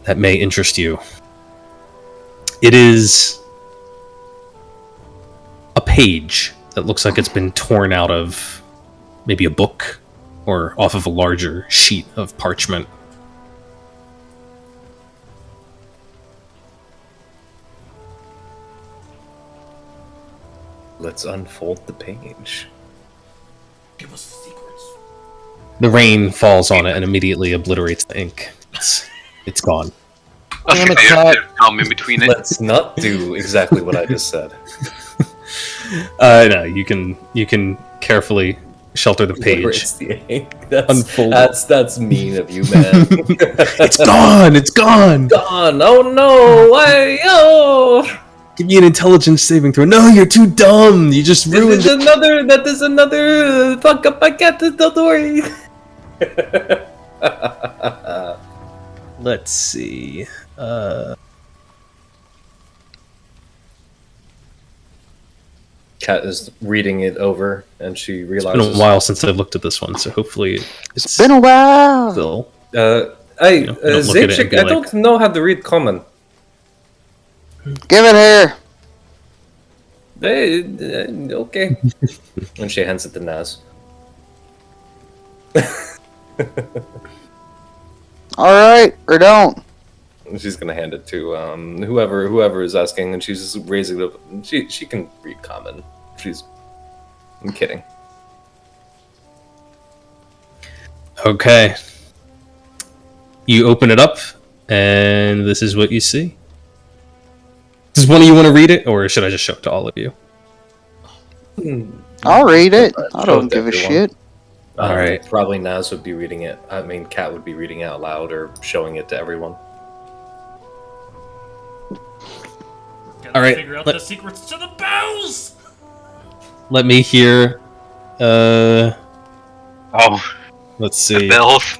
that may interest you. It is a page that looks like it's been torn out of maybe a book or off of a larger sheet of parchment. Let's unfold the page. Give us the secrets. The rain falls on it and immediately obliterates the ink. It's gone. Damn it, Okay, Kat. come in between it. Let's not do exactly what I just said. No, you can carefully shelter the page. It's the ink. Unfold. That's mean of you, man. It's gone! It's gone! Gone! Oh no! Why? Oh! Give me an intelligence saving throw. No, you're too dumb! You just ruined it. That is another fuck up. I got it. Don't worry. Let's see. Kat is reading it over, and she It's realizes. been a while since I've looked at this one, so hopefully it's Been a while. still. Hey, don't look at it and Zaychik, be I like- don't know how to read common. Give it here. Hey, okay. And she hands it to Naz. All right, or don't. She's gonna hand it to whoever is asking, and she's just raising it up. She can read common. I'm kidding. Okay. You open it up, and this is what you see. Does one of you want to read it, or should I just show it to all of you? I'll read it. I Show don't it to give a everyone. shit. All right. Probably Naz would be reading it. I mean, Kat would be reading it out loud or showing it to everyone. Gotta All right, figure out let- the secrets to the bells! Let me hear. Oh, Let's the see. bells.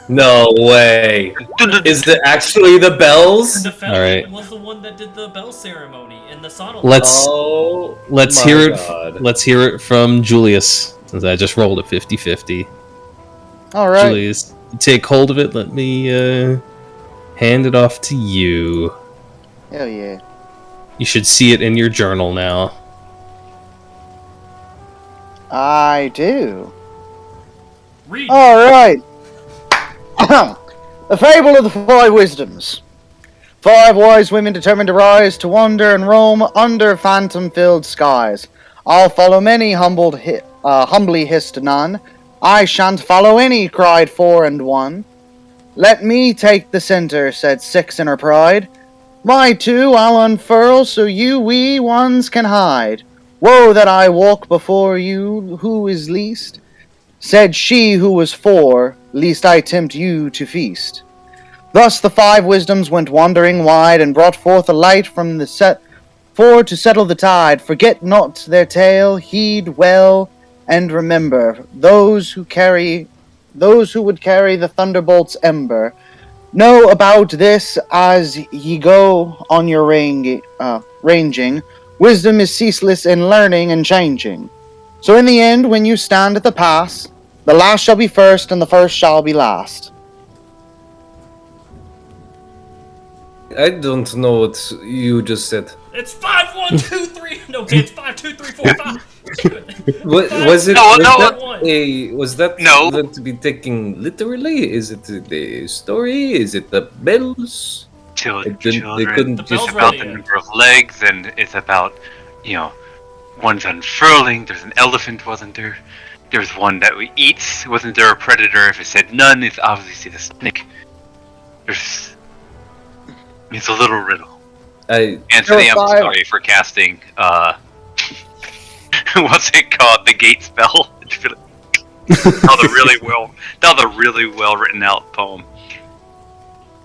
No way! Is it actually the bells? The All right. was the one that did the bell ceremony in the sauna. Let's Oh, let's my hear it. God. Let's hear it from Julius, since I just rolled a 50-50. All right. Julius, you take hold of it. Let me hand it off to you. Hell yeah. You should see it in your journal now. I do. Read. All right. The fable of the 5 wisdoms. 5 wise women determined to rise, to wander and roam under phantom-filled skies. I'll follow many, humbly hissed none. I shan't follow any, cried 4 and 1. Let me take the center, said 6 in her pride. My 2 I'll unfurl, so you wee ones can hide. Woe that I walk before you, who is least? Said she who was 4, least I tempt you to feast. Thus the 5 wisdoms went wandering wide, and brought forth a light from the for to settle the tide. Forget not their tale, heed well, and remember those who would carry the thunderbolt's ember. Know about this as ye go on your ranging. Wisdom is ceaseless in learning and changing. So in the end, when you stand at the pass, the last shall be first, and the first shall be last. I don't know what you just said. It's 5, 1, 2, 3. No, it's 5, 2, 3, 4, 5. What Five, was it? No, was no, that one. was that No. meant to be taken literally? Is it the story? Is it the bells? Children, They couldn't The it's bells just were about the the end. number of legs, and it's about, you know, one's unfurling. There's an elephant, wasn't there? There's one that we eats. Wasn't there a predator? If it said none, it's obviously the snake. It's a little riddle. Anthony, I'm sorry for casting, what's it called? The gate spell. That was a really well written out poem.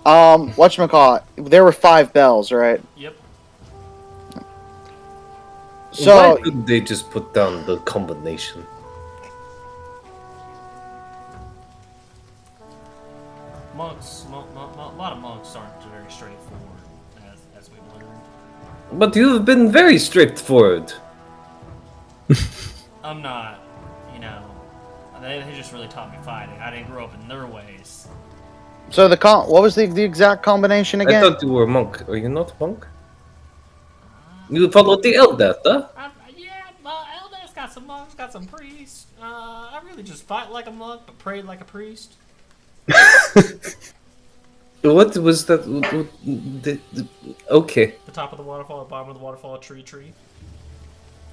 Whatchamacallit? There were 5 bells, right? Yep. So why couldn't they just put down the combination? Monks, a lot of monks aren't very straightforward, as we've learned. But you've been very straightforward. I'm not, they just really taught me fighting. I didn't grow up in their ways. So what was the exact combination I again? thought you were a monk. Are you not a monk? You followed the Eldar, huh? Yeah, Eldar's got some monks, got some priests. I really just fight like a monk, but pray like a priest. What was that? Okay. The top of the waterfall, the bottom of the waterfall, tree.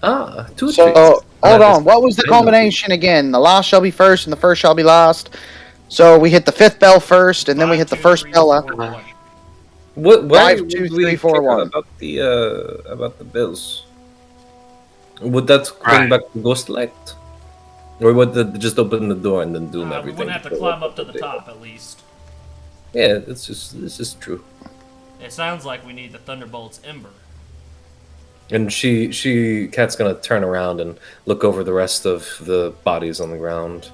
Ah, two So trees. hold That on. is- What was the I know. combination again? The last shall be first, and the first shall be last. So we hit the 5th bell first, and then we hit the first bell after. What? Why 5, would 2, we 3, 4, care 1. about the bells? Would that bring Right. back the ghost light, or would that just open the door and then doom We everything? wouldn't have to climb up to the top, at least. Yeah, this is true. It sounds like we need the Thunderbolt's Ember. And Cat's gonna turn around and look over the rest of the bodies on the ground.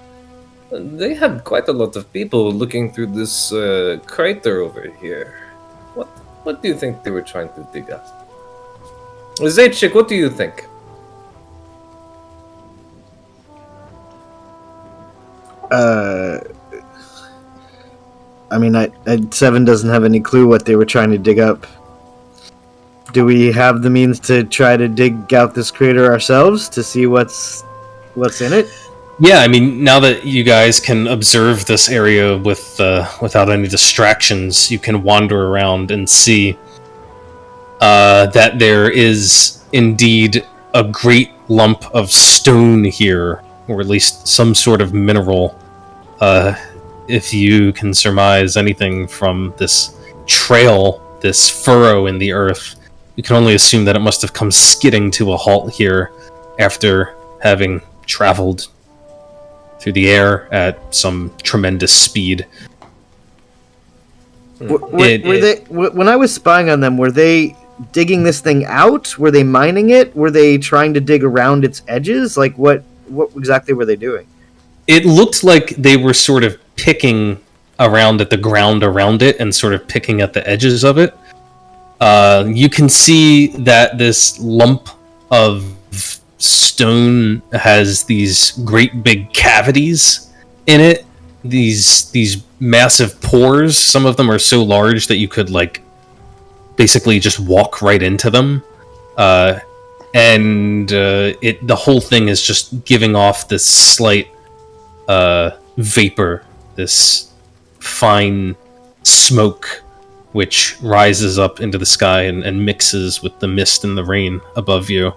They had quite a lot of people looking through this crater over here. What do you think they were trying to dig up? Zaychik, what do you think? I mean, Seven doesn't have any clue what they were trying to dig up. Do we have the means to try to dig out this crater ourselves to see what's in it? Yeah, I mean, now that you guys can observe this area without any distractions, you can wander around and see that there is indeed a great lump of stone here, or at least some sort of mineral. If you can surmise anything from this trail, this furrow in the earth, you can only assume that it must have come skidding to a halt here after having traveled through the air at some tremendous speed. When I was spying on them, were they digging this thing out? Were they mining it? Were they trying to dig around its edges? Like, what exactly were they doing? It looked like they were sort of picking around at the ground around it and sort of picking at the edges of it. You can see that this lump of stone has these great big cavities in it. These massive pores. Some of them are so large that you could basically just walk right into them. The whole thing is just giving off this slight vapor, this fine smoke, which rises up into the sky and mixes with the mist and the rain above you.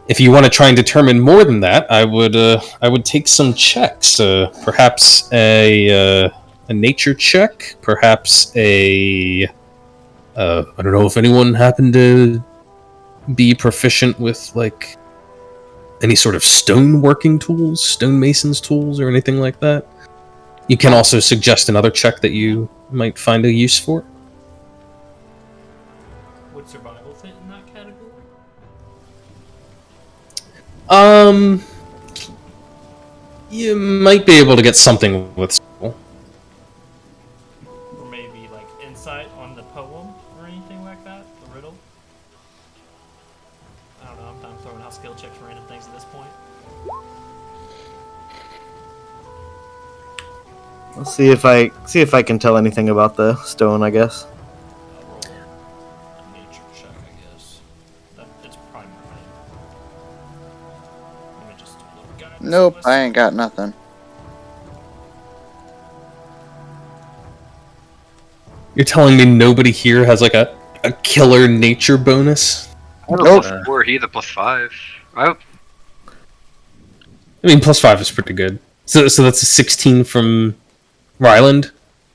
If you want to try and determine more than that, I would take some checks. Perhaps a nature check. Perhaps I don't know if anyone happened to be proficient with any sort of stone working tools, stonemason's tools, or anything like that. You can also suggest another check that you might find a use for. Would survival fit in that category? You might be able to get something with skill. Or maybe insight on the poem or anything like that? The riddle? I don't know, I'm throwing out skill checks for random things at this point. I'll see if I can tell anything about the stone, I guess. Nope, I ain't got nothing. You're telling me nobody here has like a killer nature bonus? I have a Nope. +4, he's a +5. I mean, +5 is pretty good. So that's a 16 from Ryland,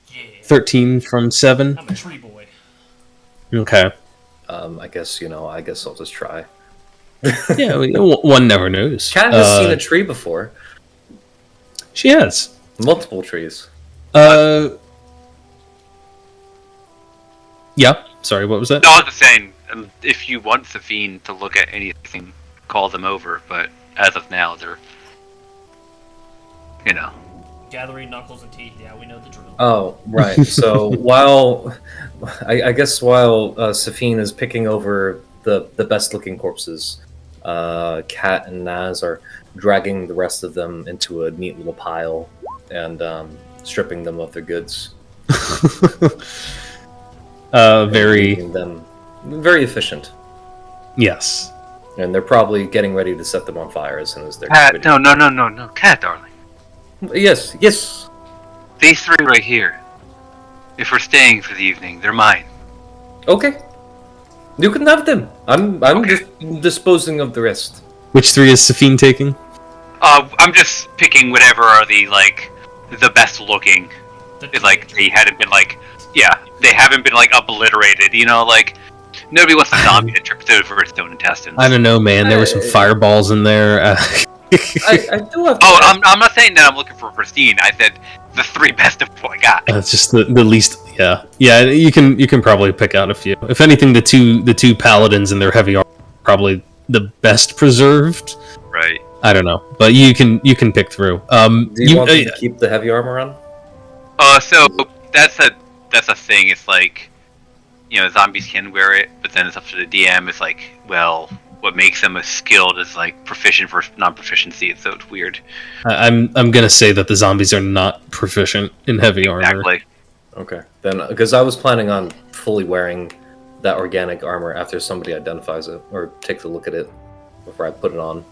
Yeah. 13 from 7. I'm a tree boy. Okay. I guess I'll just try. Yeah, one never knows. Cat has seen a tree before. She has. Multiple trees. Yeah. Sorry, what was that? No, I was just saying, if you want Safine to look at anything, call them over, but as of now, they're, Gathering knuckles and teeth, yeah, we know the drill. Oh, right. So while Safine is picking over the best looking corpses, Kat and Naz are dragging the rest of them into a neat little pile and stripping them of their goods. Making them very efficient. Yes. And they're probably getting ready to set them on fire as soon as they're Cat, ready. no, Cat, darling. Yes. These three right here. If we're staying for the evening, they're mine. Okay. You can have them. I'm Okay. just disposing of the rest. Which 3 is Safine taking? I'm just picking whatever are the best looking. It's like they haven't been they haven't been obliterated. Nobody wants a zombie that trips over its own intestines. I don't know, man. There were some fireballs in there. I do have. Oh, I'm not saying that I'm looking for pristine. I said the 3 best of what I got. It's just the least. Yeah. You can probably pick out a few. If anything, the two paladins and their heavy armor are probably the best preserved. Right. I don't know, but you can pick through. Do you want them to keep the heavy armor on? So that's a thing. It's zombies can wear it, but then it's up to the DM. It's what makes them as skilled is proficient versus non-proficiency. So it's weird. I'm gonna say that the zombies are not proficient in heavy armor. Exactly. Okay, then because I was planning on fully wearing that organic armor after somebody identifies it or takes a look at it before I put it on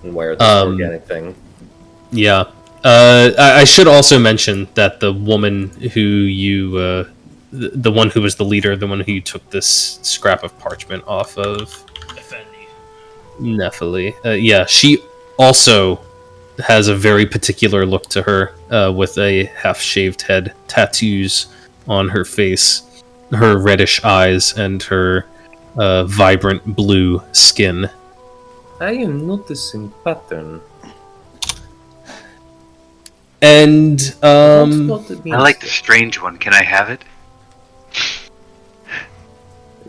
and wear this organic thing. Yeah. I should also mention that the woman who you, the one who was the leader, the one who you took this scrap of parchment off of, Nephili. Yeah, she also has a very particular look to her, with a half-shaved head, tattoos on her face, her reddish eyes, and her vibrant blue skin. I am noticing pattern. And I like the strange one. Can I have it?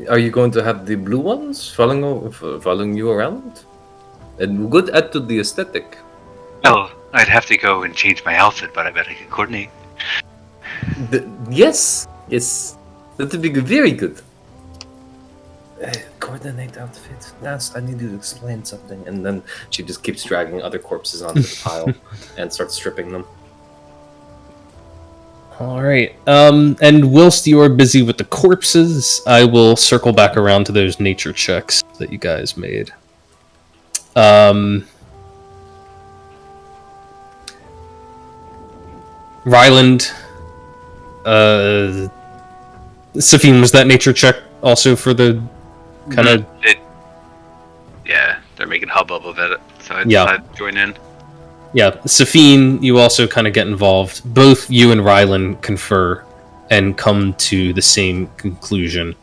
Are you going to have the blue ones following you around? And good add to the aesthetic. Oh, I'd have to go and change my outfit, but I bet I can coordinate. Yes, that would be very good. Coordinate outfit. Yes, I need you to explain something. And then she just keeps dragging other corpses onto the pile and starts stripping them. All right. And whilst you're busy with the corpses, I will circle back around to those nature checks that you guys made. Ryland, Safine, was that nature check also for the kind of? Yeah, they're making hubbub of it, so I'd join in. Yeah, Safine, you also kind of get involved. Both you and Ryland confer and come to the same conclusion.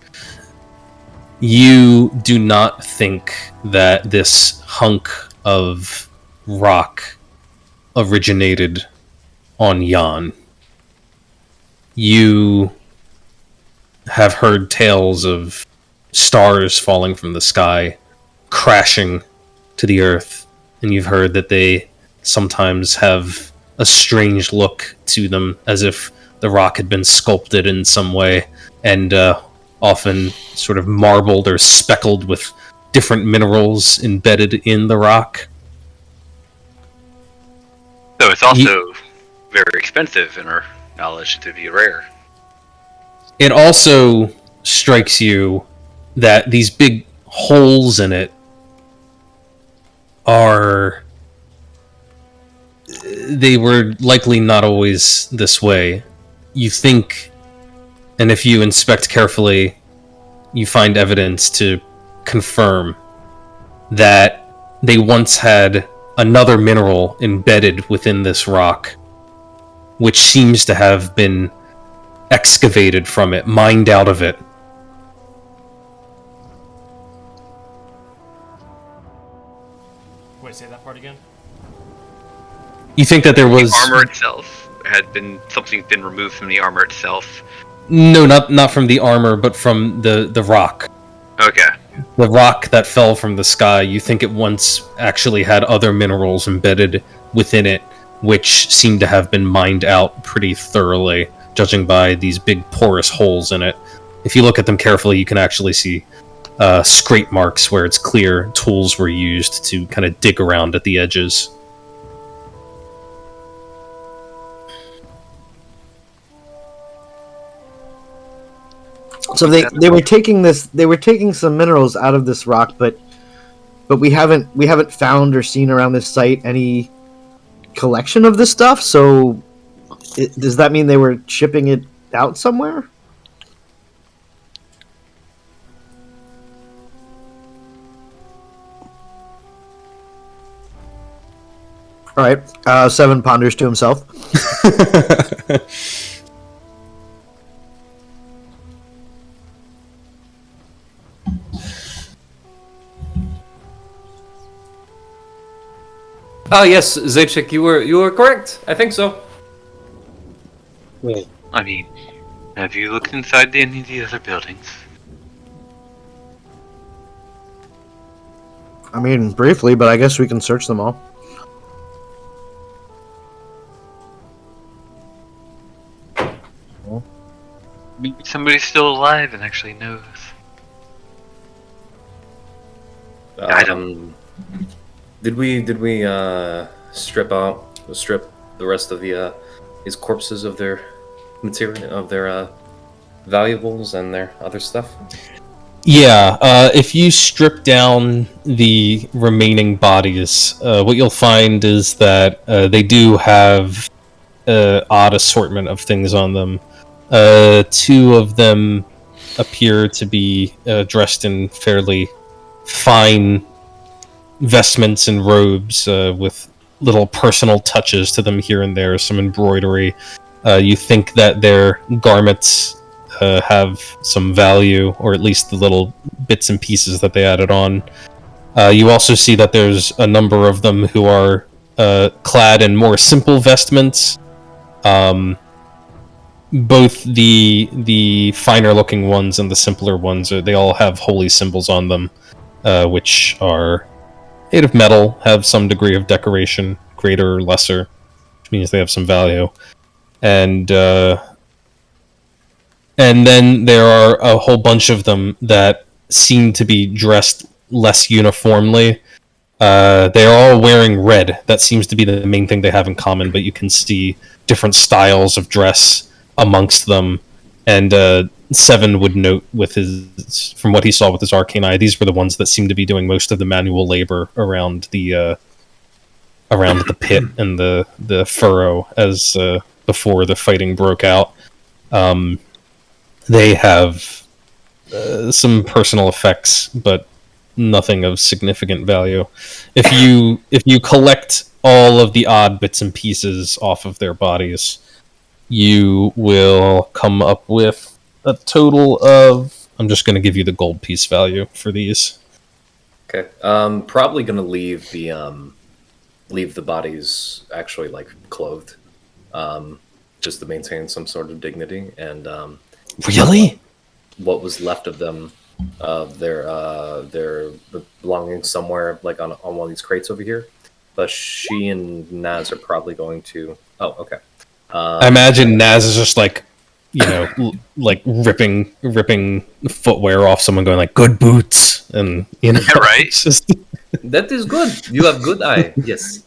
You do not think that this hunk of rock originated on Yon. You have heard tales of stars falling from the sky, crashing to the earth, and you've heard that they sometimes have a strange look to them, as if the rock had been sculpted in some way, and often sort of marbled or speckled with different minerals embedded in the rock. So it's also very expensive in our knowledge to be rare. It also strikes you that these big holes in it are they were likely not always this way. You think, and if you inspect carefully, you find evidence to confirm that they once had another mineral embedded within this rock, which seems to have been excavated from it, mined out of it. Wait, say that part again? You think that there was... The armor itself something's been removed from the armor itself. No, not from the armor, but from the rock. Okay. The rock that fell from the sky, you think it once actually had other minerals embedded within it, which seem to have been mined out pretty thoroughly, judging by these big porous holes in it. If you look at them carefully, you can actually see scrape marks where it's clear tools were used to kind of dig around at the edges. So they were taking some minerals out of this rock, but we haven't found or seen around this site any collection of this stuff. So does that mean they were shipping it out somewhere? All right. Seven ponders to himself. Oh yes, Zaychik, you were correct. I think so. Wait. I mean, have you looked inside any of the other buildings? I mean, briefly, but I guess we can search them all. Maybe somebody's still alive and actually knows. I don't. Did we strip the rest of these corpses of their material, of their valuables and their other stuff? Yeah, if you strip down the remaining bodies, what you'll find is that they do have an odd assortment of things on them. Two of them appear to be dressed in fairly fine vestments and robes with little personal touches to them here and there, some embroidery. You think that their garments have some value, or at least the little bits and pieces that they added on. You also see that there's a number of them who are clad in more simple vestments. Both the finer looking ones and the simpler ones, they all have holy symbols on them, which are made of metal, have some degree of decoration, greater or lesser, which means they have some value. And then there are a whole bunch of them that seem to be dressed less uniformly. They are all wearing red. That seems to be the main thing they have in common, but you can see different styles of dress amongst them. And Seven would note with his, from what he saw with his arcane eye, these were the ones that seemed to be doing most of the manual labor around the pit and the furrow as before the fighting broke out. They have some personal effects, but nothing of significant value. If you collect all of the odd bits and pieces off of their bodies, you will come up with a total of... I'm just going to give you the gold piece value for these. Okay. Probably going to leave the bodies actually like clothed, just to maintain some sort of dignity. And Really? what was left of them, their belongings somewhere like on one of these crates over here. But she and Naz are probably going to... Oh, okay. I imagine Naz is just like, like ripping footwear off someone, going like, "Good boots," and Yeah, right? it's just... That is good. You have good eye. Yes.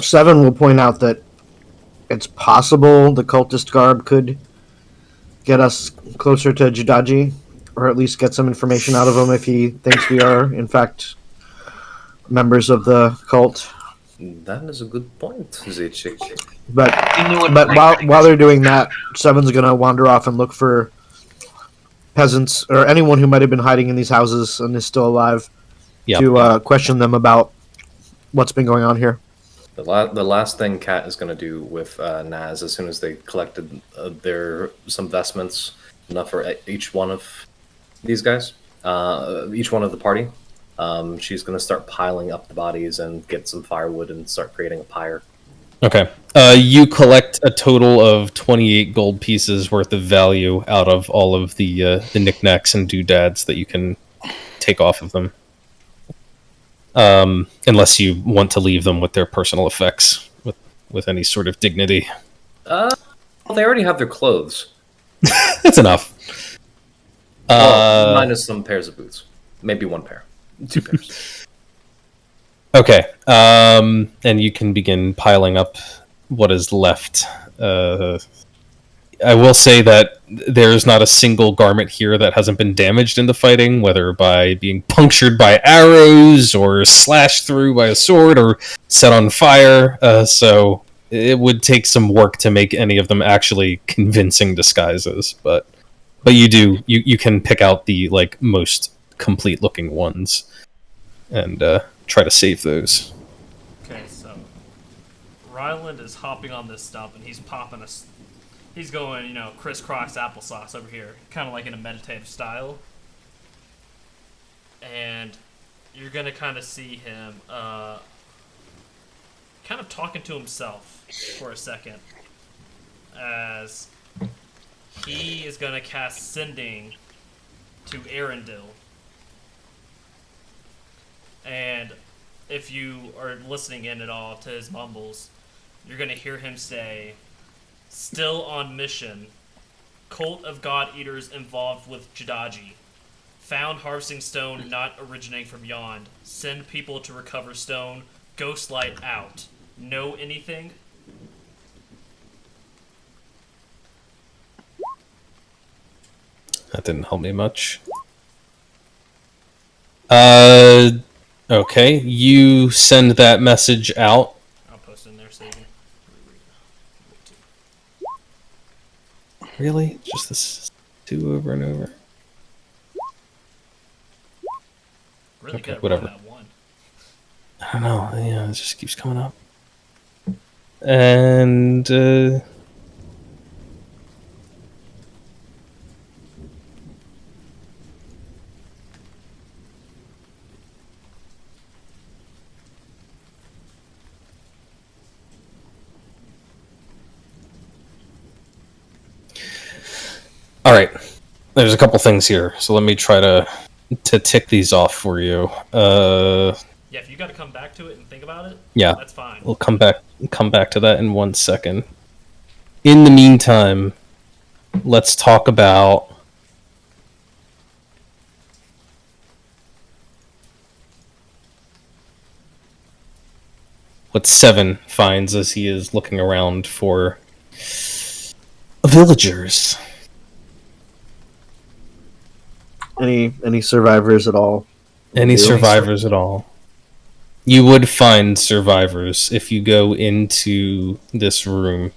Seven will point out that it's possible the cultist garb could get us closer to Judaji, or at least get some information out of him if he thinks we are, in fact, members of the cult. That is a good point, Zichik. But You would but like- while they're doing that, Seven's gonna wander off and look for peasants or anyone who might have been hiding in these houses and is still alive to question them about what's been going on here. The last thing Kat is going to do with Naz, as soon as they collected some vestments, enough for each one of these guys, each one of the party, she's going to start piling up the bodies and get some firewood and start creating a pyre. Okay. You collect a total of 28 gold pieces worth of value out of all of the knickknacks and doodads that you can take off of them. Unless you want to leave them with their personal effects, with any sort of dignity. Well, they already have their clothes. That's enough. Minus some pairs of boots. Maybe one pair. 2 pairs. Okay. And you can begin piling up what is left. I will say that there's not a single garment here that hasn't been damaged in the fighting, whether by being punctured by arrows or slashed through by a sword or set on fire. So it would take some work to make any of them actually convincing disguises. But you can pick out the most complete looking ones and try to save those. Okay, so Ryland is hopping on this stump and he's popping he's going, crisscross applesauce over here, kind of like in a meditative style. And you're gonna kind of see him kind of talking to himself for a second as he is gonna cast Sending to Arendelle. And if you are listening in at all to his mumbles, you're gonna hear him say, "Still on mission. Cult of God Eaters involved with Jadaji. Found harvesting stone not originating from Yon. Send people to recover stone. Ghost light out. Know anything?" That didn't help me much. Okay, you send that message out. I'll post it in there so you can reread. Really? Just this 2 over and over? Really Okay, good at whatever. that one. I don't know. Yeah, it just keeps coming up. And all right. There's a couple things here, so let me try to tick these off for you. Yeah, if you got to come back to it and think about it, Yeah. that's fine. We'll come back to that in 1 second. In the meantime, let's talk about what Seven finds as he is looking around for villagers. Any survivors at all? Any Really? survivors at all? You would find survivors if you go into this room,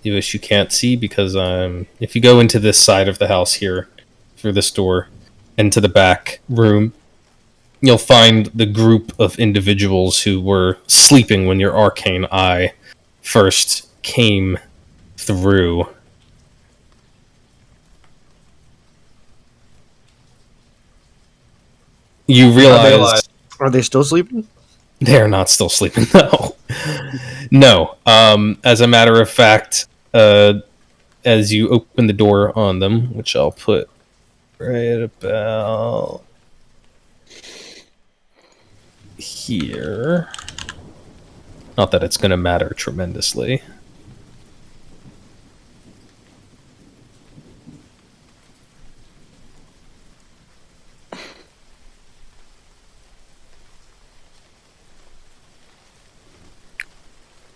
which you can't see because if you go into this side of the house here, through this door, into the back room, you'll find the group of individuals who were sleeping when your arcane eye first came through. You realize Are they still sleeping? they're not still sleeping, though. No. As a matter of fact, as you open the door on them, which I'll put right about here. Not that it's going to matter tremendously.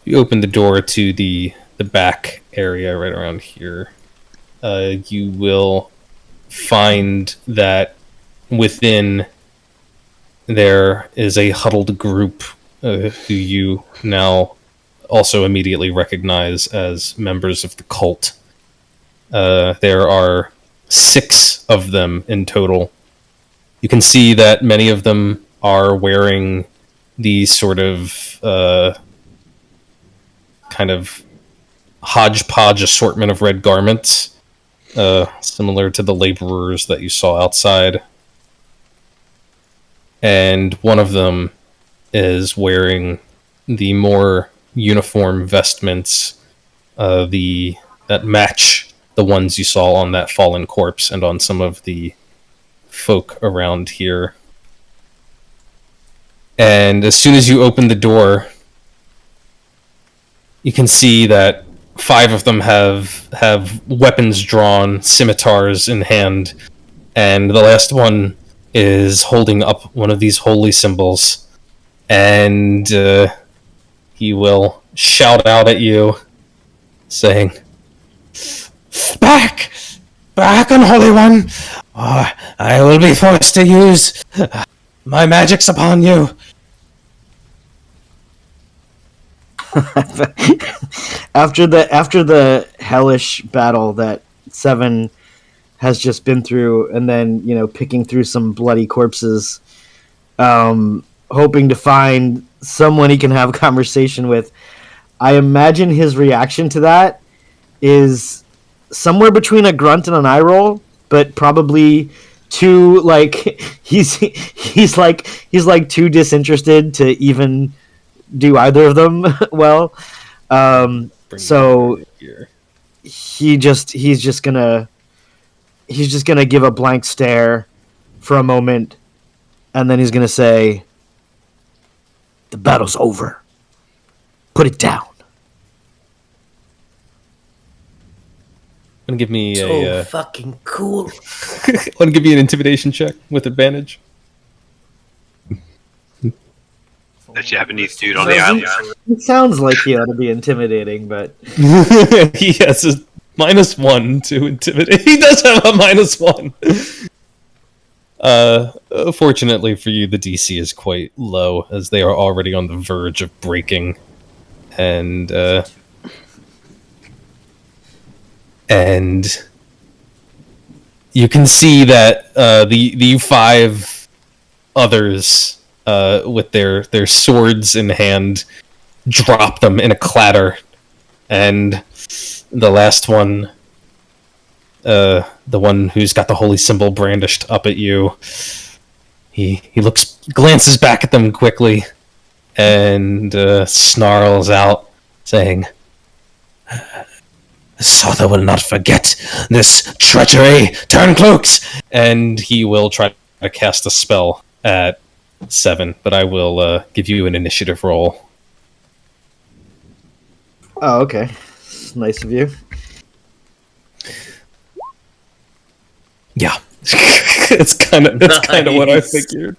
You open the door to the back area right around here. You will find that within there is a huddled group who you now also immediately recognize as members of the cult. There are 6 of them in total. You can see that many of them are wearing these sort of kind of hodgepodge assortment of red garments, similar to the laborers that you saw outside. And one of them is wearing the more uniform vestments that match the ones you saw on that fallen corpse and on some of the folk around here. And as soon as you open the door, you can see that 5 of them have weapons drawn, scimitars in hand, and the last one is holding up one of these holy symbols, and he will shout out at you, saying, Back! Back, unholy one! I will be forced to use my magics upon you. After the hellish battle that Seven has just been through, and then picking through some bloody corpses, hoping to find someone he can have a conversation with, I imagine his reaction to that is somewhere between a grunt and an eye roll, but probably too he's too disinterested to even do either of them well. So he's just gonna give a blank stare for a moment, and then he's gonna say, "The battle's over. Put it down." Want to give me so fucking cool. Want to give me an intimidation check with advantage? The Japanese dude on the island. It sounds like he ought to be intimidating, but He has a -1 to intimidate. He does have a -1. Fortunately for you, the DC is quite low, as they are already on the verge of breaking, and you can see that the 5 others, with their swords in hand, drop them in a clatter, and the last one, the one who's got the holy symbol brandished up at you, he glances back at them quickly, and snarls out, saying, "Sotha will not forget this treachery, Turncloaks!" And he will try to cast a spell at 7, but I will give you an initiative roll. oh, okay, nice of you. Yeah, it's kind of what I figured.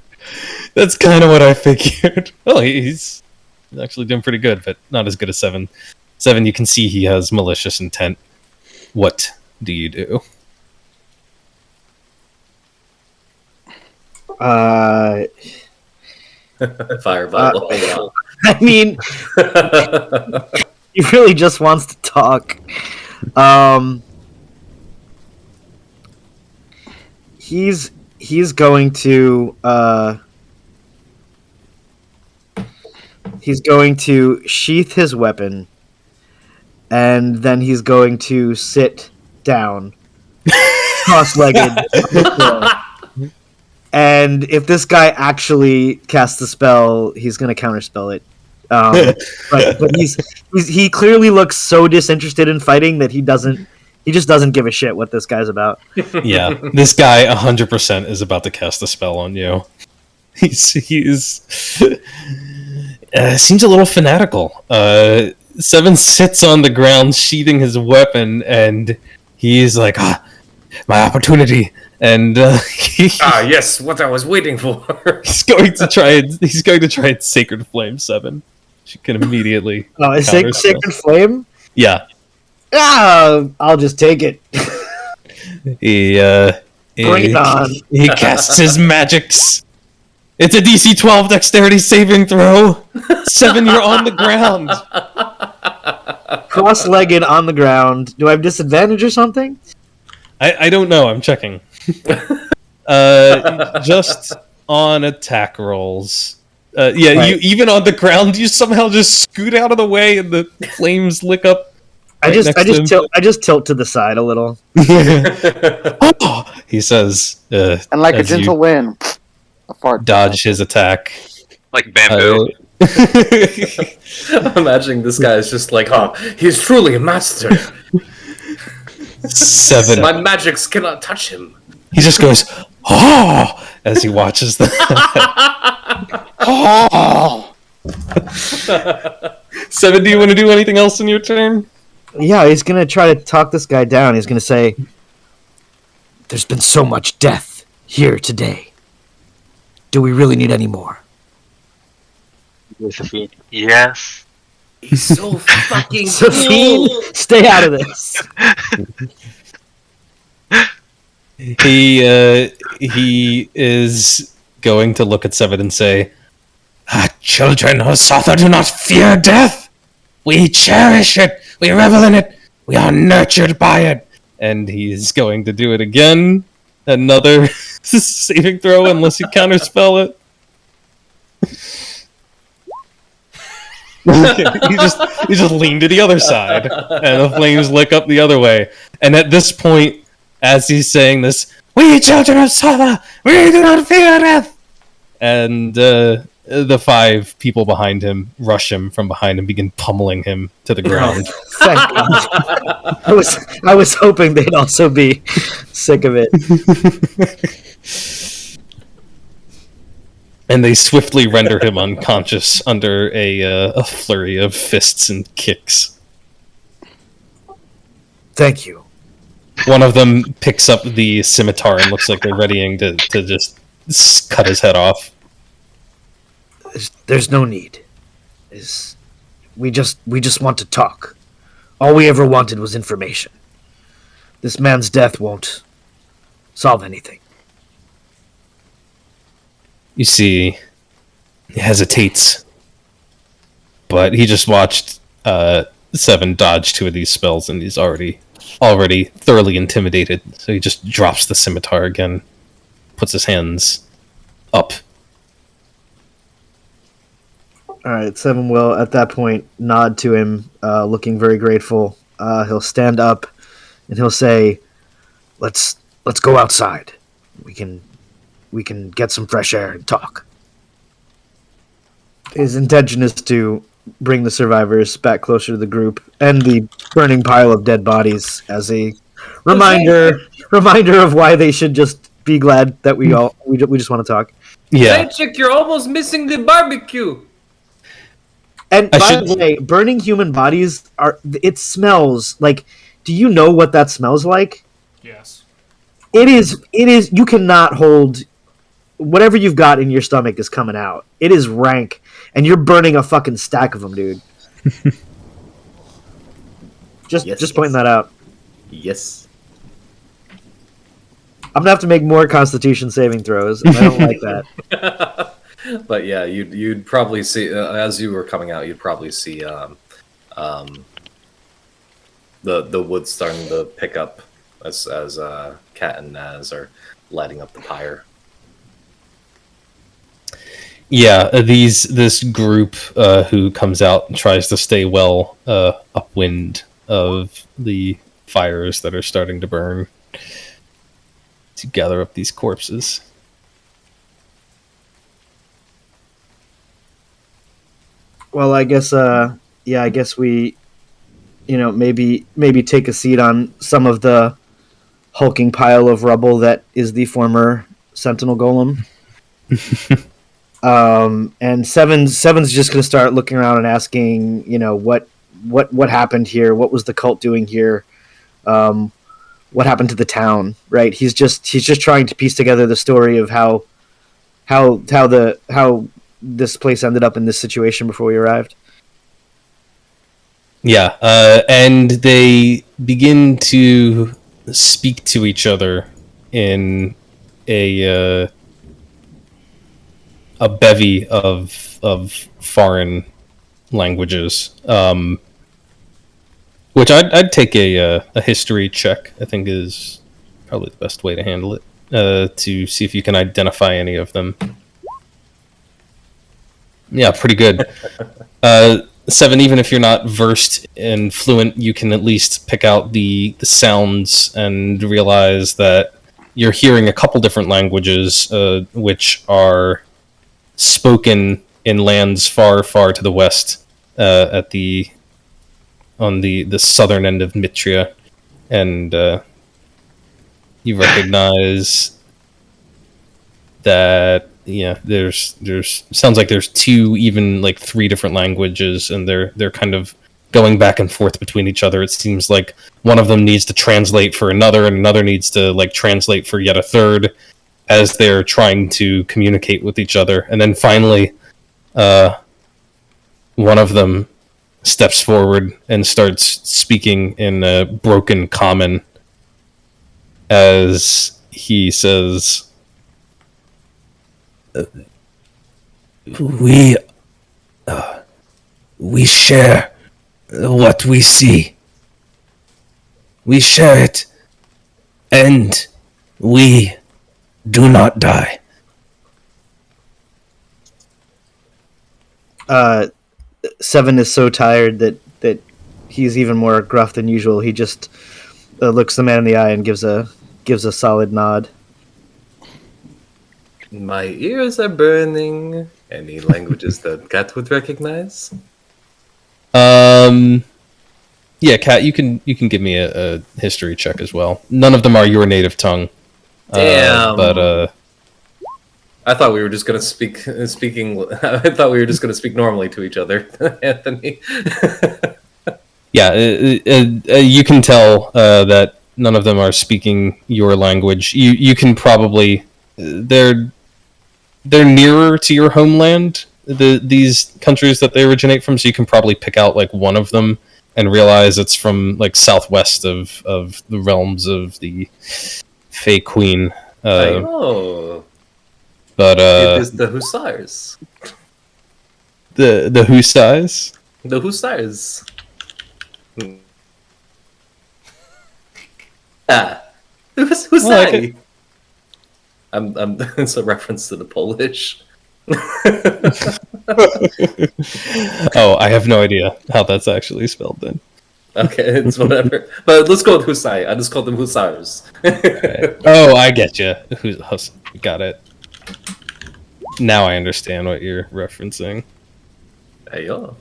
That's kind of what I figured. Well, he's actually doing pretty good, but not as good as 7. 7, you can see he has malicious intent. What do you do? Fireball. I mean, he really just wants to talk. He's going to sheath his weapon, and then he's going to sit down, cross-legged. And if this guy actually casts the spell, he's going to counterspell it. But he clearly looks so disinterested in fighting that he just doesn't give a shit what this guy's about. Yeah, this guy 100% is about to cast a spell on you. He's seems a little fanatical. 7 sits on the ground, sheathing his weapon, and he's like, my opportunity. And yes, what I was waiting for. he's going to try and Sacred Flame 7. She can immediately. Oh, Sacred Flame? Yeah. I'll just take it. Bring it on. He casts his magics, It's a DC 12 dexterity saving throw. 7, you're on the ground. Cross-legged on the ground. Do I have disadvantage or something? I don't know. I'm checking. Just on attack rolls. Yeah, Right. you even on the ground, you somehow just scoot out of the way, and the flames lick up. I right next to him. just tilt to the side a little. Oh, he says, And like a as you gentle wind, a fart. dodge his attack. Like bamboo. I'm imagining this guy is just like, oh, He's truly a master. 7. My magics cannot touch him. He just goes, oh, as he watches the. Oh! 7, do you want to do anything else in your turn? Yeah, he's gonna try to talk this guy down. He's gonna say, "There's been so much death here today. Do we really need any more?" Josephine. Yes. He's so fucking Sophie, cool. stay out of this. He is going to look at 7 and say, children of Sotha do not fear death. We cherish it. We revel in it. We are nurtured by it. And he's going to do it again. Another saving throw unless you counterspell it. you just lean to the other side, and the flames lick up the other way. And at this point, as he's saying this, we children of Sotha, we do not fear death. And the 5 people behind him rush him from behind and begin pummeling him to the ground. Thank God. I was hoping they'd also be sick of it. And they swiftly render him unconscious under a flurry of fists and kicks. Thank you. One of them picks up the scimitar and looks like they're readying to just cut his head off. There's no need. We just want to talk. All we ever wanted was information. This man's death won't solve anything. You see, he hesitates, but he just watched 7 dodge 2 of these spells, and he's already thoroughly intimidated. So he just drops the scimitar again, puts his hands up. All right, 7 will at that point nod to him, looking very grateful. He'll stand up and he'll say, "Let's go outside. We can get some fresh air and talk." His intention is to bring the survivors back closer to the group and the burning pile of dead bodies as a reminder of why they should just be glad that we just want to talk. Yeah. Chick, you're almost missing the barbecue. And by the way, burning human bodies it smells like. Do you know what that smells like? Yes. It is. You cannot hold. Whatever you've got in your stomach is coming out. It is rank, and you're burning a fucking stack of them, dude. Just pointing that out. yes. I'm gonna have to make more Constitution saving throws, and I don't like that. But yeah, you'd probably see as you were coming out, you'd probably see the wood starting to pick up as Kat and Naz are lighting up the pyre. Yeah, this group who comes out and tries to stay well upwind of the fires that are starting to burn to gather up these corpses. Well, I guess we, maybe take a seat on some of the hulking pile of rubble that is the former Sentinel Golem. And Seven's just gonna start looking around and asking, what happened here? What was the cult doing here? What happened to the town? Right? He's just trying to piece together the story of how this place ended up in this situation before we arrived. Yeah, and they begin to speak to each other in a a bevy of foreign languages, which I'd take a history check. I think is probably the best way to handle it, to see if you can identify any of them. Yeah, pretty good. 7, even if you're not versed and fluent, you can at least pick out the sounds and realize that you're hearing a couple different languages, which are spoken in lands far, far to the west, on the southern end of Mitria, and you recognize that there's sounds like there's 2, even like 3 different languages, and they're kind of going back and forth between each other. It seems like one of them needs to translate for another, and another needs to like translate for yet a third, as they're trying to communicate with each other. And then finally, one of them steps forward and starts speaking in a broken common, as he says, we share what we see. We share it, and we do not die. Seven is so tired that he's even more gruff than usual. He just looks the man in the eye and gives a solid nod. My ears are burning. Any languages that Cat would recognize? Yeah, Kat, you can give me a history check as well. None of them are your native tongue. Damn. But I thought we were just gonna I thought we were just gonna speak normally to each other, Anthony. yeah, you can tell that none of them are speaking your language. You can probably they're nearer to your homeland, these countries that they originate from, so you can probably pick out like one of them and realize it's from like southwest of the realms of the Fey Queen. Oh. But it is the Hussars. The Hussars? The Hussars. Hussari. Like it's a reference to the Polish. Oh, I have no idea how that's actually spelled then. Okay, it's whatever. But let's go with Hussai. I just call them Hussars. Right. Oh, I get you. Got it. Now I understand what you're referencing. Hey, yo.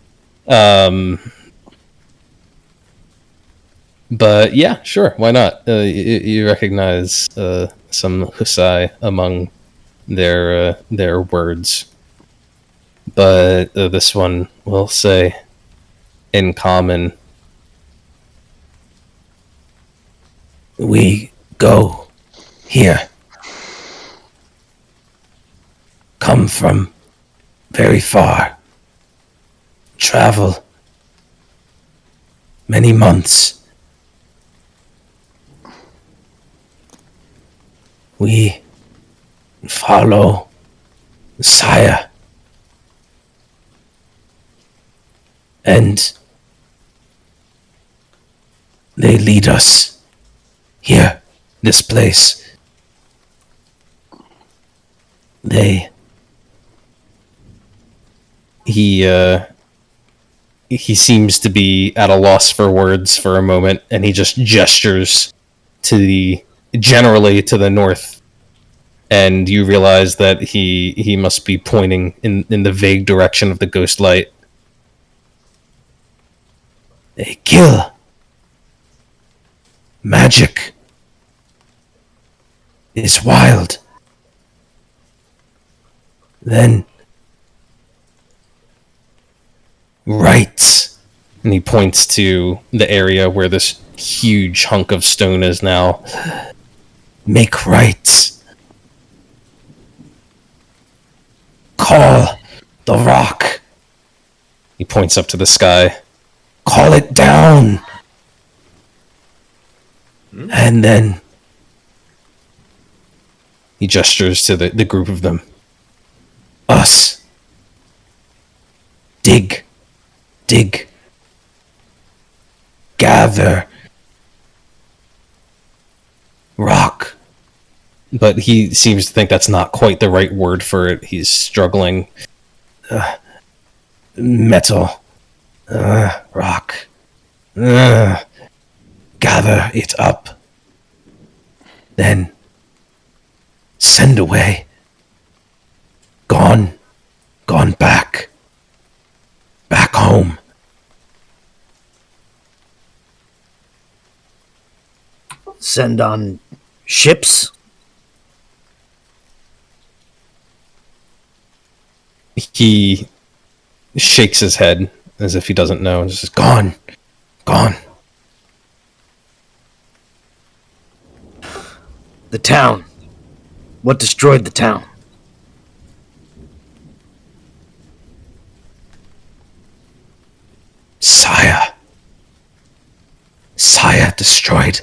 But yeah, sure. Why not? You recognize some Hussai among their words, but this one will say in common, "We go here. Come from very far. Travel many months. We follow Sire. And they lead us here, this place. He seems to be at a loss for words for a moment, and he just gestures generally to the north, and you realize that he must be pointing in the vague direction of the ghost light. They kill. Magic is wild. Then rights, and he points to the area where this huge hunk of stone is now. Make rights. Call the rock. He points up to the sky. Call it down. And then he gestures to the group of them. Us. Dig. Gather. Rock. But he seems to think that's not quite the right word for it. He's struggling. Metal. Rock. Gather it up. Then send away. Gone back. Back home. Send on ships? He shakes his head as if he doesn't know. Just says, gone. The town. What destroyed the town? Sire destroyed.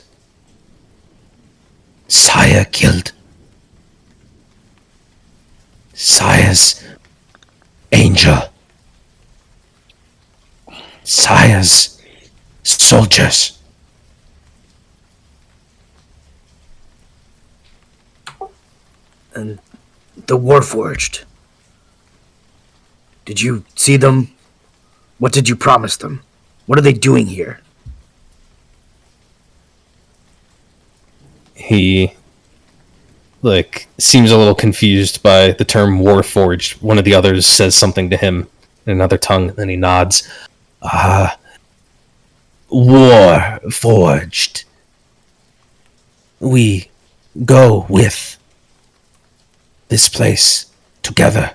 Sire killed. Sire's angel. Sire's soldiers. And the Warforged. Did you see them? What did you promise them? What are they doing here? He seems a little confused by the term Warforged. One of the others says something to him in another tongue, and then he nods. Warforged. We go with this place together.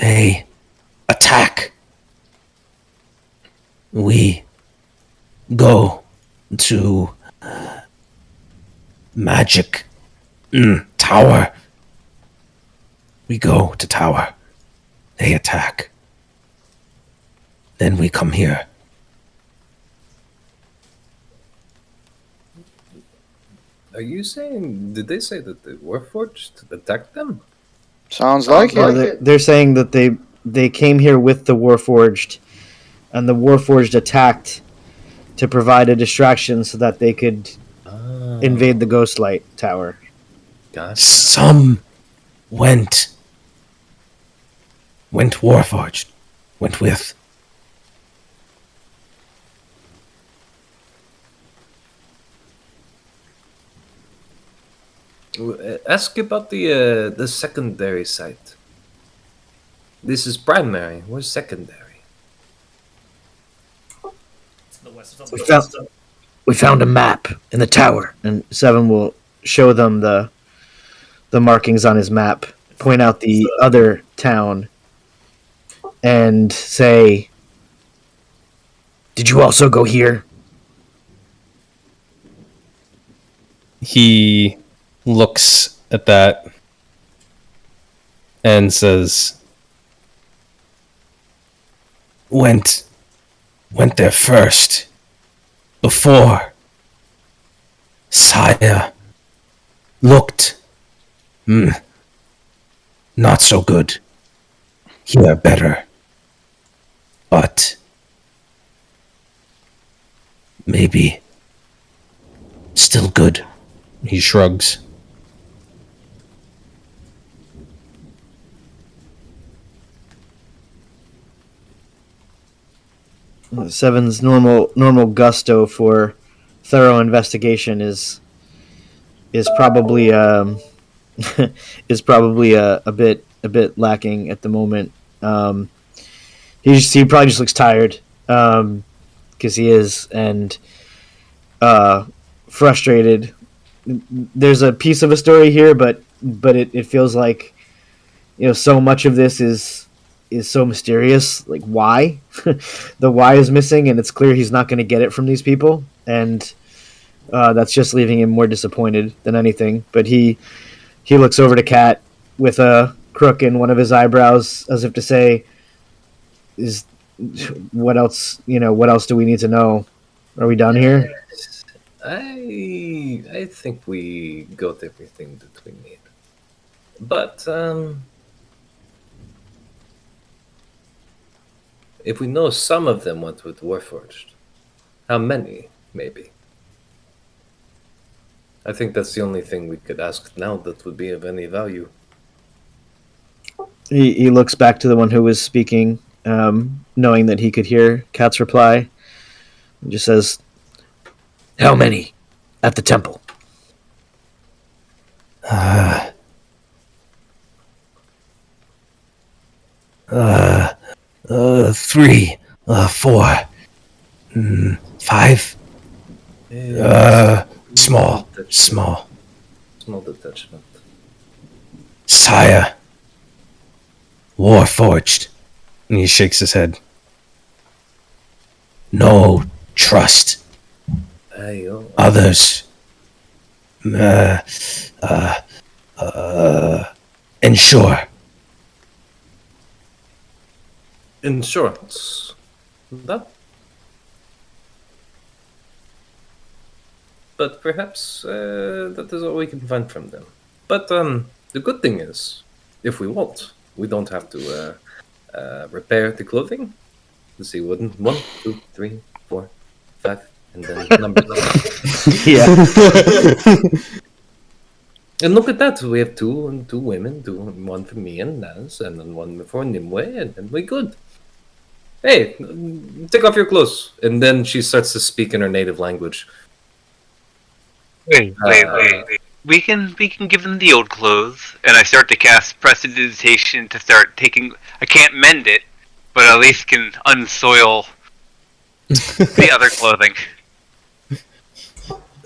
They attack. We go to magic tower. We go to tower. They attack. Then we come here. Are you saying? Did they say that the Warforged attacked them? Sounds like it. They're saying that they came here with the Warforged, and the Warforged attacked to provide a distraction so that they could invade the Ghostlight Tower. Gotcha. Some went Warforged. Went with. Ask about the secondary site. This is primary. Where's secondary? To the west of We found a map in the tower, and Seven will show them the markings on his map, point out the other town, and say, "Did you also go here?" He looks at that and says, went there first, before Sire looked not so good, here better, but maybe still good. He shrugs. Seven's normal gusto for thorough investigation is probably is probably a bit lacking at the moment. He probably just looks tired because he is, and frustrated. There's a piece of a story here, but it feels like, so much of this is so mysterious. Like, why? The why is missing, and it's clear he's not going to get it from these people, and that's just leaving him more disappointed than anything. But he looks over to Kat with a crook in one of his eyebrows, as if to say, what else do we need to know? Are we done here? I think we got everything that we need. But if we know some of them went with Warforged, how many, maybe? I think that's the only thing we could ask now that would be of any value. He looks back to the one who was speaking, knowing that he could hear Kat's reply, and just says, "How many at the temple?" 3, 4, 5. Small. Small detachment. Sire. Warforged. And he shakes his head. No trust. Ayo. Others. Ensure. Insurance. That. But perhaps that is all we can find from them. But the good thing is, if we want, we don't have to repair the clothing. Let's see, 1, 2, 3, 4, 5, and then number 9. Yeah. And look at that, we have two women, one for me and Naz, and then one for Nimue, and then we're good. Hey, take off your clothes. And then she starts to speak in her native language. Wait. We can give them the old clothes, and I start to cast prestidigitation to start taking. I can't mend it, but at least can unsoil the other clothing.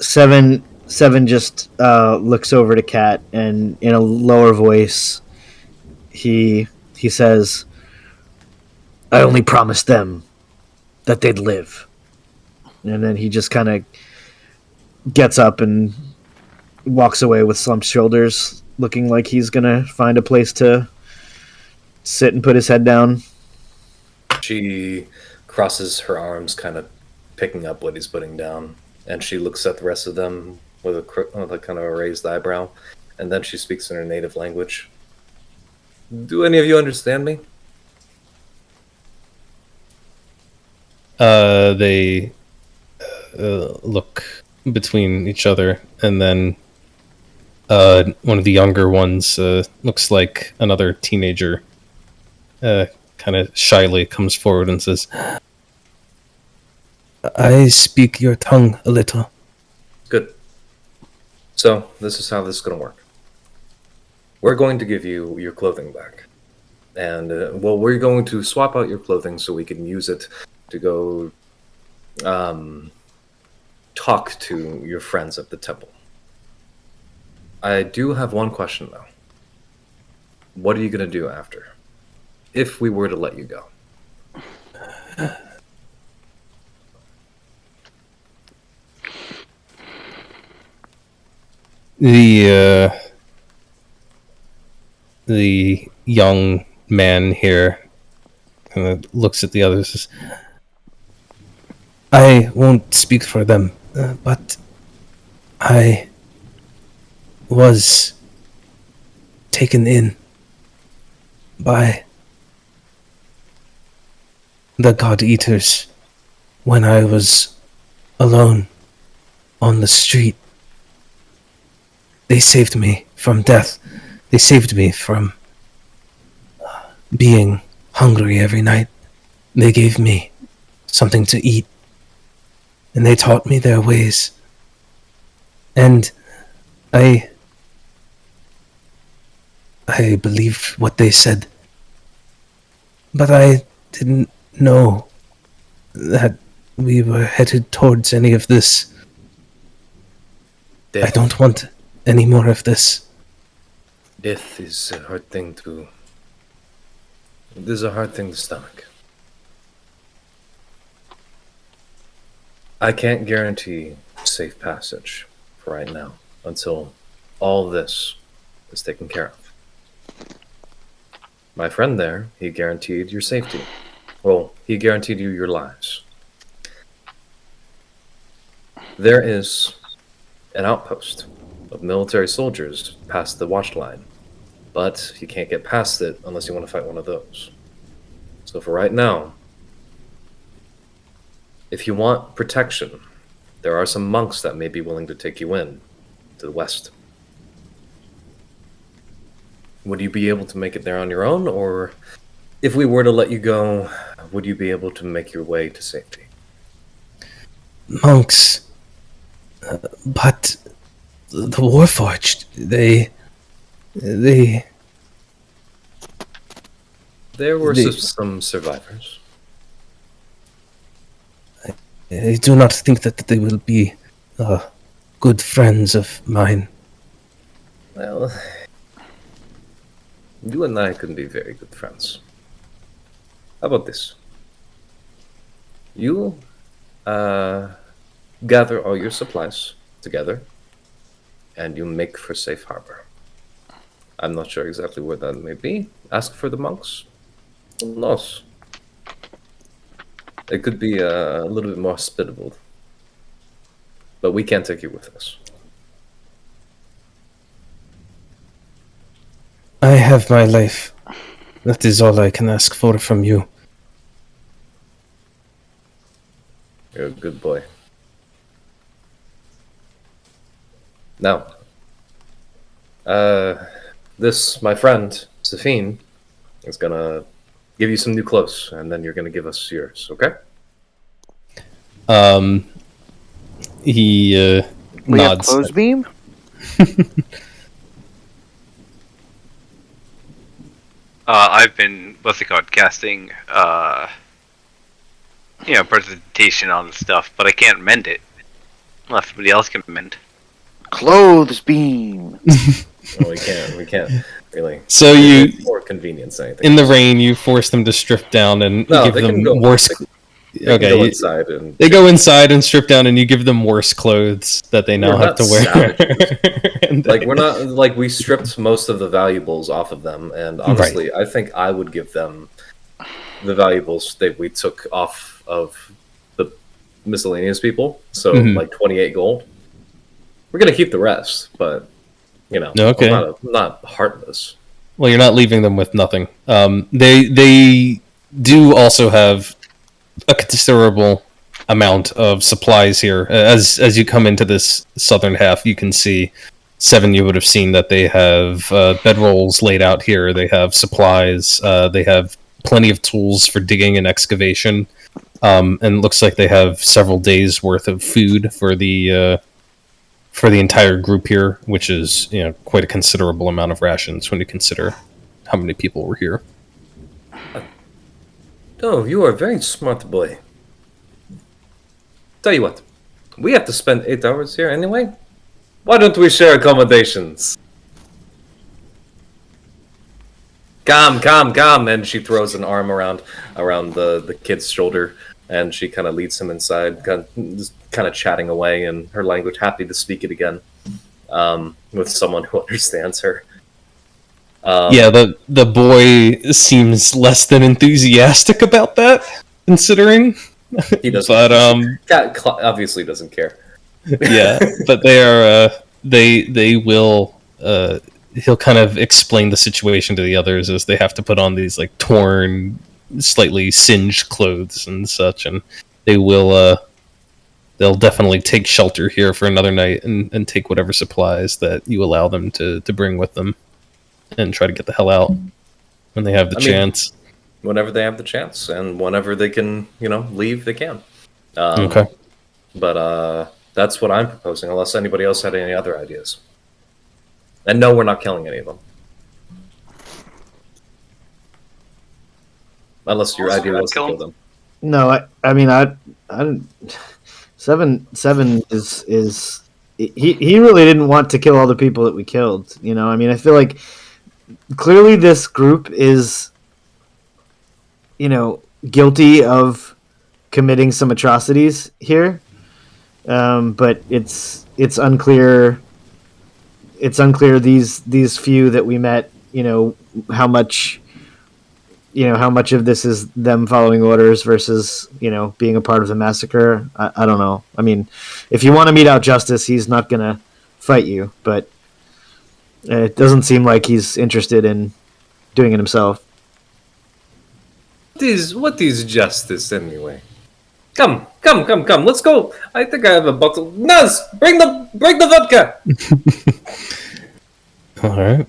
Seven just looks over to Kat, and in a lower voice, he says, "I only promised them that they'd live." And then he just kind of gets up and walks away with slumped shoulders, looking like he's gonna find a place to sit and put his head down. She crosses her arms, kind of picking up what he's putting down, and she looks at the rest of them with a kind of a raised eyebrow, and then she speaks in her native language. Do any of you understand me? They look between each other, and then one of the younger ones looks like another teenager, kind of shyly comes forward and says, I speak your tongue a little. Good. So, this is how this is going to work. We're going to give you your clothing back. And, we're going to swap out your clothing so we can use it to go talk to your friends at the temple. I do have one question, though. What are you going to do after? If we were to let you go. The young man here kind of looks at the others and says, I won't speak for them, but I was taken in by the God Eaters when I was alone on the street. They saved me from death. They saved me from being hungry every night. They gave me something to eat, and they taught me their ways. And I believed what they said, but I didn't know that we were headed towards any of this. Death. I don't want any more of this. Death is a hard thing to... It is a hard thing to stomach. I can't guarantee safe passage for right now until all this is taken care of. My friend there, he guaranteed your safety. Well, he guaranteed you your lives. There is an outpost of military soldiers past the watch line. but you can't get past it unless you want to fight one of those. So for right now, if you want protection, there are some monks that may be willing to take you in to the west. Would you be able to make it there on your own, or if we were to let you go, would you be able to make your way to safety? Monks. But the Warforged, There were some survivors. I do not think that they will be good friends of mine. Well, you and I can be very good friends. How about this? You gather all your supplies together, and you make for safe harbor. I'm not sure exactly where that may be. Ask for the monks. Who knows? It could be a little bit more hospitable. But we can't take you with us. I have my life. That is all I can ask for from you. You're a good boy. Now, this, my friend, Safine, is gonna give you some new clothes, and then you're gonna give us yours, okay? We He have nods. clothes beam? I've been, casting, presentation on stuff, but I can't mend it. Well, if somebody else can mend. Clothes beam! No, we can't really. So you, for convenience, anything. in the rain, you force them to strip down and No, give they them can go. worse. They can Okay, go inside and they go inside and strip down, and you give them worse clothes that they now We're have to not wear. savages. And like they- we're not like we stripped most of the valuables off of them, and honestly, I think I would give them the valuables that we took off of the miscellaneous people. So Mhm. like 28 gold. We're gonna keep the rest, but Okay. I'm not heartless. Well, you're not leaving them with nothing. They do also have a considerable amount of supplies here. As you come into this southern half, you can see Seven. You would have seen that they have bedrolls laid out here. They have supplies. They have plenty of tools for digging and excavation. And it looks like they have several days worth of food for the entire group here, which is quite a considerable amount of rations when you consider how many people were here. Oh, you are a very smart boy. Tell you what, we have to spend 8 hours here anyway. Why don't we share accommodations? Come. And she throws an arm around the kid's shoulder, and she kind of leads him inside, kind of chatting away in her language, happy to speak it again with someone who understands her. Yeah, the boy seems less than enthusiastic about that, considering. He doesn't. But Cat obviously doesn't care. yeah, but they are. They will. He'll kind of explain the situation to the others as they have to put on these like torn, slightly singed clothes and such, and they will. They'll definitely take shelter here for another night and take whatever supplies that you allow them to bring with them, and try to get the hell out when they have the chance. Whenever they have the chance, and whenever they can, leave, they can. Okay. But that's what I'm proposing, unless anybody else had any other ideas. And no, we're not killing any of them. Unless your idea was to kill them. No, I mean, I didn't. Seven is he really didn't want to kill all the people that we killed. I mean, I feel like clearly this group is, guilty of committing some atrocities here, but it's unclear. It's unclear these few that we met. How much of this is them following orders versus being a part of the massacre. I don't know. I mean, if you want to mete out justice, he's not gonna fight you, but It doesn't seem like he's interested in doing it himself. What is justice anyway? Come. Let's go. I think I have a bottle. Naz, bring the vodka. All right.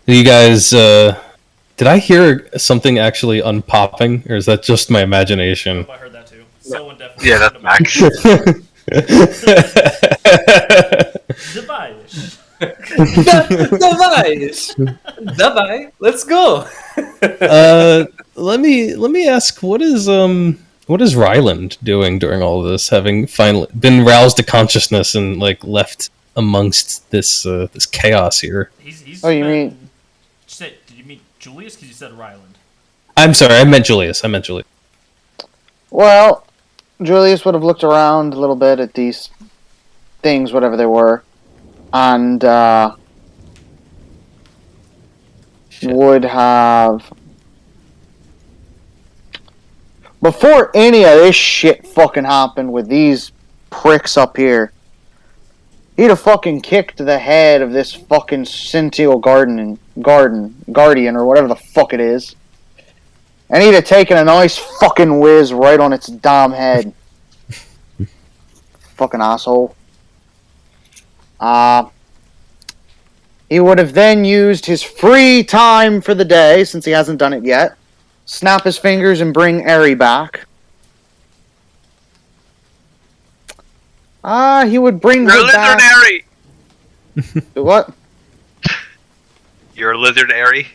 You guys, did I hear something actually unpopping, or is that just my imagination? I heard that too. Someone definitely. Yeah, that's Max. Device. Davai, let's go. Let me ask, what is Ryland doing during all of this, having finally been roused to consciousness and like left amongst this chaos here? He's Oh, you mean- Did you mean Julius? Because you said Ryland. I'm sorry, I meant Julius. Well, Julius would have looked around a little bit at these things, whatever they were, and would have... Before any of this shit fucking happened with these pricks up here, he'd have fucking kicked the head of this fucking Sentinel Guardian, or whatever the fuck it is. And he'd have taken a nice fucking whiz right on its damn head. Fucking asshole. He would have then used his free time for the day, since he hasn't done it yet. Snap his fingers and bring Eri back. He would bring You're a her lizard, back. Airy. What? You're a lizard, Airy.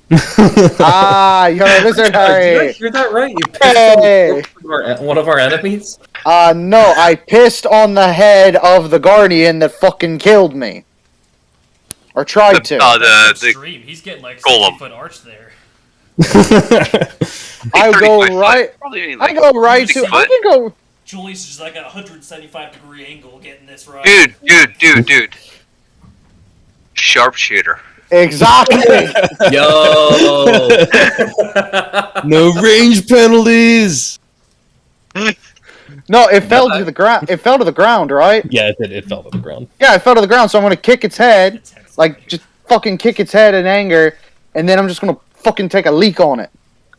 You're a lizard, Did I Harry. hear that right? You Hey. pissed on one of our enemies? No, I pissed on the head of the Guardian that fucking killed me. Or tried to. The Extreme. He's getting like Golem. 60-foot arch there. I go 35 right. foot. Probably only, I like, go right 6 to. I foot. can go. Julius is just like at a 175-degree angle getting this right. Dude. Sharpshooter. Exactly. Yo. No range penalties. No, it fell to the ground. It fell to the ground, right? Yeah, it did. It fell to the ground. Yeah, it fell to the ground. So I'm gonna kick its head, It's head like spinning. just fucking kick its head in anger, and then I'm just gonna fucking take a leak on it,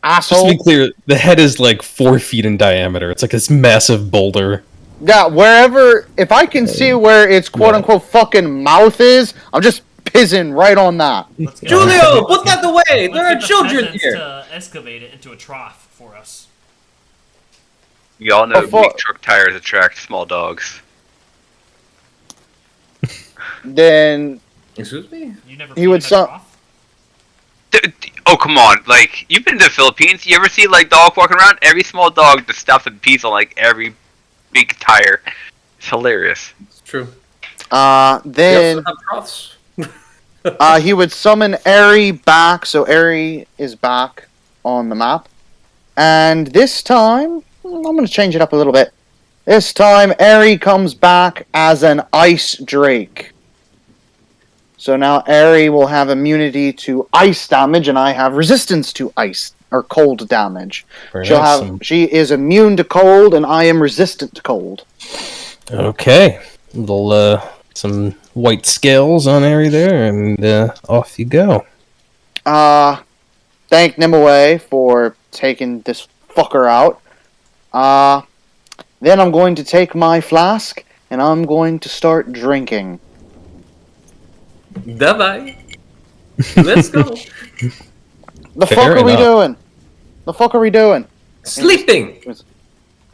Just to asshole. be clear, the head is like 4 feet in diameter. It's like this massive boulder. Yeah, wherever. If I can see where its quote unquote fucking mouth is, I'm just pizzing right on that. Let's get- Julio, put that away. let's There are get the children peasants here. to excavate it into a trough for us. Y'all know Before- big truck tires attract small dogs. Then Excuse me? You never. He been would in a su- trough? Oh, come on. Like, you've been to the Philippines. You ever see, like, dogs walking around? Every small dog just stops and pees on, like, every big tire. It's hilarious. It's true. then We also have troughs. he would summon Eri back, so Eri is back on the map. And this time, I'm going to change it up a little bit. This time, Eri comes back as an ice drake. So now Eri will have immunity to ice damage, and I have resistance to ice or cold damage. She is immune to cold, and I am resistant to cold. Okay, little some white scales on Eri there, and off you go. Thank Nimue for taking this fucker out. Then I'm going to take my flask, and I'm going to start drinking. Bye-bye. Let's go. The Fair fuck are we enough. doing? The fuck are we doing? Sleeping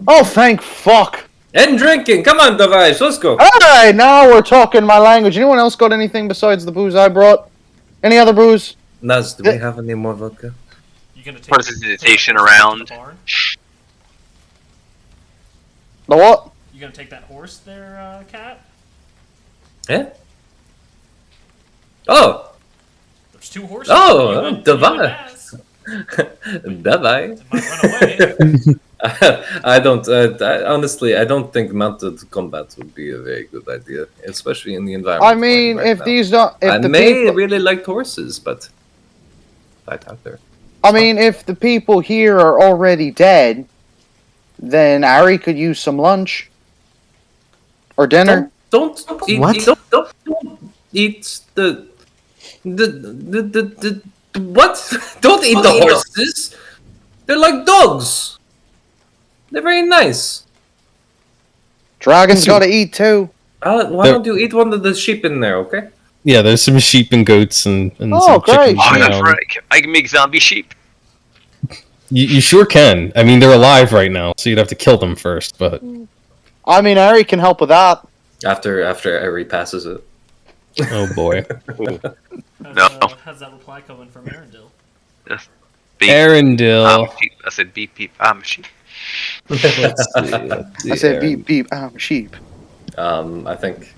Oh, thank fuck. and drinking. Come on, Device. Let's go. Alright, now we're talking my language. Anyone else got anything besides the booze I brought? Any other booze? Naz, do we have any more vodka? You gonna take Precipitation take the horse around. to the barn? The what? You gonna take that horse there, Cat? Yeah? Oh! There's 2 horses. Oh, You and divine. Baz. Bye-bye. It might run away. I don't, honestly, I don't think mounted combat would be a very good idea, especially in the environment. I mean, right if now. these don't... If I the may people, really like horses, but right out there. I mean, if the people here are already dead, then Ari could use some lunch. Or dinner. Don't eat, What? don't eat the what? Don't eat the horses. They're like dogs. They're very nice. Dragons gotta eat too. Why don't you eat one of the sheep in there, okay? Yeah, there's some sheep and goats and Oh, some great. chickens Oh, that's around. right. I can make zombie sheep. You sure can. I mean, they're alive right now, so you'd have to kill them first. But I mean, Ari can help with that. After Eri passes it. oh boy, How's that reply coming from Arendelle? Beep. Arendelle. I'm a sheep. I said beep beep. I'm a sheep. I said beep beep, I'm a sheep. I think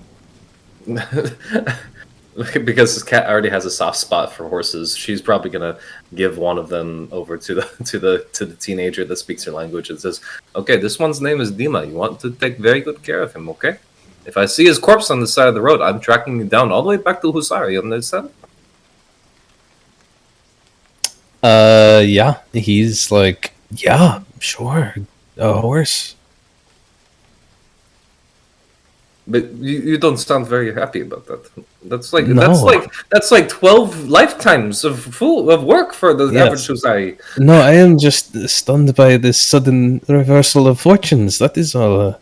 because this cat already has a soft spot for horses, she's probably gonna give one of them over to the teenager that speaks her language and says, "Okay, this one's name is Dima. You want to take very good care of him, okay? If I see his corpse on the side of the road, I'm tracking him down all the way back to Husara. You understand?" Yeah, he's like, yeah, sure, a horse. But you don't sound very happy about that. That's like No. that's like 12 lifetimes of work for the Yes. average Husari. No, I am just stunned by this sudden reversal of fortunes. That is all.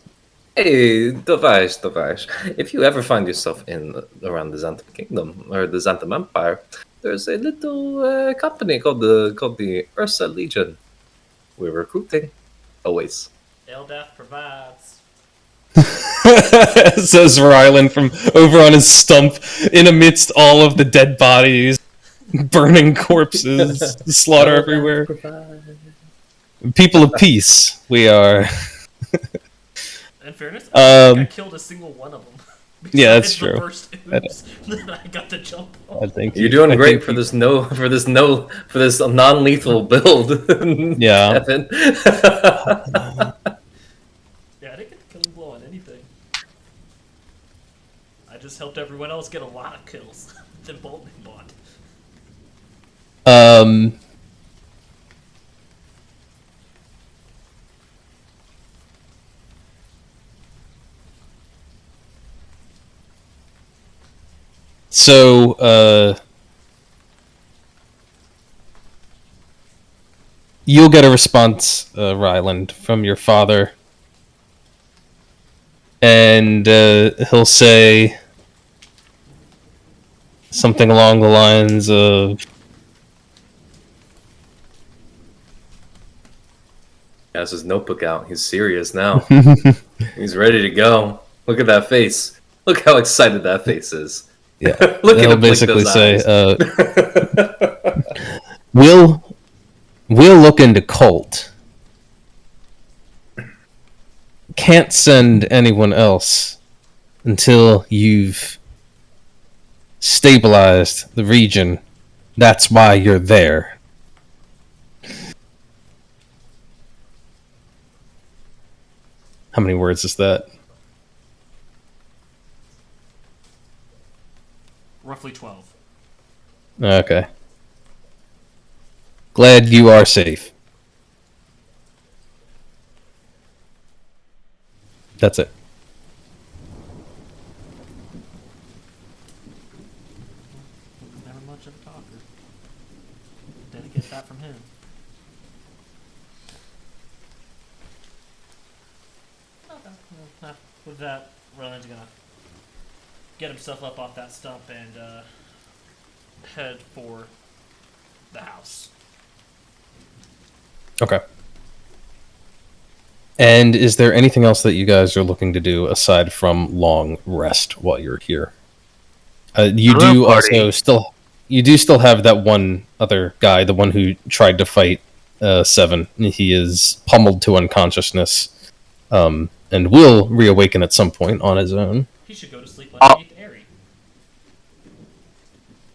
Hey, Device. If you ever find yourself in around the Xantham Kingdom or the Xantham Empire, there's a little company called the Ursa Legion. We're recruiting. Always. Eldath provides. Says Ryland from over on his stump, in amidst all of the dead bodies, burning corpses, slaughter everywhere. People of peace, we are. In fairness, I don't think I killed a single one of them. Yeah, that's Besides the true. first ooze that I got to jump on. I think You're doing great for this non-lethal build. Yeah. Evan. Yeah, I didn't get the killing blow on anything. I just helped everyone else get a lot of kills. Then Bolt and Bond. So, you'll get a response, Ryland, from your father. And he'll say something along the lines of, He has his notebook out. He's serious now. He's ready to go. Look at that face. Look how excited that face is. yeah, Look at he'll him blink basically those say, eyes. we'll look into Colt. Can't send anyone else until you've stabilized the region. That's why you're there. How many words is that? Roughly 12. Okay. Glad you are safe. That's it. Never much of a talker. Didn't get that from him. With that, Ryland's gonna get himself up off that stump and head for the house. Okay. And is there anything else that you guys are looking to do aside from long rest while you're here? You do also still have that one other guy, the one who tried to fight Seven. He is pummeled to unconsciousness, and will reawaken at some point on his own. He should go to sleep underneath Airy.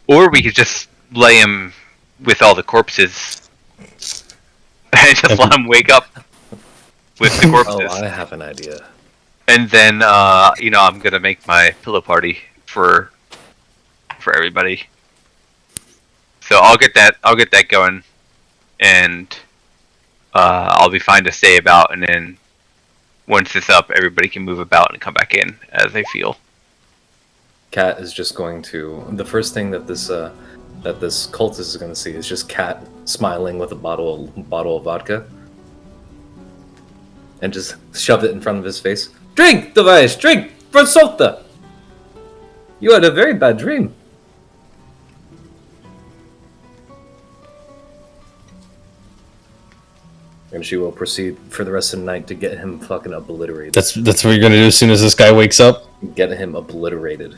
Or we could just lay him with all the corpses and just let him wake up with the corpses. Oh, I have an idea. And then, I'm gonna make my pillow party for everybody. So I'll get that going, and I'll be fine to stay about. And then once it's up, everybody can move about and come back in as they feel. Cat is just going to. The first thing that this cultist is going to see is just Cat smiling with a bottle of vodka, and just shove it in front of his face. Drink, Device, drink, Versolta. You had a very bad dream. And she will proceed for the rest of the night to get him fucking obliterated. That's what you're gonna do as soon as this guy wakes up? Get him obliterated.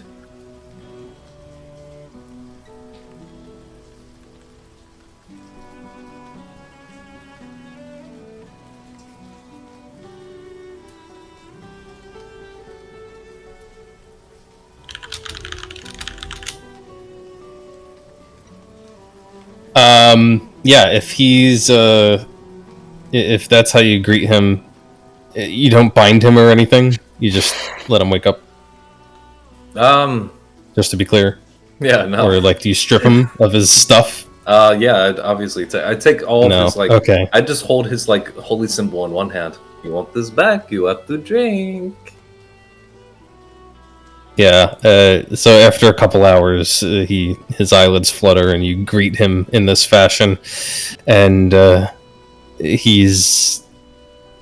Yeah, if that's how you greet him, you don't bind him or anything. You just let him wake up. Just to be clear. Yeah, no. Or like, do you strip him of his stuff? Yeah, I'd obviously I take all of his Okay. I just hold his holy symbol in one hand. You want this back? You have to drink. Yeah. So after a couple hours, his eyelids flutter, and you greet him in this fashion, and he's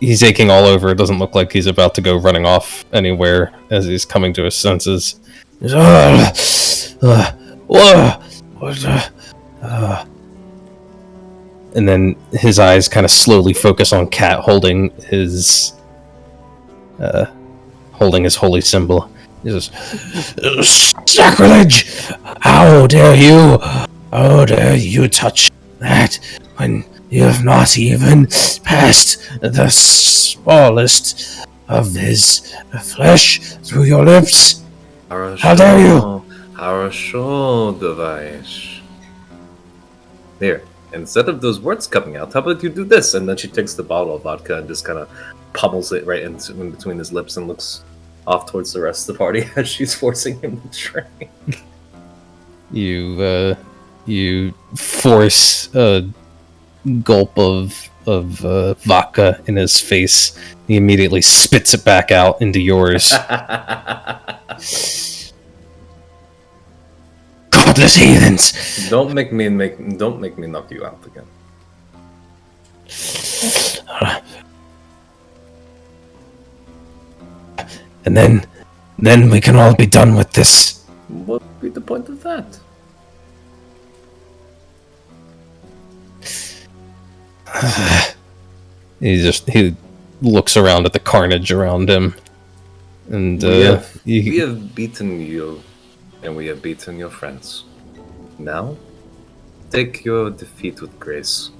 aching all over. It doesn't look like he's about to go running off anywhere as he's coming to his senses. He's, and then his eyes kind of slowly focus on Cat holding his holy symbol. He says, "Sacrilege! How dare you? How dare you touch that when you have not even passed the smallest of his flesh through your lips? How dare you?" Harasho, Device. Here, instead of those words coming out, how about you do this? And then she takes the bottle of vodka and just kind of pummels it right in between his lips and looks off towards the rest of the party as she's forcing him to drink. You force a gulp of vodka in his face. He immediately spits it back out into yours. Godless heathens! Don't make me knock you out again. And then we can all be done with this. What would be the point of that? He looks around at the carnage around him, and we have beaten you, and we have beaten your friends. Now, take your defeat with grace.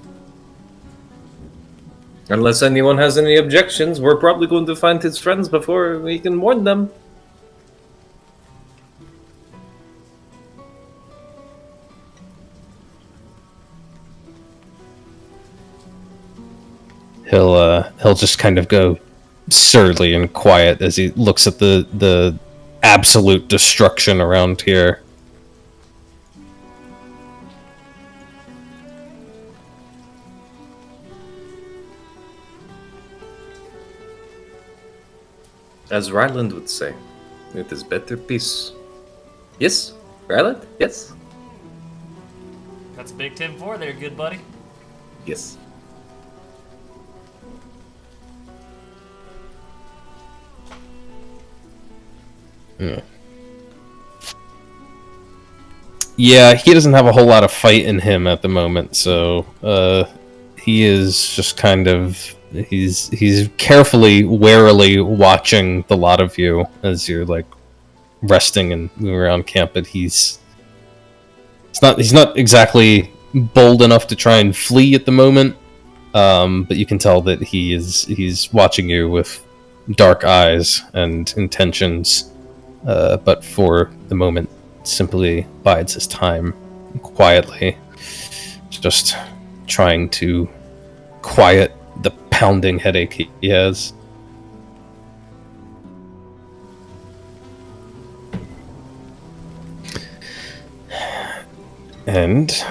Unless anyone has any objections, we're probably going to find his friends before we can warn them. He'll just kind of go surly and quiet as he looks at the absolute destruction around here. As Ryland would say, it is better peace. Yes, Ryland? Yes? That's a big 10-4 there, good buddy. Yes. Yeah, he doesn't have a whole lot of fight in him at the moment, so he is just kind of he's carefully, warily watching the lot of you as you're like resting and moving around camp, but he's not exactly bold enough to try and flee at the moment. But you can tell that he's watching you with dark eyes and intentions, but for the moment simply bides his time quietly, just trying to quiet the pounding headache he has. And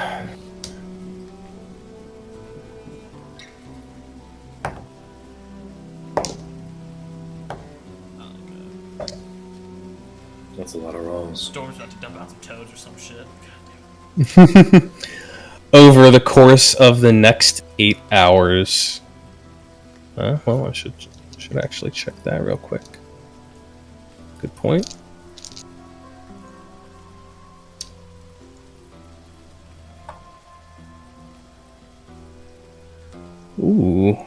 That's a lot of rolls. Storm's about to dump out some toads or some shit. Over the course of the next 8 hours. Well, I should actually check that real quick. Good point. Ooh,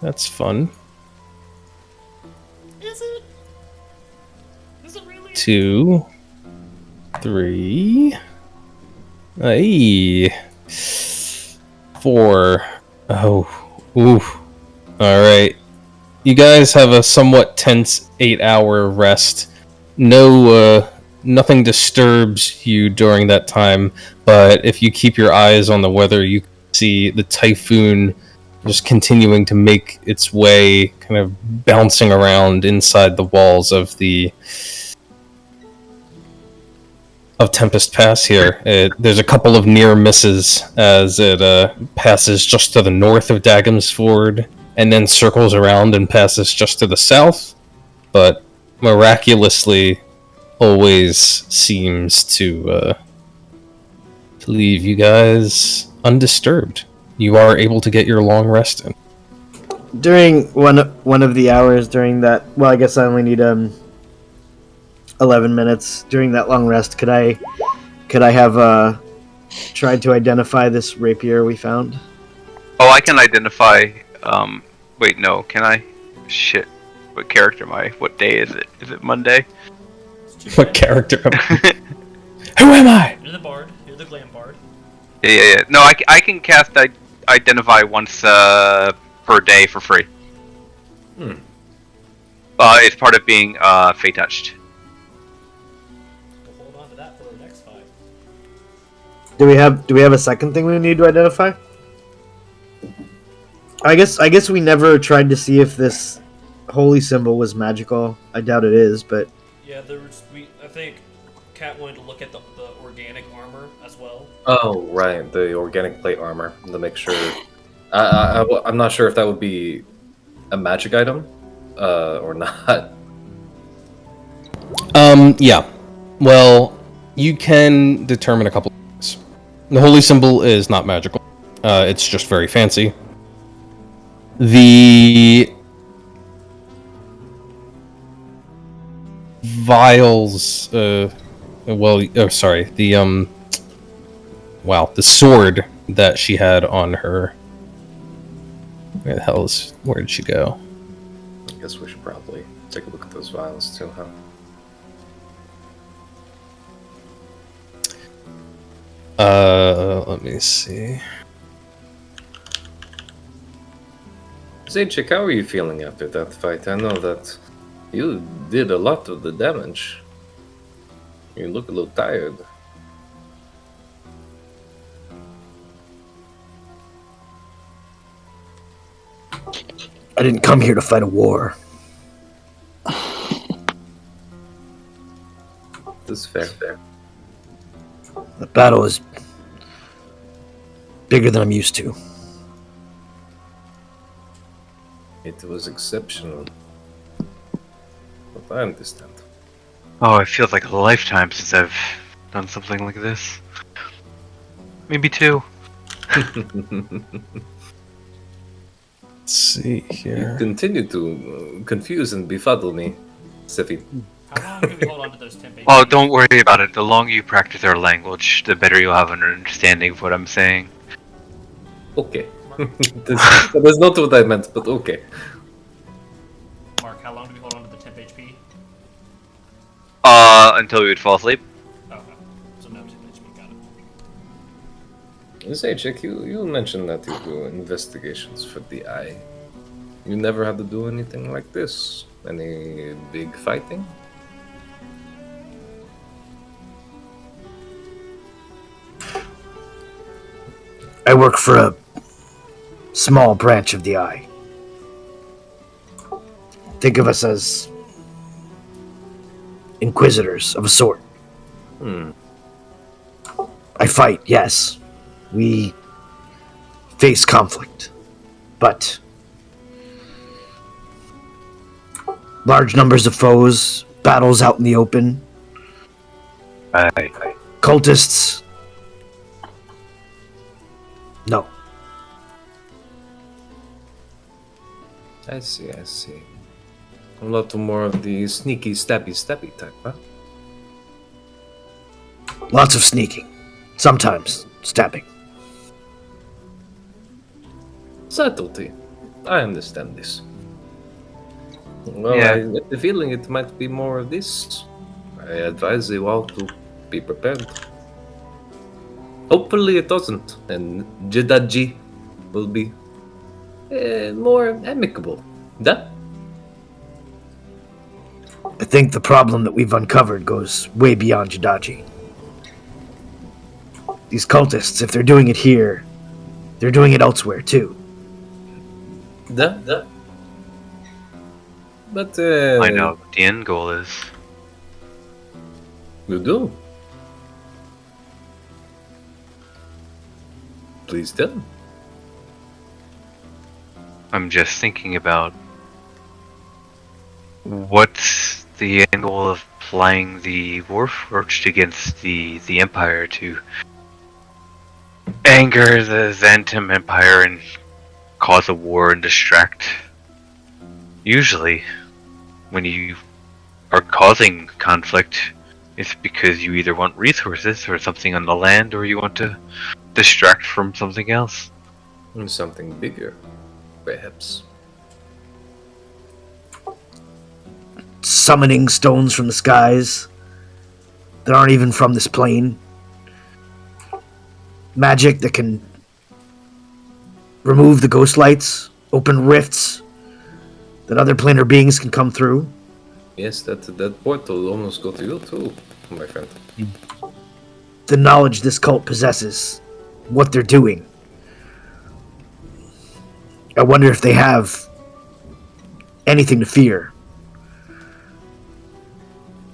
that's fun. Is it? Is it really? 2, 3, 4. Oh, ooh. Alright. You guys have a somewhat tense 8-hour rest. Nothing disturbs you during that time, but if you keep your eyes on the weather, you can see the typhoon just continuing to make its way, kind of bouncing around inside the walls of Tempest Pass here. There's a couple of near misses as it passes just to the north of Dagon's Ford, and then circles around and passes just to the south, but miraculously always seems to leave you guys undisturbed. You are able to get your long rest in. During one of the hours during that, well, I guess I only need 11 minutes. During that long rest, could I have tried to identify this rapier we found? Oh, I can identify. Wait, no, can I? Shit. What character am I? What day is it? Is it Monday? What character am I? Who am I? You're the bard. You're the glam bard. Yeah. No, I can cast identify once per day for free. It's part of being fey touched. We'll hold on to that for our next fight. Do we have a second thing we need to identify? I guess we never tried to see if this holy symbol was magical. I doubt it is, but Yeah, I think Kat wanted to look at the organic armor as well. Oh, right, the organic plate armor to make sure. I'm not sure if that would be a magic item or not. Yeah. Well, you can determine a couple of things. The holy symbol is not magical. It's just very fancy. The vials, the sword that she had on her. Where did she go? I guess we should probably take a look at those vials too, huh? Let me see. Zajic, how are you feeling after that fight? I know that you did a lot of the damage. You look a little tired. I didn't come here to fight a war. This is fair. The battle is bigger than I'm used to. It was exceptional. But I understand. Oh, it feels like a lifetime since I've done something like this. Maybe 2. Let's see You here. continue to confuse and befuddle me, Siffy. How long can we hold on to those 10 bases? Oh, don't worry about it. The longer you practice our language, the better you'll have an understanding of what I'm saying. Okay. That's not what I meant, but okay. Mark, how long do we hold on to the temp HP? Until we would fall asleep. Oh, okay. So no temp HP, got it. Zajic, you mentioned that you do investigations for the eye. You never had to do anything like this? Any big fighting? I work for a small branch of the Eye. Think of us as inquisitors of a sort. I fight, yes. We face conflict. But large numbers of foes, battles out in the open, Right. Cultists. No. I see. A lot more of the sneaky, stabby type, huh? Lots of sneaking. Sometimes stabbing. Subtlety. I understand this. Well, Yeah. I get the feeling it might be more of this. I advise you all to be prepared. Hopefully it doesn't, and Jidaji will be more amicable. That? I think the problem that we've uncovered goes way beyond Jadaji. These cultists, if they're doing it here, they're doing it elsewhere too. That? But, I know what the end goal is. You do? Please tell. I'm just thinking about what's the end goal of playing the Warforged against the Empire to anger the Xantum Empire and cause a war and distract. Usually, when you are causing conflict, it's because you either want resources or something on the land, or you want to distract from something else. Something bigger, perhaps. Summoning stones from the skies that aren't even from this plane. Magic that can remove the ghost lights, open rifts that other planar beings can come through. Yes, that portal will almost go to you too, my friend. The knowledge this cult possesses, what they're doing. I wonder if they have anything to fear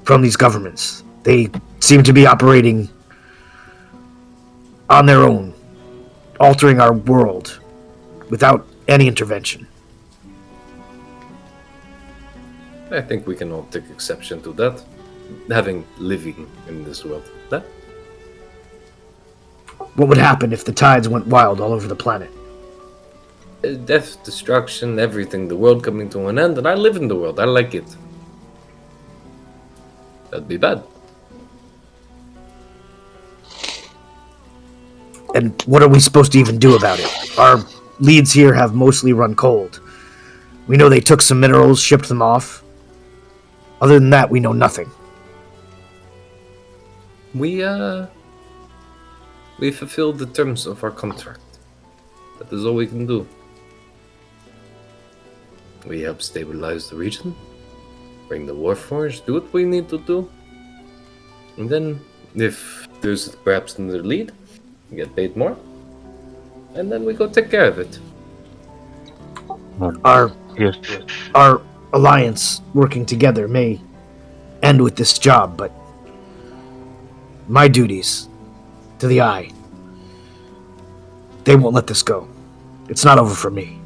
from these governments. They seem to be operating on their own, altering our world without any intervention. I think we can all take exception to that, having living in this world. That? What would happen if the tides went wild all over the planet? Death, destruction, everything, the world coming to an end, and I live in the world, I like it. That'd be bad. And what are we supposed to even do about it? Our leads here have mostly run cold. We know they took some minerals, shipped them off. Other than that, we know nothing. We fulfilled the terms of our contract. That is all we can do. We help stabilize the region, bring the Warforged, do what we need to do. And then, if there's perhaps another lead, we get paid more. And then we go take care of it. Our alliance working together may end with this job, but my duties to the Eye, they won't let this go. It's not over for me.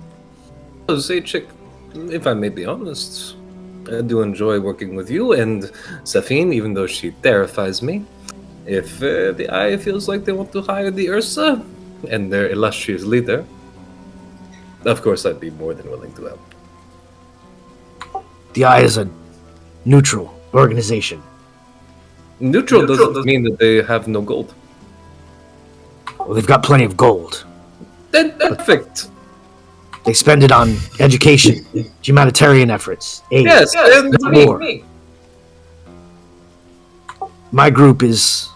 Zaychik, if I may be honest, I do enjoy working with you and Safine, even though she terrifies me. If the Eye feels like they want to hire the Ursa and their illustrious leader, of course I'd be more than willing to help. The Eye is a neutral organization. Neutral doesn't mean that they have no gold. Well, they've got plenty of gold. Then perfect. They spend it on education, humanitarian efforts, aid, Yes, and war. me. My group is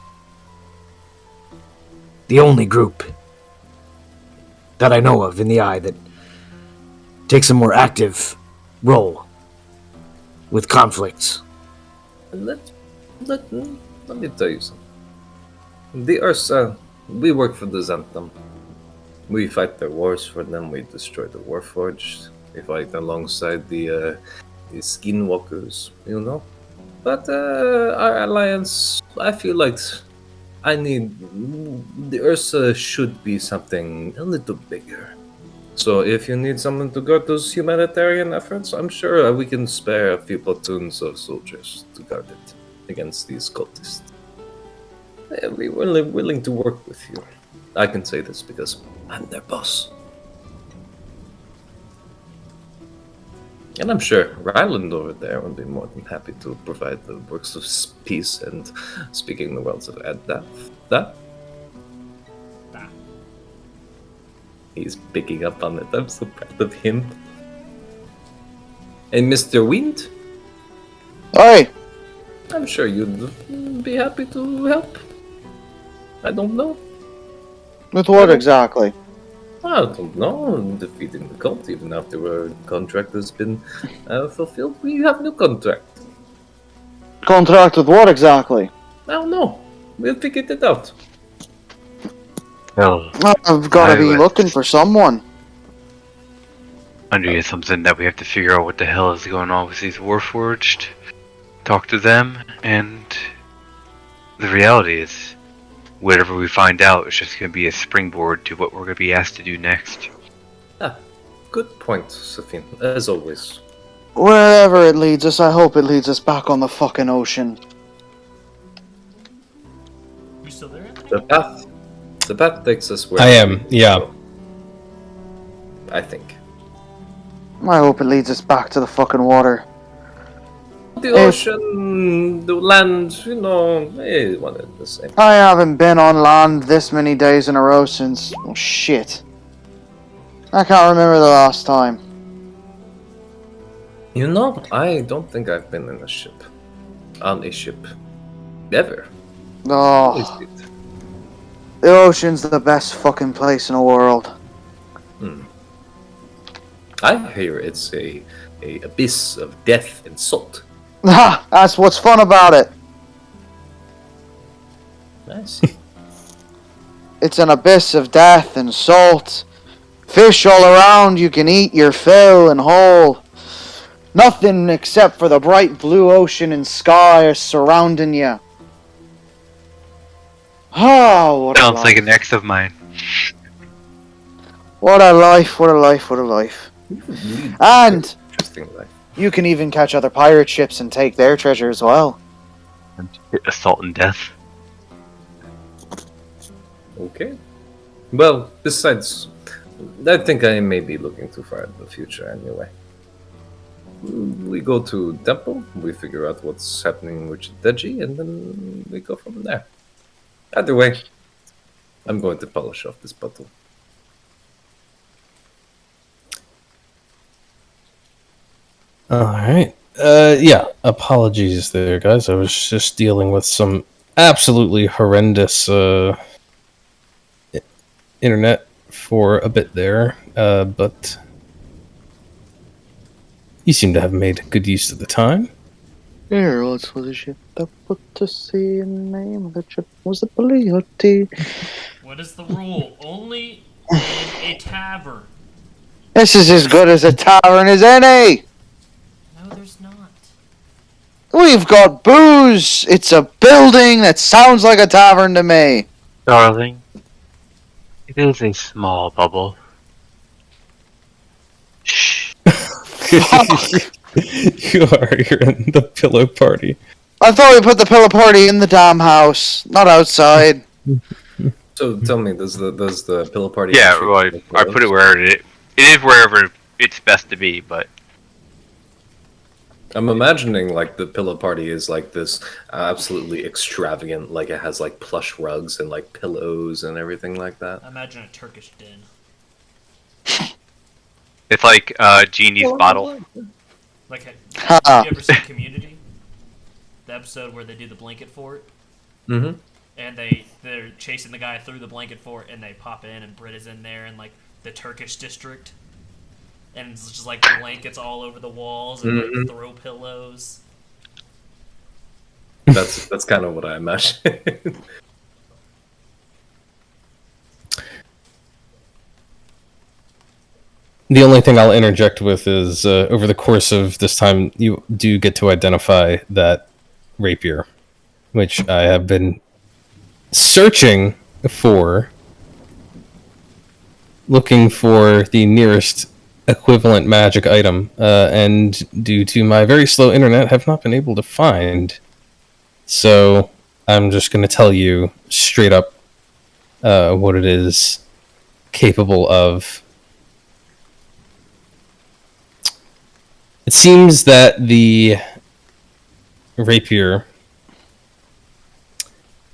the only group that I know of in the Eye that takes a more active role with conflicts. Let me tell you something. The Ursa, we work for the Xantum. We fight their wars for them, we destroy the Warforged. We fight alongside the Skinwalkers, you know? But our alliance, I feel like the Ursa should be something a little bigger. So if you need someone to guard those humanitarian efforts, I'm sure we can spare a few platoons of soldiers to guard it against these cultists. we're willing to work with you. I can say this because I'm their boss. And I'm sure Ryland over there would be more than happy to provide the works of peace and speaking the words of that. He's picking up on it. I'm so proud of him. And Mr. Wind? Oi! I'm sure you'd be happy to help. I don't know. With what exactly? I don't know. Defeating the cult even after our contract has been fulfilled. We have new contract. Contract with what exactly? I don't know. We'll figure it out. Well, I've got to be looking for someone. under the assumption that we have to figure out what the hell is going on with these Warforged, talk to them, and the reality is, whatever we find out is just going to be a springboard to what we're going to be asked to do next. Good point, Safin, as always. Wherever it leads us, I hope it leads us back on the fucking ocean. You still there? The path takes us where I am, yeah. I think. I hope it leads us back to the fucking water. The ocean, the land, one and the same. I haven't been on land this many days in a row since... Oh, shit. I can't remember the last time. I don't think I've been in a ship. On a ship. Ever. Oh, the ocean's the best fucking place in the world. I hear it's a abyss of death and salt. Ha! That's what's fun about it. Nice. It's an abyss of death and salt. Fish all around, you can eat your fill and whole. Nothing except for the bright blue ocean and sky are surrounding you. Oh, what a Sounds life. like an ex of mine. What a life, what a life, what a life. And Interesting life. you can even catch other pirate ships and take their treasure as well. Assault and death. Okay. Well, besides, I think I may be looking too far into the future anyway. We go to temple, we figure out what's happening with Deji, and then we go from there. Either way, I'm going to polish off this bottle. Alright. Yeah, apologies there, guys. I was just dealing with some absolutely horrendous internet for a bit there, but you seem to have made good use of the time. Here was the ship that put to sea, and the name of the ship was the Pleiades. What is the rule? Only in a tavern. This is as good as a tavern as any! No, there's not. We've got booze! It's a building that sounds like a tavern to me! Darling, it is a small bubble. Shh. You're in the pillow party. I thought we put the pillow party in the damn house, not outside. So tell me, does the pillow party? Yeah, actually well, I put it where it is wherever it's best to be, but I'm imagining like the pillow party is like this absolutely extravagant, like it has like plush rugs and like pillows and everything like that. I imagine a Turkish den. it's like Genie's bottle. Like, Ha. have you ever seen Community? The episode where they do the blanket fort? Mm-hmm. And they're chasing the guy through the blanket fort, and they pop in, and Brit is in there, and like the Turkish district, and it's just like blankets all over the walls and like throw pillows. That's kind of what I imagine. The only thing I'll interject with is over the course of this time, you do get to identify that rapier, which I have been searching for, looking for the nearest equivalent magic item, and due to my very slow internet, have not been able to find. So I'm just going to tell you straight up what it is capable of. It seems that the rapier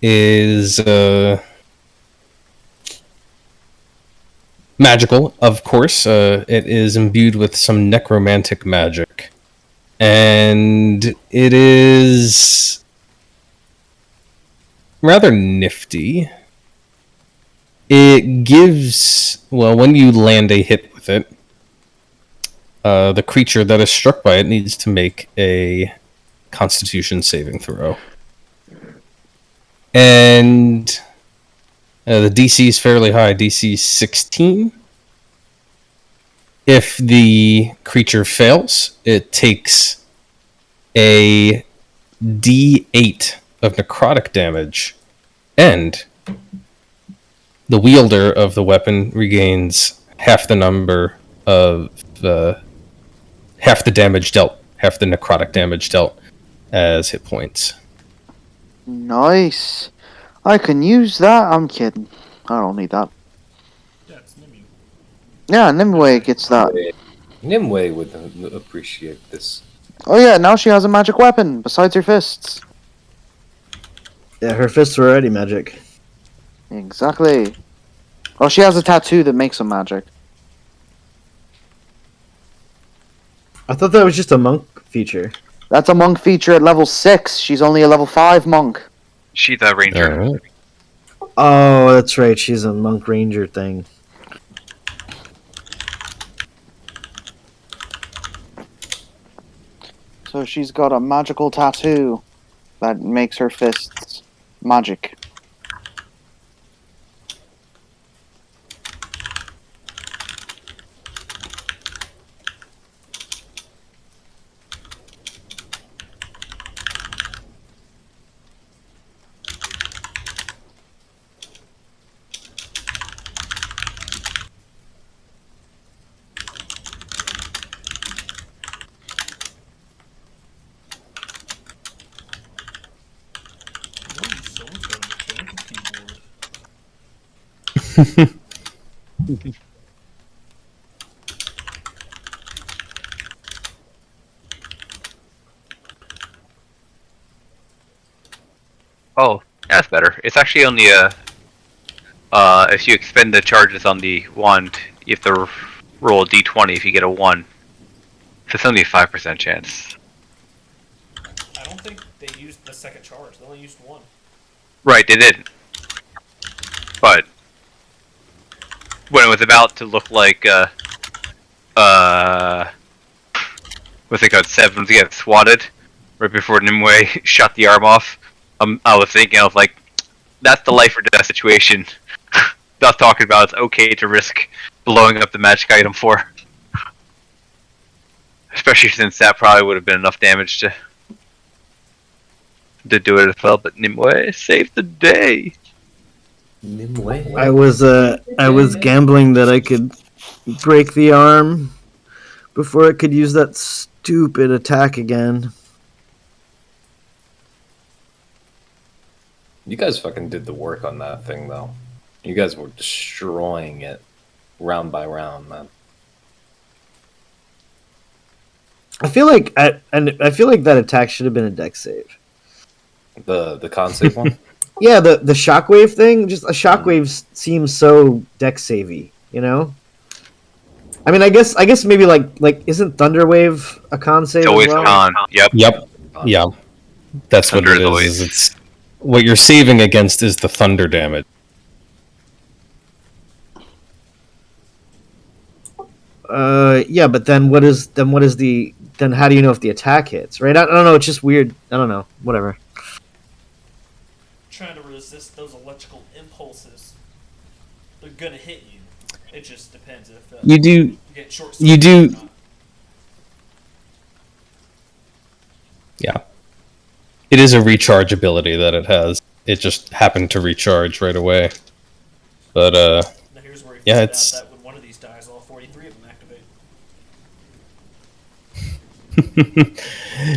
is magical, of course. It is imbued with some necromantic magic. And it is rather nifty. It gives, well, when you land a hit with it, the creature that is struck by it needs to make a Constitution saving throw. And the DC is fairly high, DC 16. If the creature fails, it takes a D8 of necrotic damage, and the wielder of the weapon regains half the number of half the damage dealt, half the necrotic damage dealt as hit points. Nice. I can use that. I'm kidding. I don't need that. That's Nimue. Yeah, Nimue gets that. Nimue would appreciate this. Oh yeah, now she has a magic weapon besides her fists. Yeah, her fists were already magic. Exactly. Oh, she has a tattoo that makes them magic. I thought that was just a monk feature. That's a monk feature at level 6. She's only a level 5 monk. She's a ranger. Alright. Oh, that's right. She's a monk ranger thing. So she's got a magical tattoo that makes her fists magic. Oh, that's better. It's actually only if you expend the charges on the wand, you have to roll a d20 if you get a 1. So it's only a 5% chance. I don't think they used the second charge. They only used one. Right, they didn't. But when it was about to look like what's it called, Sevens get swatted right before Nimue shot the arm off, I was thinking, I was like, that's the life or death situation. Not talking about it's okay to risk blowing up the magic item for. Especially since that probably would have been enough damage to do it as well, but Nimue saved the day. Nimue. I was gambling that I could break the arm before I could use that stupid attack again. You guys fucking did the work on that thing, though. You guys were destroying it round by round, man. I feel like I feel like that attack should have been a dex save. The con save one? Yeah, the shockwave thing. Just a shockwave seems so dex savey, you know. I mean, I guess maybe like isn't Thunderwave a con save? It's always as well? con. Yep. Yep. Yeah. That's what Thunder it is is. always- It's what you're saving against is the thunder damage. Yeah, but then then how do you know if the attack hits? Right? I don't know. It's just weird. I don't know. Whatever. Trying to resist those electrical impulses. They're gonna hit you. It just depends if You do. you get short. You do. Or not. Yeah. It is a recharge ability that it has. It just happened to recharge right away. But Now here's where you yeah, find it's- out that when one of these dies, all 43 of them activate.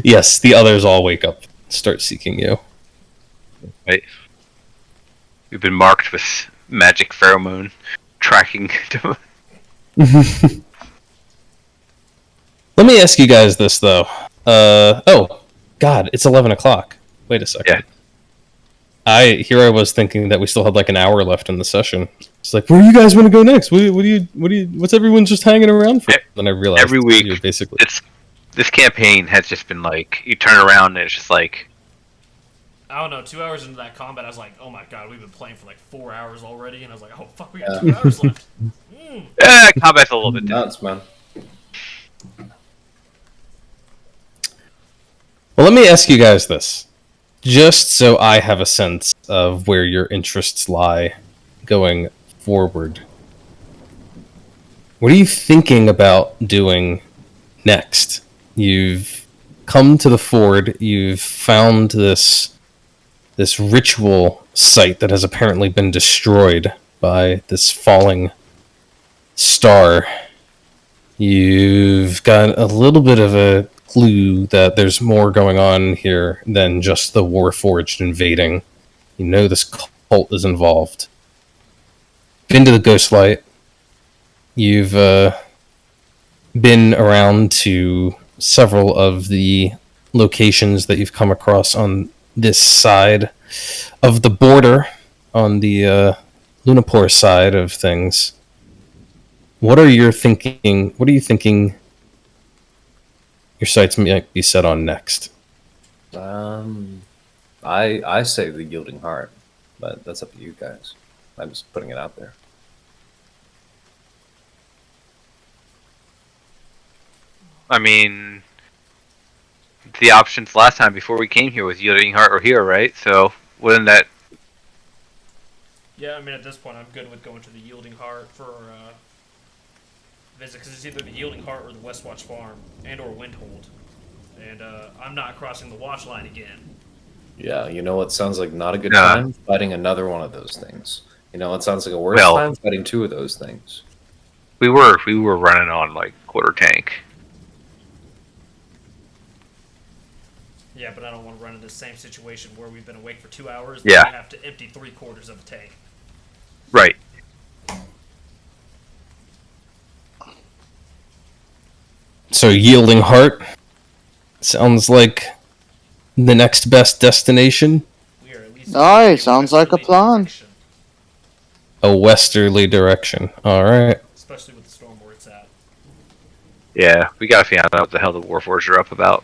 yes, the others all wake up, start seeking you. Right. We've been marked with magic pheromone tracking. Let me ask you guys this though. Oh, God, it's 11 o'clock. Wait a second. Yeah. I was thinking that we still had like an hour left in the session. It's like, where do you guys want to go next? What's everyone just hanging around for? Then I realized every week, you're basically. This campaign has just been like, you turn around and it's just like, I don't know, 2 hours into that combat, I was like, oh my god, we've been playing for like 4 hours already, and I was like, oh fuck, we got 2 hours left. combat's a little bit different. Nuts, man. Well, let me ask you guys this. Just so I have a sense of where your interests lie going forward. What are you thinking about doing next? You've come to the ford, you've found this ritual site that has apparently been destroyed by this falling star. You've got a little bit of a clue that there's more going on here than just the Warforged invading. You know this cult is involved. Been to the Ghostlight. You've been around to several of the locations that you've come across on this side of the border, on the Lunapore side of things. What are you thinking your sights might be set on next? I say the Yielding Heart, but that's up to you guys. I'm just putting it out there. I mean, the options last time before we came here was Yielding Heart or here, right? So, wouldn't that... Yeah, I mean, at this point, I'm good with going to the Yielding Heart for visit, because it's either the Yielding Heart or the Westwatch Farm, and or Windhold. And I'm not crossing the watch line again. Yeah, you know what sounds like not a good Nah. time? Fighting another one of those things. You know what sounds like a worse Well- time? Fighting two of those things. We were running on, like, quarter tank. Yeah, but I don't want to run into the same situation where we've been awake for 2 hours, Yeah. and we have to empty 3/4 of a tank. Right. So Yielding Heart sounds like the next best destination. We are at least Aye, sounds like a westerly plan. direction, A westerly direction. Alright. especially with the storm where it's at. Yeah, we gotta find out what the hell the Warforged are up about.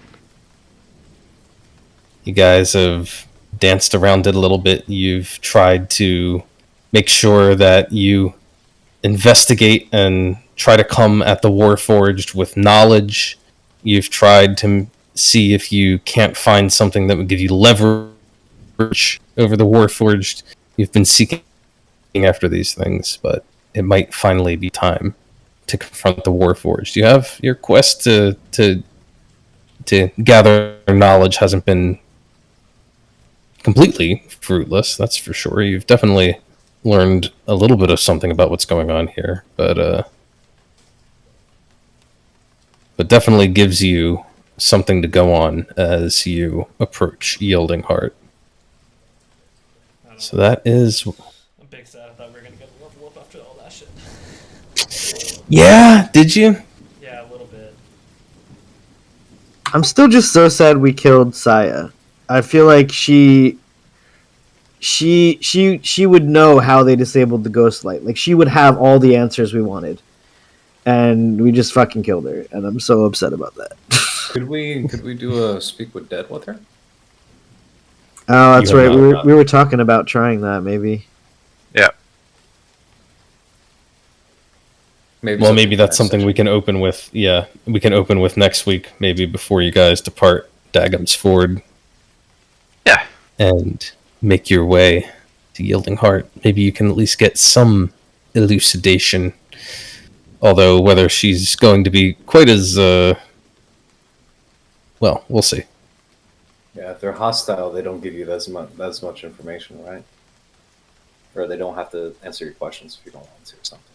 You guys have danced around it a little bit. You've tried to make sure that you investigate and try to come at the Warforged with knowledge. You've tried to see if you can't find something that would give you leverage over the Warforged. You've been seeking after these things, but it might finally be time to confront the Warforged. You have your quest to gather knowledge hasn't been completely fruitless, that's for sure. You've definitely learned a little bit of something about what's going on here, but definitely gives you something to go on as you approach Yielding Heart. I don't So know. that is, I'm big sad. I thought we were going to get a level up after all that shit. yeah. Did you? Yeah, a little bit. I'm still just so sad we killed Saya. I feel like she would know how they disabled the ghost light. Like, she would have all the answers we wanted, and we just fucking killed her. And I'm so upset about that. Could we do a speak with dead with her? Oh, that's You have right. not We were talking about trying that. Maybe. Yeah. Well, maybe that's something we can open with. Yeah, we can open with next week, maybe before you guys depart Dagon's Ford. Yeah. And make your way to Yielding Heart. Maybe you can at least get some elucidation. Although whether she's going to be quite as well, we'll see. Yeah, if they're hostile, they don't give you as much information, right? Or they don't have to answer your questions if you don't want to or something.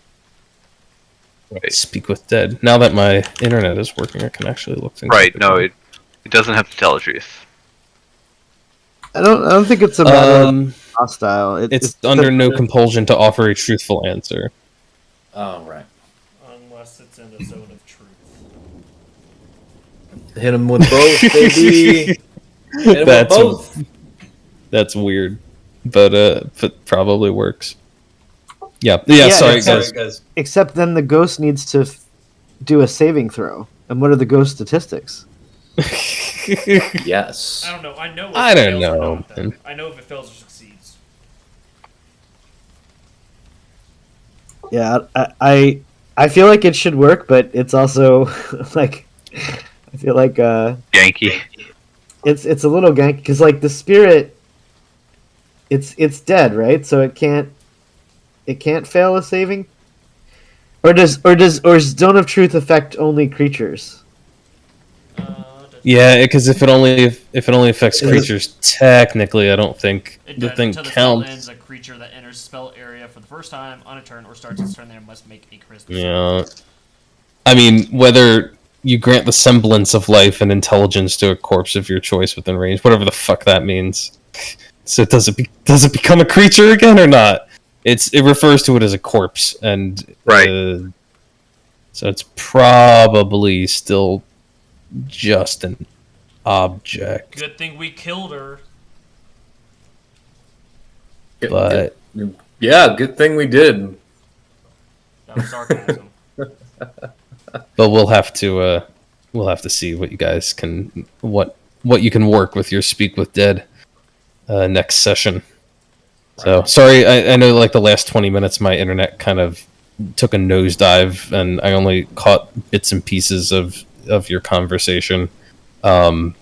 Right. Speak with dead. Now that my internet is working, I can actually look things Right, up no, again. it doesn't have to tell the truth. I don't think it's a matter of hostile. It's under no compulsion to offer a truthful answer. Oh, right. Unless it's in a zone of truth. Hit him with both, baby. Hit him with both. That's weird, but probably works. Yeah. Sorry, guys. Except then the ghost needs to do a saving throw. And what are the ghost statistics? Yes. I don't know. I know. I don't know. I know if it fails or succeeds. Yeah, I feel like it should work, but it's also like I feel like Yankee. it's a little ganky because like the spirit, it's dead, right? So it can't fail a saving. Or does Zone of Truth affect only creatures? Yeah, because if it only affects creatures, technically, I don't think the thing until the spell ends, counts. a creature that enters spell area for the first time on a turn or starts its turn there must make a charisma. Yeah, I mean, whether you grant the semblance of life and intelligence to a corpse of your choice within range, whatever the fuck that means. So does it become a creature again or not? It refers to it as a corpse, and right. So it's probably still just an object. Good thing we killed her. But yeah, good thing we did. That was sarcasm. But we'll have to see what you guys can what you can work with your Speak with Dead next session. So sorry, I know like the last 20 minutes my internet kind of took a nosedive and I only caught bits and pieces of your conversation. But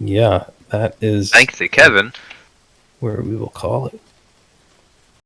yeah, that is Thanks to Kevin. where we will call it.